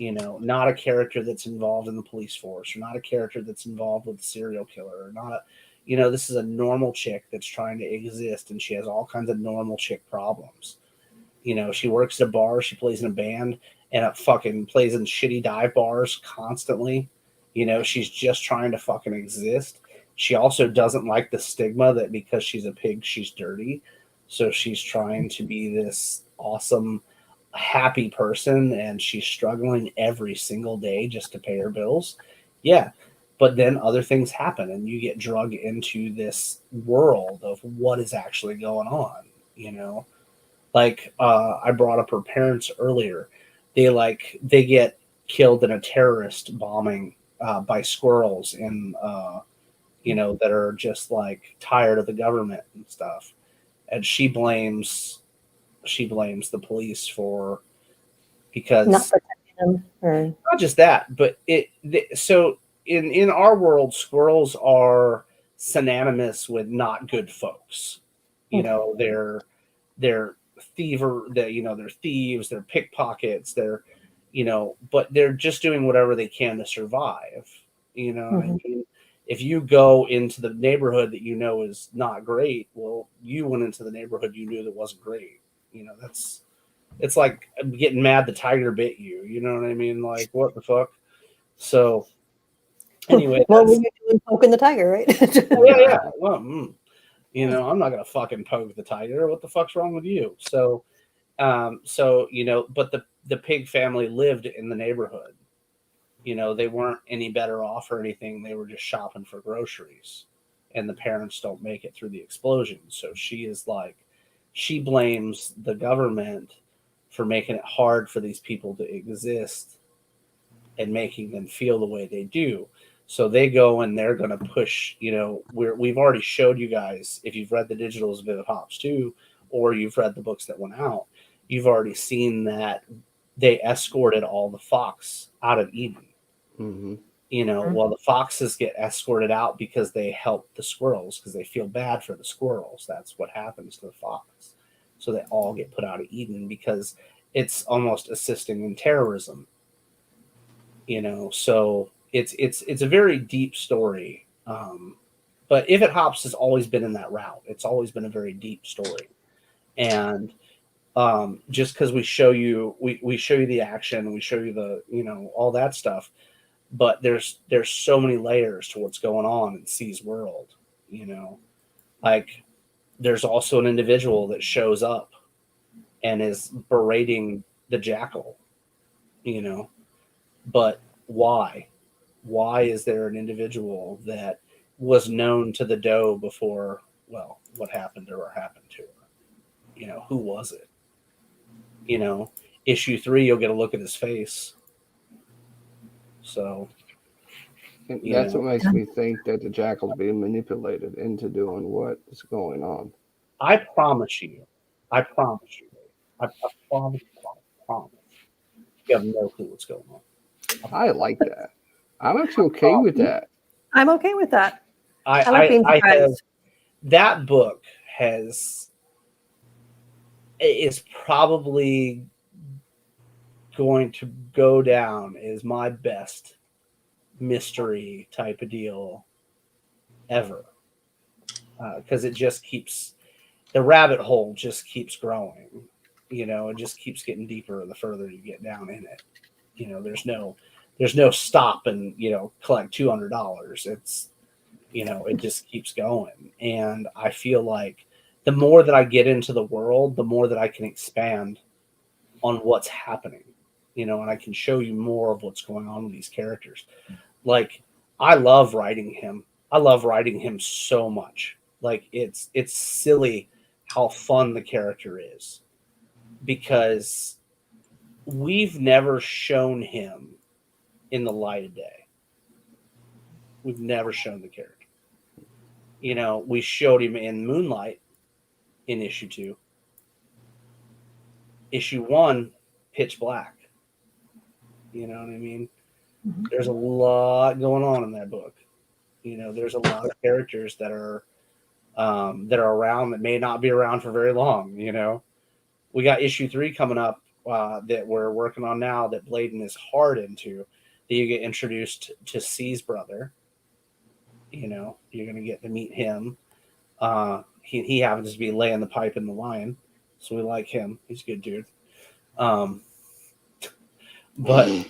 Not a character that's involved in the police force, or not a character that's involved with a serial killer, or not this is a normal chick that's trying to exist, and she has all kinds of normal chick problems. She works at a bar, she plays in a band, and it fucking plays in shitty dive bars constantly. She's just trying to fucking exist. She also doesn't like the stigma that because she's a pig, she's dirty. So she's trying to be this awesome, happy person, and she's struggling every single day just to pay her bills. Yeah. But then other things happen, and you get drugged into this world of what is actually going on, Like I brought up her parents earlier. They get killed in a terrorist bombing by squirrels that are just like tired of the government and stuff. And she blames the police because Not protecting them. Or not just that, but so in our world, squirrels are synonymous with not good folks. They're they're they're thieves, they're pickpockets, but they're just doing whatever they can to survive. What I mean? If you go into the neighborhood that is not great, well, you went into the neighborhood you knew that wasn't great. It's like getting mad the tiger bit you. You know what I mean? Like, what the fuck? So anyway, what were you doing poking the tiger, right? yeah. Well, I'm not gonna fucking poke the tiger. What the fuck's wrong with you? So, but the pig family lived in the neighborhood. They weren't any better off or anything. They were just shopping for groceries, and the parents don't make it through the explosion. So she blames the government for making it hard for these people to exist and making them feel the way they do. So they go and they're going to push, we've already showed you guys, if you've read the digitals of Vivid Hops too, or you've read the books that went out, you've already seen that they escorted all the fox out of Eden. Well, the foxes get escorted out because they help the squirrels because they feel bad for the squirrels. That's what happens to the fox. So they all get put out of Eden because it's almost assisting in terrorism. So it's a very deep story. But If It Hops has always been in that route. It's always been a very deep story. And just because we show you the action, we show you the all that stuff, but there's so many layers to what's going on in C's world. Like there's also an individual that shows up and is berating the jackal. But why is there an individual that was known to the doe before what happened to her happened to her? Who was it? Issue 3, you'll get a look at his face. So And You that's know? what makes me think that the Jackal's being manipulated into doing what is going on. I promise you, I promise you, I promise, you have no clue what's going on. I like that. I'm actually okay with that. I'm okay with that. I like I being have surprised. that book is probably going to go down as my best mystery type of deal ever, because it just keeps, the rabbit hole just keeps growing. It just keeps getting deeper the further you get down in it. There's no stop and collect $200. It's it just keeps going, and I feel like the more that I get into the world, the more that I can expand on what's happening, and I can show you more of what's going on with these characters. Like, I love writing him. I love writing him so much. Like, it's silly how fun the character is, because we've never shown him in the light of day. We've never shown the character. We showed him in Moonlight in issue 2. Issue 1, pitch black. You know what I mean? Mhm. There's a lot going on in that book. There's a lot of characters that are around that may not be around for very long. We got issue 3 coming up that we're working on now, that Bladen is hard into. That you get introduced to C's brother. You're going to get to meet him. He happens to be laying the pipe in the lion, so we like him. He's a good dude. But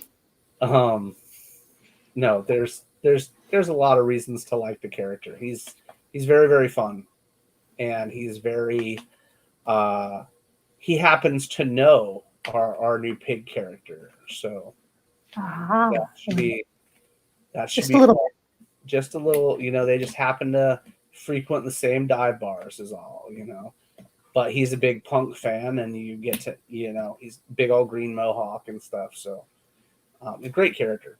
no, there's a lot of reasons to like the character. He's very, very fun, and he's very he happens to know our new pig character, so Ah, that should be just a little bit. just a little. They just happen to frequent the same dive bars is all. But he's a big punk fan, and you get to he's big old green mohawk and stuff. So a great character.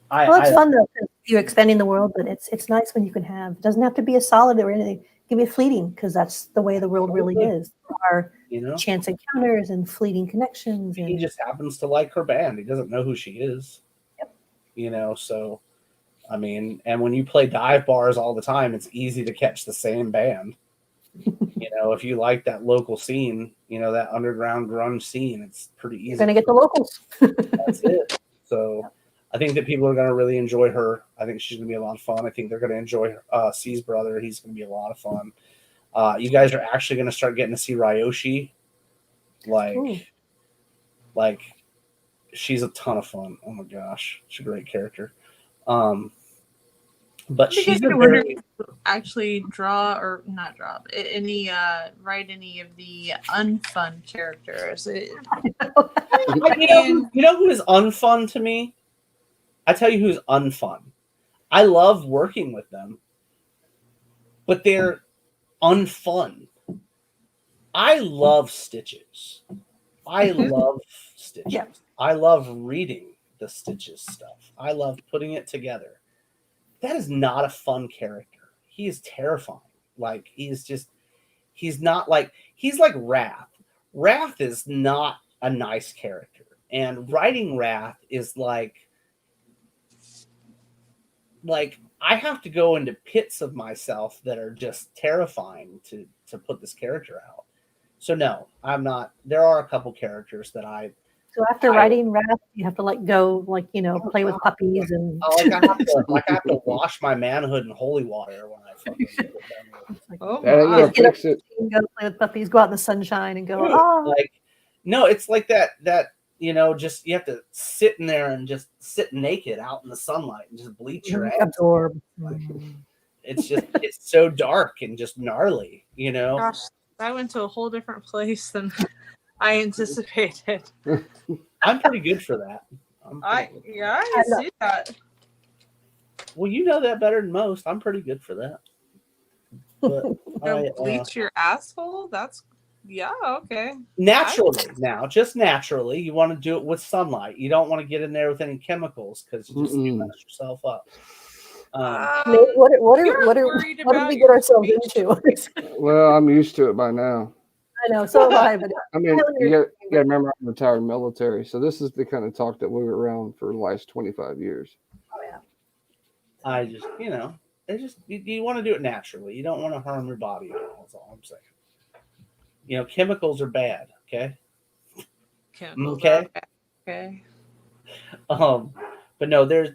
Well, it's fun though, 'cause you're expanding the world, but it's nice when you can have. It doesn't have to be a solid or anything. It can be fleeting, because that's the way the world really is. There are chance encounters and fleeting connections. He And just happens to like her band. He doesn't know who she is. Yep. So I mean, and when you play dive bars all the time, it's easy to catch the same band. If you like that local scene, that underground grunge scene, it's pretty easy. you're gonna get the locals. That's it. So I think that people are going to really enjoy her. I think she's going to be a lot of fun. I think they're going to enjoy C's brother. He's going to be a lot of fun. You guys are actually going to start getting to see Ryoshi. Like she's a ton of fun. Oh my gosh, she's a great character. But she's actually draw or not draw any write any of the unfun characters. you know who is unfun to me? I tell you who's unfun. I love working with them, but they're unfun. I love Stitches. I love Stitches. Yeah. I love reading the Stitches stuff. I love putting it together. That is not a fun character. He is terrifying. Like, he's like Wrath. Wrath is not a nice character. And writing Wrath is like I have to go into pits of myself that are just terrifying to put this character out. So no, I'm not. There are a couple characters that So after writing Wrath, you have to go, play with puppies and. I have to wash my manhood in holy water when I fucking get done with it. Oh, That ain't my. gonna fix it. Go play with puppies, go out in the sunshine, and go. No, it's like that. Just you have to sit in there and just sit naked out in the sunlight and just bleach your ass. Absorb. It's so dark and just gnarly. Gosh, that went to a whole different place than I anticipated. I'm pretty good for that. I see that. Well, you know that better than most. I'm pretty good for that. But Bleach your asshole? That's Yeah, okay. Naturally, now, just naturally, you want to do it with sunlight. You don't want to get in there with any chemicals because you just Mm-mm. mess yourself up. Nate, You're what worried did about we get your ourselves speech. into? Well, I'm used to it by now. I know, so am I, but I mean, you got to remember I'm retired military, so this is the kind of talk that we were around for the last 25 years. I just, it's just you want to do it naturally. You don't want to harm your body at all. That's all I'm saying. Chemicals are bad. Okay. Chemicals Okay. are okay. But no, there's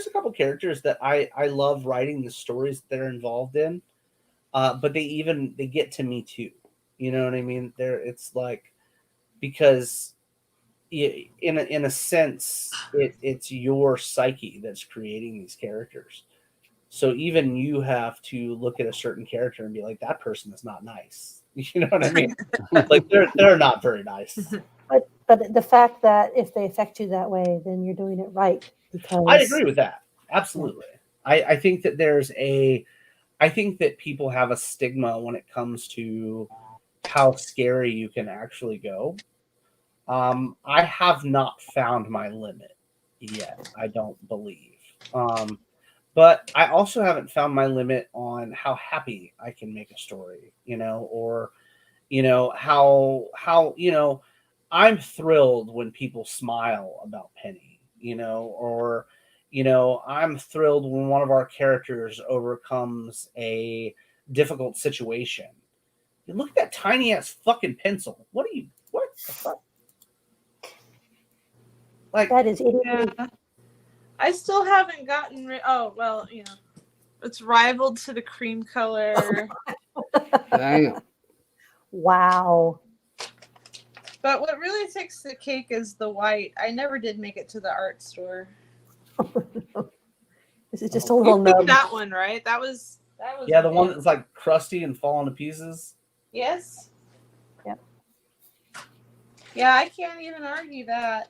a couple characters that I love writing the stories that they're involved in. But they get to me too. You know what I mean? It's like, because in a sense, it's your psyche that's creating these characters. So even you have to look at a certain character and be like, that person is not nice. You know what I mean? Like they're not very nice. But the fact that if they affect you that way, then you're doing it right. Because I agree with that. Absolutely. I think that I think that people have a stigma when it comes to how scary you can actually go. I have not found my limit yet, I don't believe. But I also haven't found my limit on how happy I can make a story, or how I'm thrilled when people smile about Penny, or I'm thrilled when one of our characters overcomes a difficult situation. Look at that tiny ass fucking pencil. What the fuck? Like, that is idiot. Yeah. I still haven't gotten rid. Oh well, it's rivaled to the cream color. Damn. Wow. But what really takes the cake is the white. I never did make it to the art store. This is just a little You picked nub. that one, right? That was. yeah, the one that's like crusty and falling to pieces. Yes. Yep. Yeah, I can't even argue that.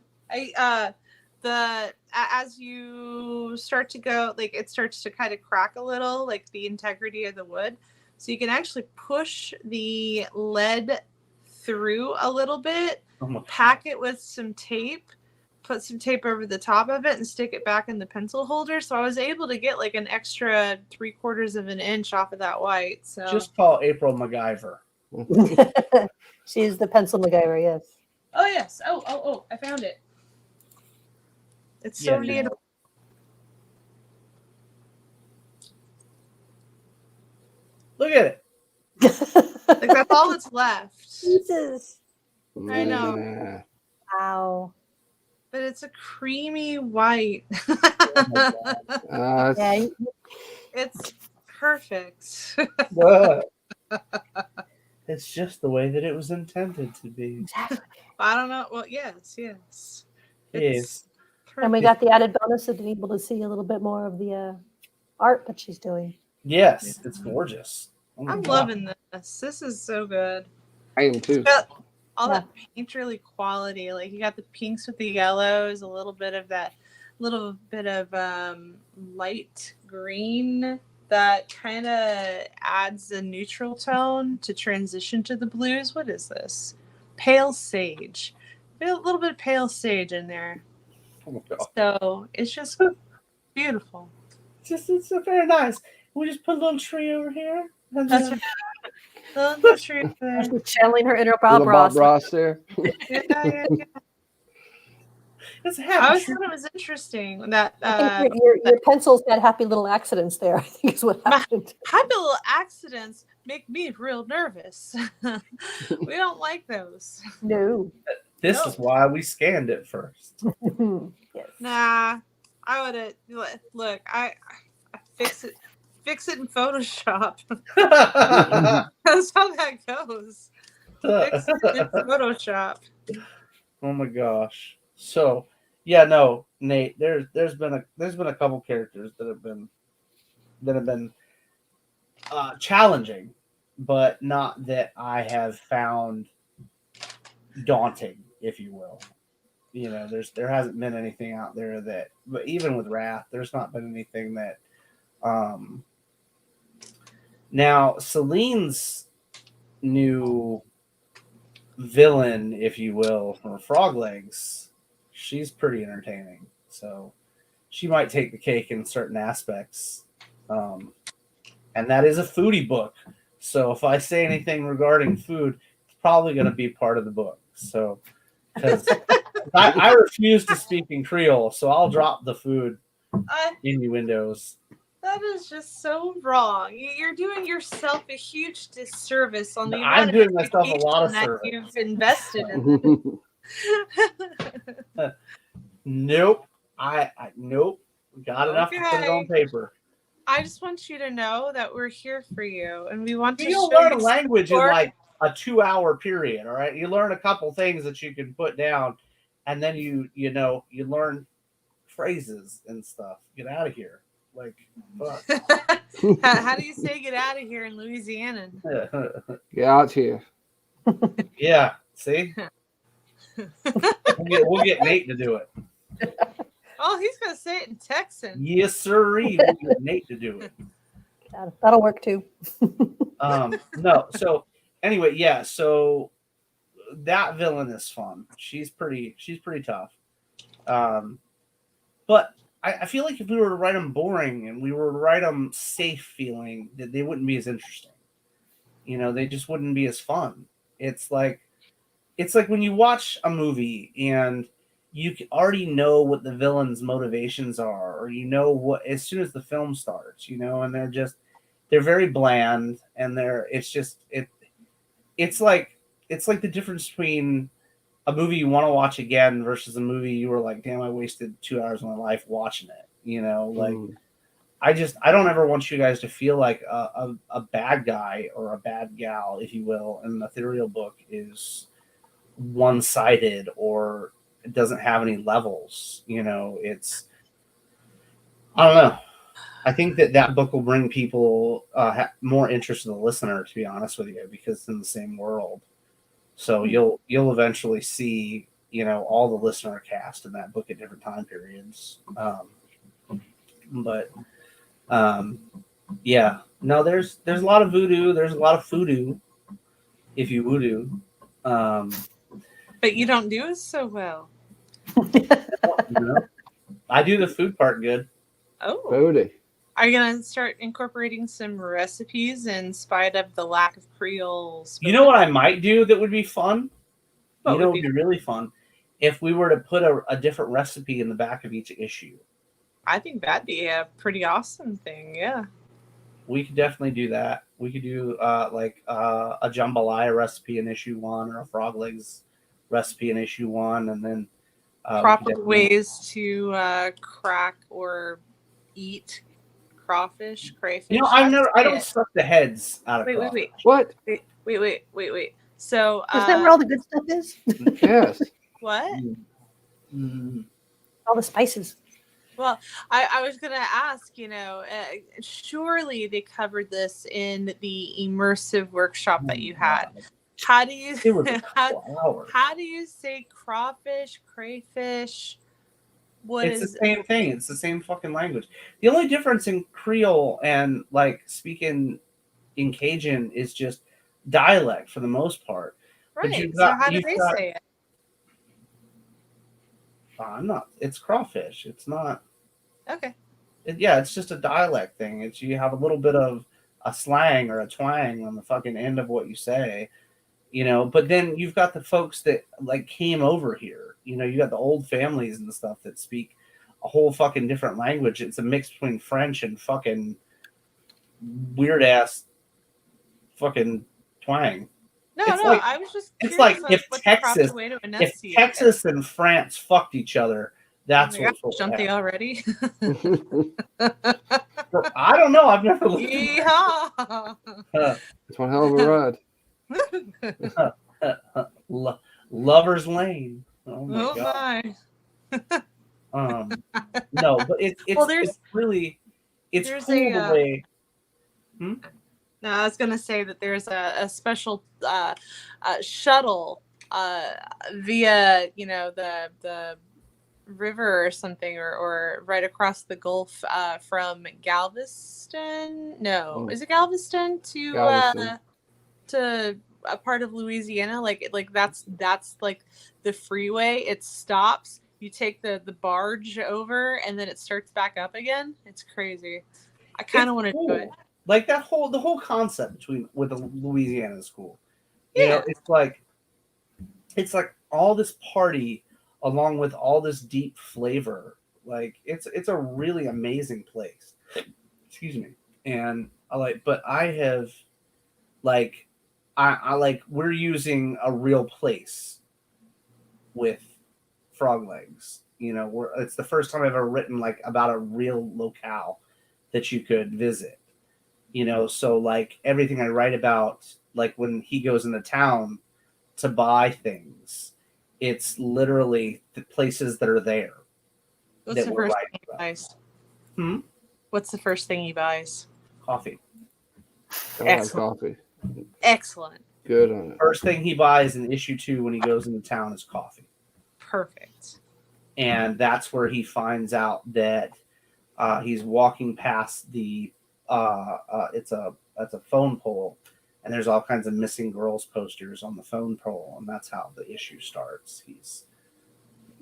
As you start to go, like, it starts to kind of crack a little, like the integrity of the wood, so you can actually push the lead through a little bit, Oh my pack it with some tape, put some tape over the top of it, and stick it back in the pencil holder. So I was able to get like an extra 3/4 of an inch off of that white. So Just call April MacGyver. She's the pencil MacGyver, yes. oh yes, oh, I found it. It's so Yeah, neat. Look at it. Like, that's all that's left. Jesus. I know. Yeah. Wow. But it's a creamy white. Yeah, It's perfect. It's just the way that it was intended to be. exactly. I don't know. Well, yes. Yes. And we got the added bonus of being able to see a little bit more of the art that she's doing. Yes, it's gorgeous. Oh my I'm God. loving this. This is so good. I am too. Got all that painterly quality. Like, you got the pinks with the yellows, a little bit of light green that kind of adds a neutral tone to transition to the blues. What is this? Pale sage. A little bit of pale sage in there. Oh my God. So it's just beautiful. It's very nice. We just put a little tree over here. And That's then- The tree there. She's channeling her inner Little Bob Bob Ross. Ross there. Yeah. It's a I happy always tree. thought it was interesting that I think your pencils had happy little accidents there, I think is what happened. happy little accidents make me real nervous. We don't like those. No. This No. is why we scanned it first. Yes. Nah, I would have look. I fix it in Photoshop. That's how that goes. Fix it in Photoshop. Oh my gosh. So yeah, no, Nate, there's been a couple characters that have been challenging, but not that I have found daunting, if you will. There hasn't been anything out there that, but even with Wrath, there's not been anything that now Celine's new villain, if you will, from Frog Legs, she's pretty entertaining. So she might take the cake in certain aspects. And that is a foodie book. So if I say anything regarding food, it's probably going to be part of the book. So, because I refuse to speak in Creole, so I'll drop the food innuendos. That is just so wrong. You're doing yourself a huge disservice on the I'm amount doing of myself a lot of education that service. you've invested in this. Nope. Nope. Got enough to put it on paper. I just want you to know that we're here for you, and we want to You'll show learn a you language in support. like a 2-hour period. All right. You learn a couple things that you can put down, and then you learn phrases and stuff. Get out of here. Like, fuck. How do you say "get out of here" in Louisiana? Get out here. Yeah. See? We'll get Nate to do it. Oh, he's gonna say it in Texan. Yes, sir. We'll get Nate to do it. That'll work too. No. So anyway, yeah. So that villain is fun. She's pretty tough. But I feel like if we were to write them boring and we were to write them safe feeling, that they wouldn't be as interesting. They just wouldn't be as fun. It's like when you watch a movie and you already know what the villain's motivations are, or what as soon as the film starts, and they're very bland, and it's like the difference between a movie you want to watch again versus a movie you were like, damn, I wasted 2 hours of my life watching it. I don't ever want you guys to feel like a bad guy or a bad gal, if you will, in an ethereal book is one-sided or it doesn't have any levels. It's, I don't know. I think that book will bring people more interest to the listener, to be honest with you, because it's in the same world. So you'll eventually see, all the listener cast in that book at different time periods. Yeah, no, there's a lot of voodoo. There's a lot of foodoo, if you voodoo. But you don't do it so well. I do the food part good. Oh, Booty. are you gonna start incorporating some recipes in spite of the lack of Creoles? You know what I might do that would be fun? What Would would be really fun? If we were to put a different recipe in the back of each issue. I think that'd be a pretty awesome thing. Yeah. We could definitely do that. We could do a jambalaya recipe in issue 1 or a frog legs recipe in issue 1, and then Proper ways to crack or eat crawfish, crayfish. I don't suck the heads out of crawfish. What? Wait. So Is that where all the good stuff is? Yes. what? Mm. All the spices. Well, I was going to ask, surely they covered this in the immersive workshop that you had. How do you It was a couple hours. how do you say crawfish, crayfish? It's the same thing. It's the same fucking language. The only difference in Creole and like speaking in Cajun is just dialect for the most part. Right. So how do they say it? It's crawfish. It's not. Okay. It's just a dialect thing. You have a little bit of a slang or a twang on the fucking end of what you say, But then you've got the folks that like came over here. You got the old families and stuff that speak a whole fucking different language. It's a mix between French and fucking weird ass fucking twang. I was just. It's like curious, if Texas, way to if enunciate Texas and France fucked each other, that's what's what jumped happened. already. I don't know. I've never looked. Yeehaw! It's one hell of a ride. Lover's Lane. Oh my god. My. No, but it's really cool the way. No, I was gonna say that there's a special shuttle via the river or something, or right across the Gulf from Galveston. No, is it Galveston to Galveston. to a part of Louisiana? Like that's like the freeway. It stops. You take the barge over, and then it starts back up again. It's crazy. I kind of want to do it. Like the whole concept with the Louisiana is cool. Yeah. You know, it's like all this party along with all this deep flavor. Like it's a really amazing place. Excuse me. And I have like I like we're using a real place with Frog Legs. You know, it's the first time I've ever written like about a real locale that you could visit. You know, so like everything I write about, like when he goes into town to buy things, it's literally the places that are there. What's the first thing he buys? What's the first thing he buys? Coffee. I like coffee. Excellent. Good on it. First thing he buys in issue 2 when he goes into town is coffee. Perfect. And that's where he finds out that he's walking past the it's a phone pole, and there's all kinds of missing girls posters on the phone pole, and that's how the issue starts.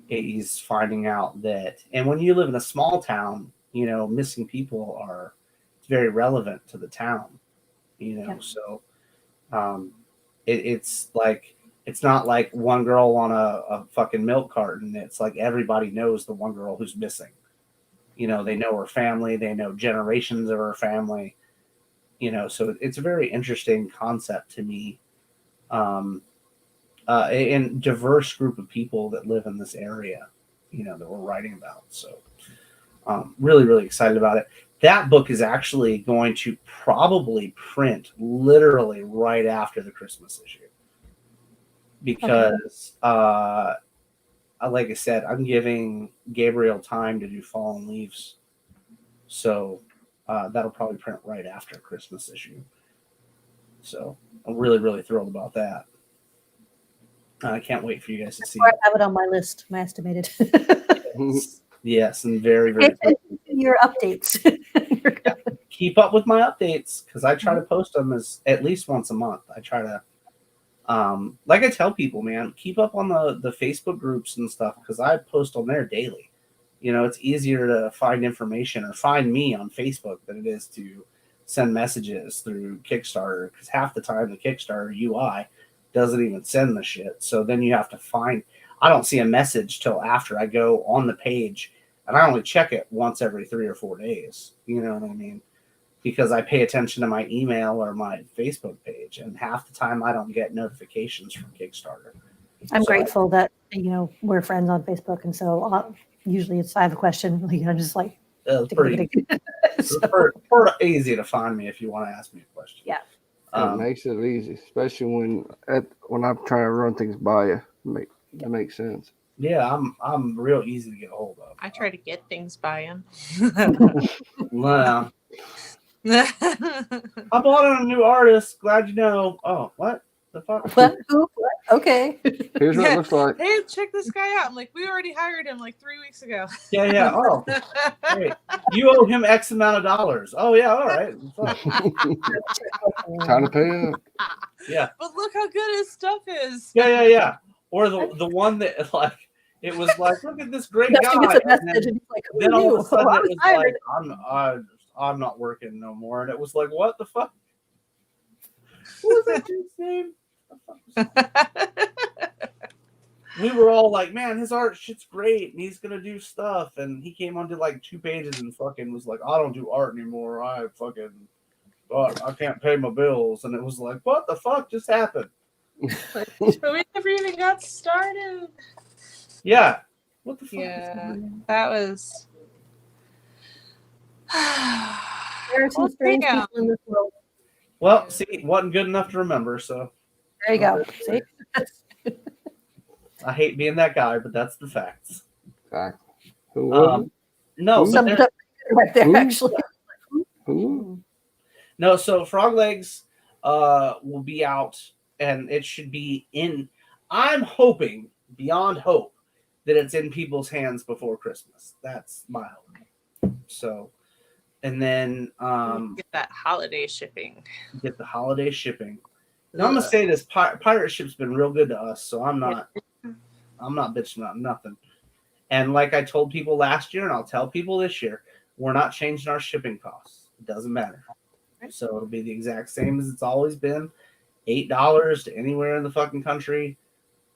He's finding out that, and when you live in a small town, you know, missing people are very relevant to the town, you know. Yeah. So it's like, it's not like one girl on a fucking milk carton. It's like everybody knows the one girl who's missing. You know, they know her family, they know generations of her family, you know, so it's a very interesting concept to me. And diverse group of people that live in this area, you know, that we're writing about. So really, really excited about it. That book is actually going to probably print literally right after the Christmas issue. Because, like I said, I'm giving Gabriel time to do Fallen Leaves. So that'll probably print right after Christmas issue. So I'm really, really thrilled about that. I can't wait for you guys to see I have it on my list, my estimated. Yes, and very, very your updates. Keep up with my updates because I try to post them as at least once a month. I try to, like I tell people, man, keep up on the Facebook groups and stuff because I post on there daily. You know, it's easier to find information or find me on Facebook than it is to send messages through Kickstarter because half the time the Kickstarter UI doesn't even send the shit. So then you have to find, I don't see a message till after I go on the page, and I only check it once every 3 or 4 days. You know what I mean? Because I pay attention to my email or my Facebook page, and half the time I don't get notifications from Kickstarter. I'm grateful that, you know, we're friends on Facebook, and so usually I have a question, you know, just like it's pretty easy to find me if you want to ask me a question. Yeah. It makes it easy, especially when I'm trying to run things by you. That makes sense. Yeah, I'm real easy to get a hold of. I try to get things by him. Well, I bought a new artist. Glad you know. Oh, what the fuck? What? Who? What? Okay. Here's what it looks like. Hey, check this guy out. I'm like, we already hired him like 3 weeks ago. Yeah. Oh, great. You owe him X amount of dollars. Oh yeah, all right. Time to pay up. Yeah. But look how good his stuff is. Yeah. Or the one that like it was like, look at this great guy. Then all of a sudden it was like, I'm not working no more, and it was like, what the fuck? What was that dude's name? We were all like, man, his art shit's great, and he's gonna do stuff. And he came onto like 2 pages and fucking was like, I don't do art anymore. I can't pay my bills. And it was like, what the fuck just happened? But we never even got started. Yeah. What the fuck? Yeah, that was. There are some strange people in this world. Well, see, it wasn't good enough to remember, so. There you go. See? I hate being that guy, but that's the facts. Exactly. No, summed it up right there, actually. No, so Frog Legs will be out, and it should be in. I'm hoping, beyond hope, that it's in people's hands before Christmas. That's my hope. So, and then get that holiday shipping. Get the holiday shipping. Now I'm gonna say this: pirate ship's been real good to us, so I'm not bitching about nothing. And like I told people last year, and I'll tell people this year, we're not changing our shipping costs. It doesn't matter. So it'll be the exact same as it's always been, $8 to anywhere in the fucking country.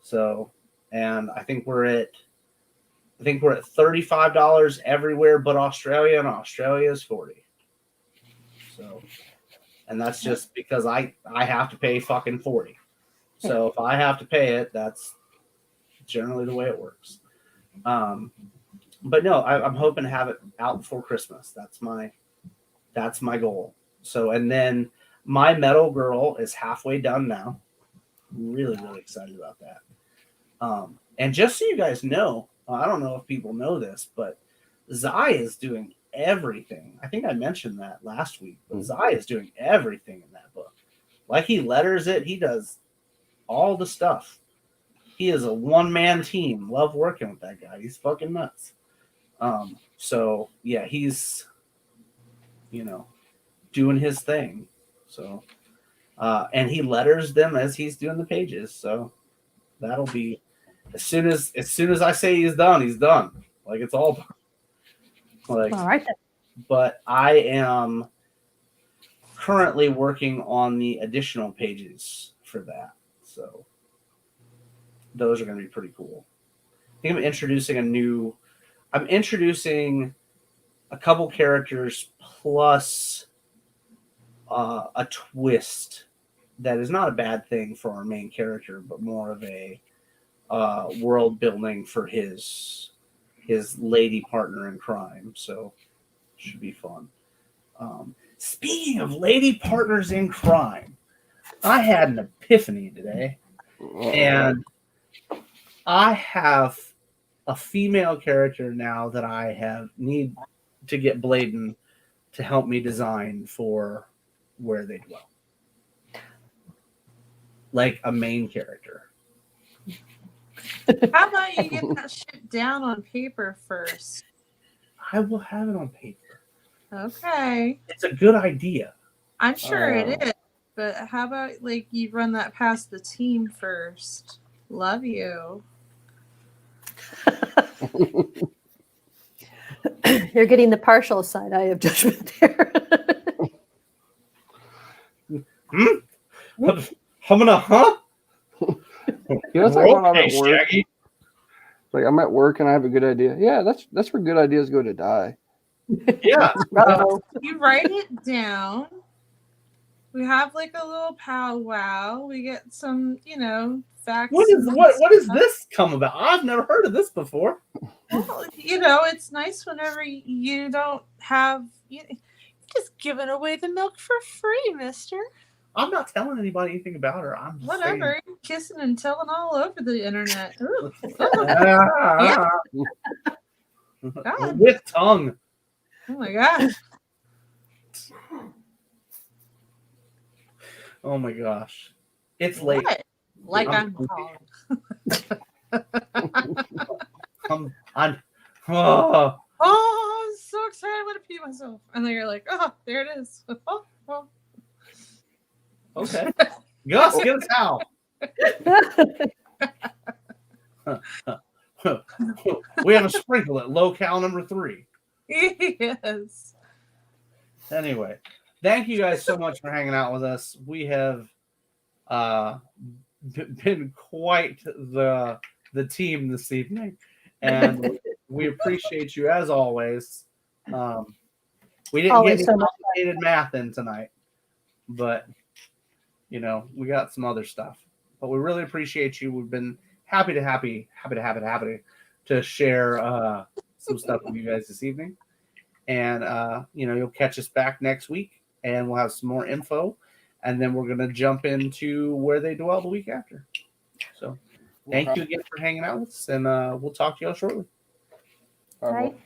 So, and I think we're at $35 everywhere but Australia, and Australia is $40. So, and that's just because I have to pay fucking $40. So if I have to pay it, that's generally the way it works. But no, I'm hoping to have it out before Christmas. That's my goal. So, and then my Metal Girl is halfway done now. Really, really excited about that. And just so you guys know, I don't know if people know this, but Zai is doing everything. I think I mentioned that last week, but Zai is doing everything in that book. Like, he letters it, he does all the stuff. He is a one-man team. Love working with that guy. He's fucking nuts. So yeah, he's, doing his thing. So, and he letters them as he's doing the pages. So that'll be as soon as I say he's done, he's done. Like, it's all done. Like, All right. but I am currently working on the additional pages for that. So those are going to be pretty cool. I think I'm introducing a couple characters plus a twist that is not a bad thing for our main character, but more of a world building for his lady partner in crime. So should be fun. Speaking of lady partners in crime, I had an epiphany today, and I have a female character now that I need to get Bladen to help me design for where they dwell. Like a main character. How about you get that shit down on paper first? I will have it on paper. Okay. It's a good idea. I'm sure it is. But how about you run that past the team first? Love you. You're getting the partial side eye of judgment there. I'm gonna, huh? It's like when I'm Okay, at work. Shaggy. Like, I'm at work and I have a good idea. Yeah, that's where good ideas go to die. Yeah. You write it down. We have a little powwow. We get some, facts. What is this come about? I've never heard of this before. Well, it's nice whenever you don't have just giving away the milk for free, mister. I'm not telling anybody anything about her. I'm just Whatever. Kissing and telling all over the internet. Ooh. God. With tongue. Oh my gosh. Oh my gosh. It's late. What? Like I'm wrong. Oh. Oh, I'm so excited. I want to pee myself. And then you're like, oh, there it is. Oh, well. Okay. Gus, get a towel. We have a sprinkle at locale number 3. Yes. Anyway, thank you guys so much for hanging out with us. We have been quite the team this evening, and we appreciate you as always. We didn't Always get so any much complicated math in tonight, but we got some other stuff. But we really appreciate you. We've been happy to share some stuff with you guys this evening. And you'll catch us back next week, and we'll have some more info, and then we're gonna jump into where they dwell the week after. So thank you again for hanging out with us, and we'll talk to y'all shortly. All Right. right.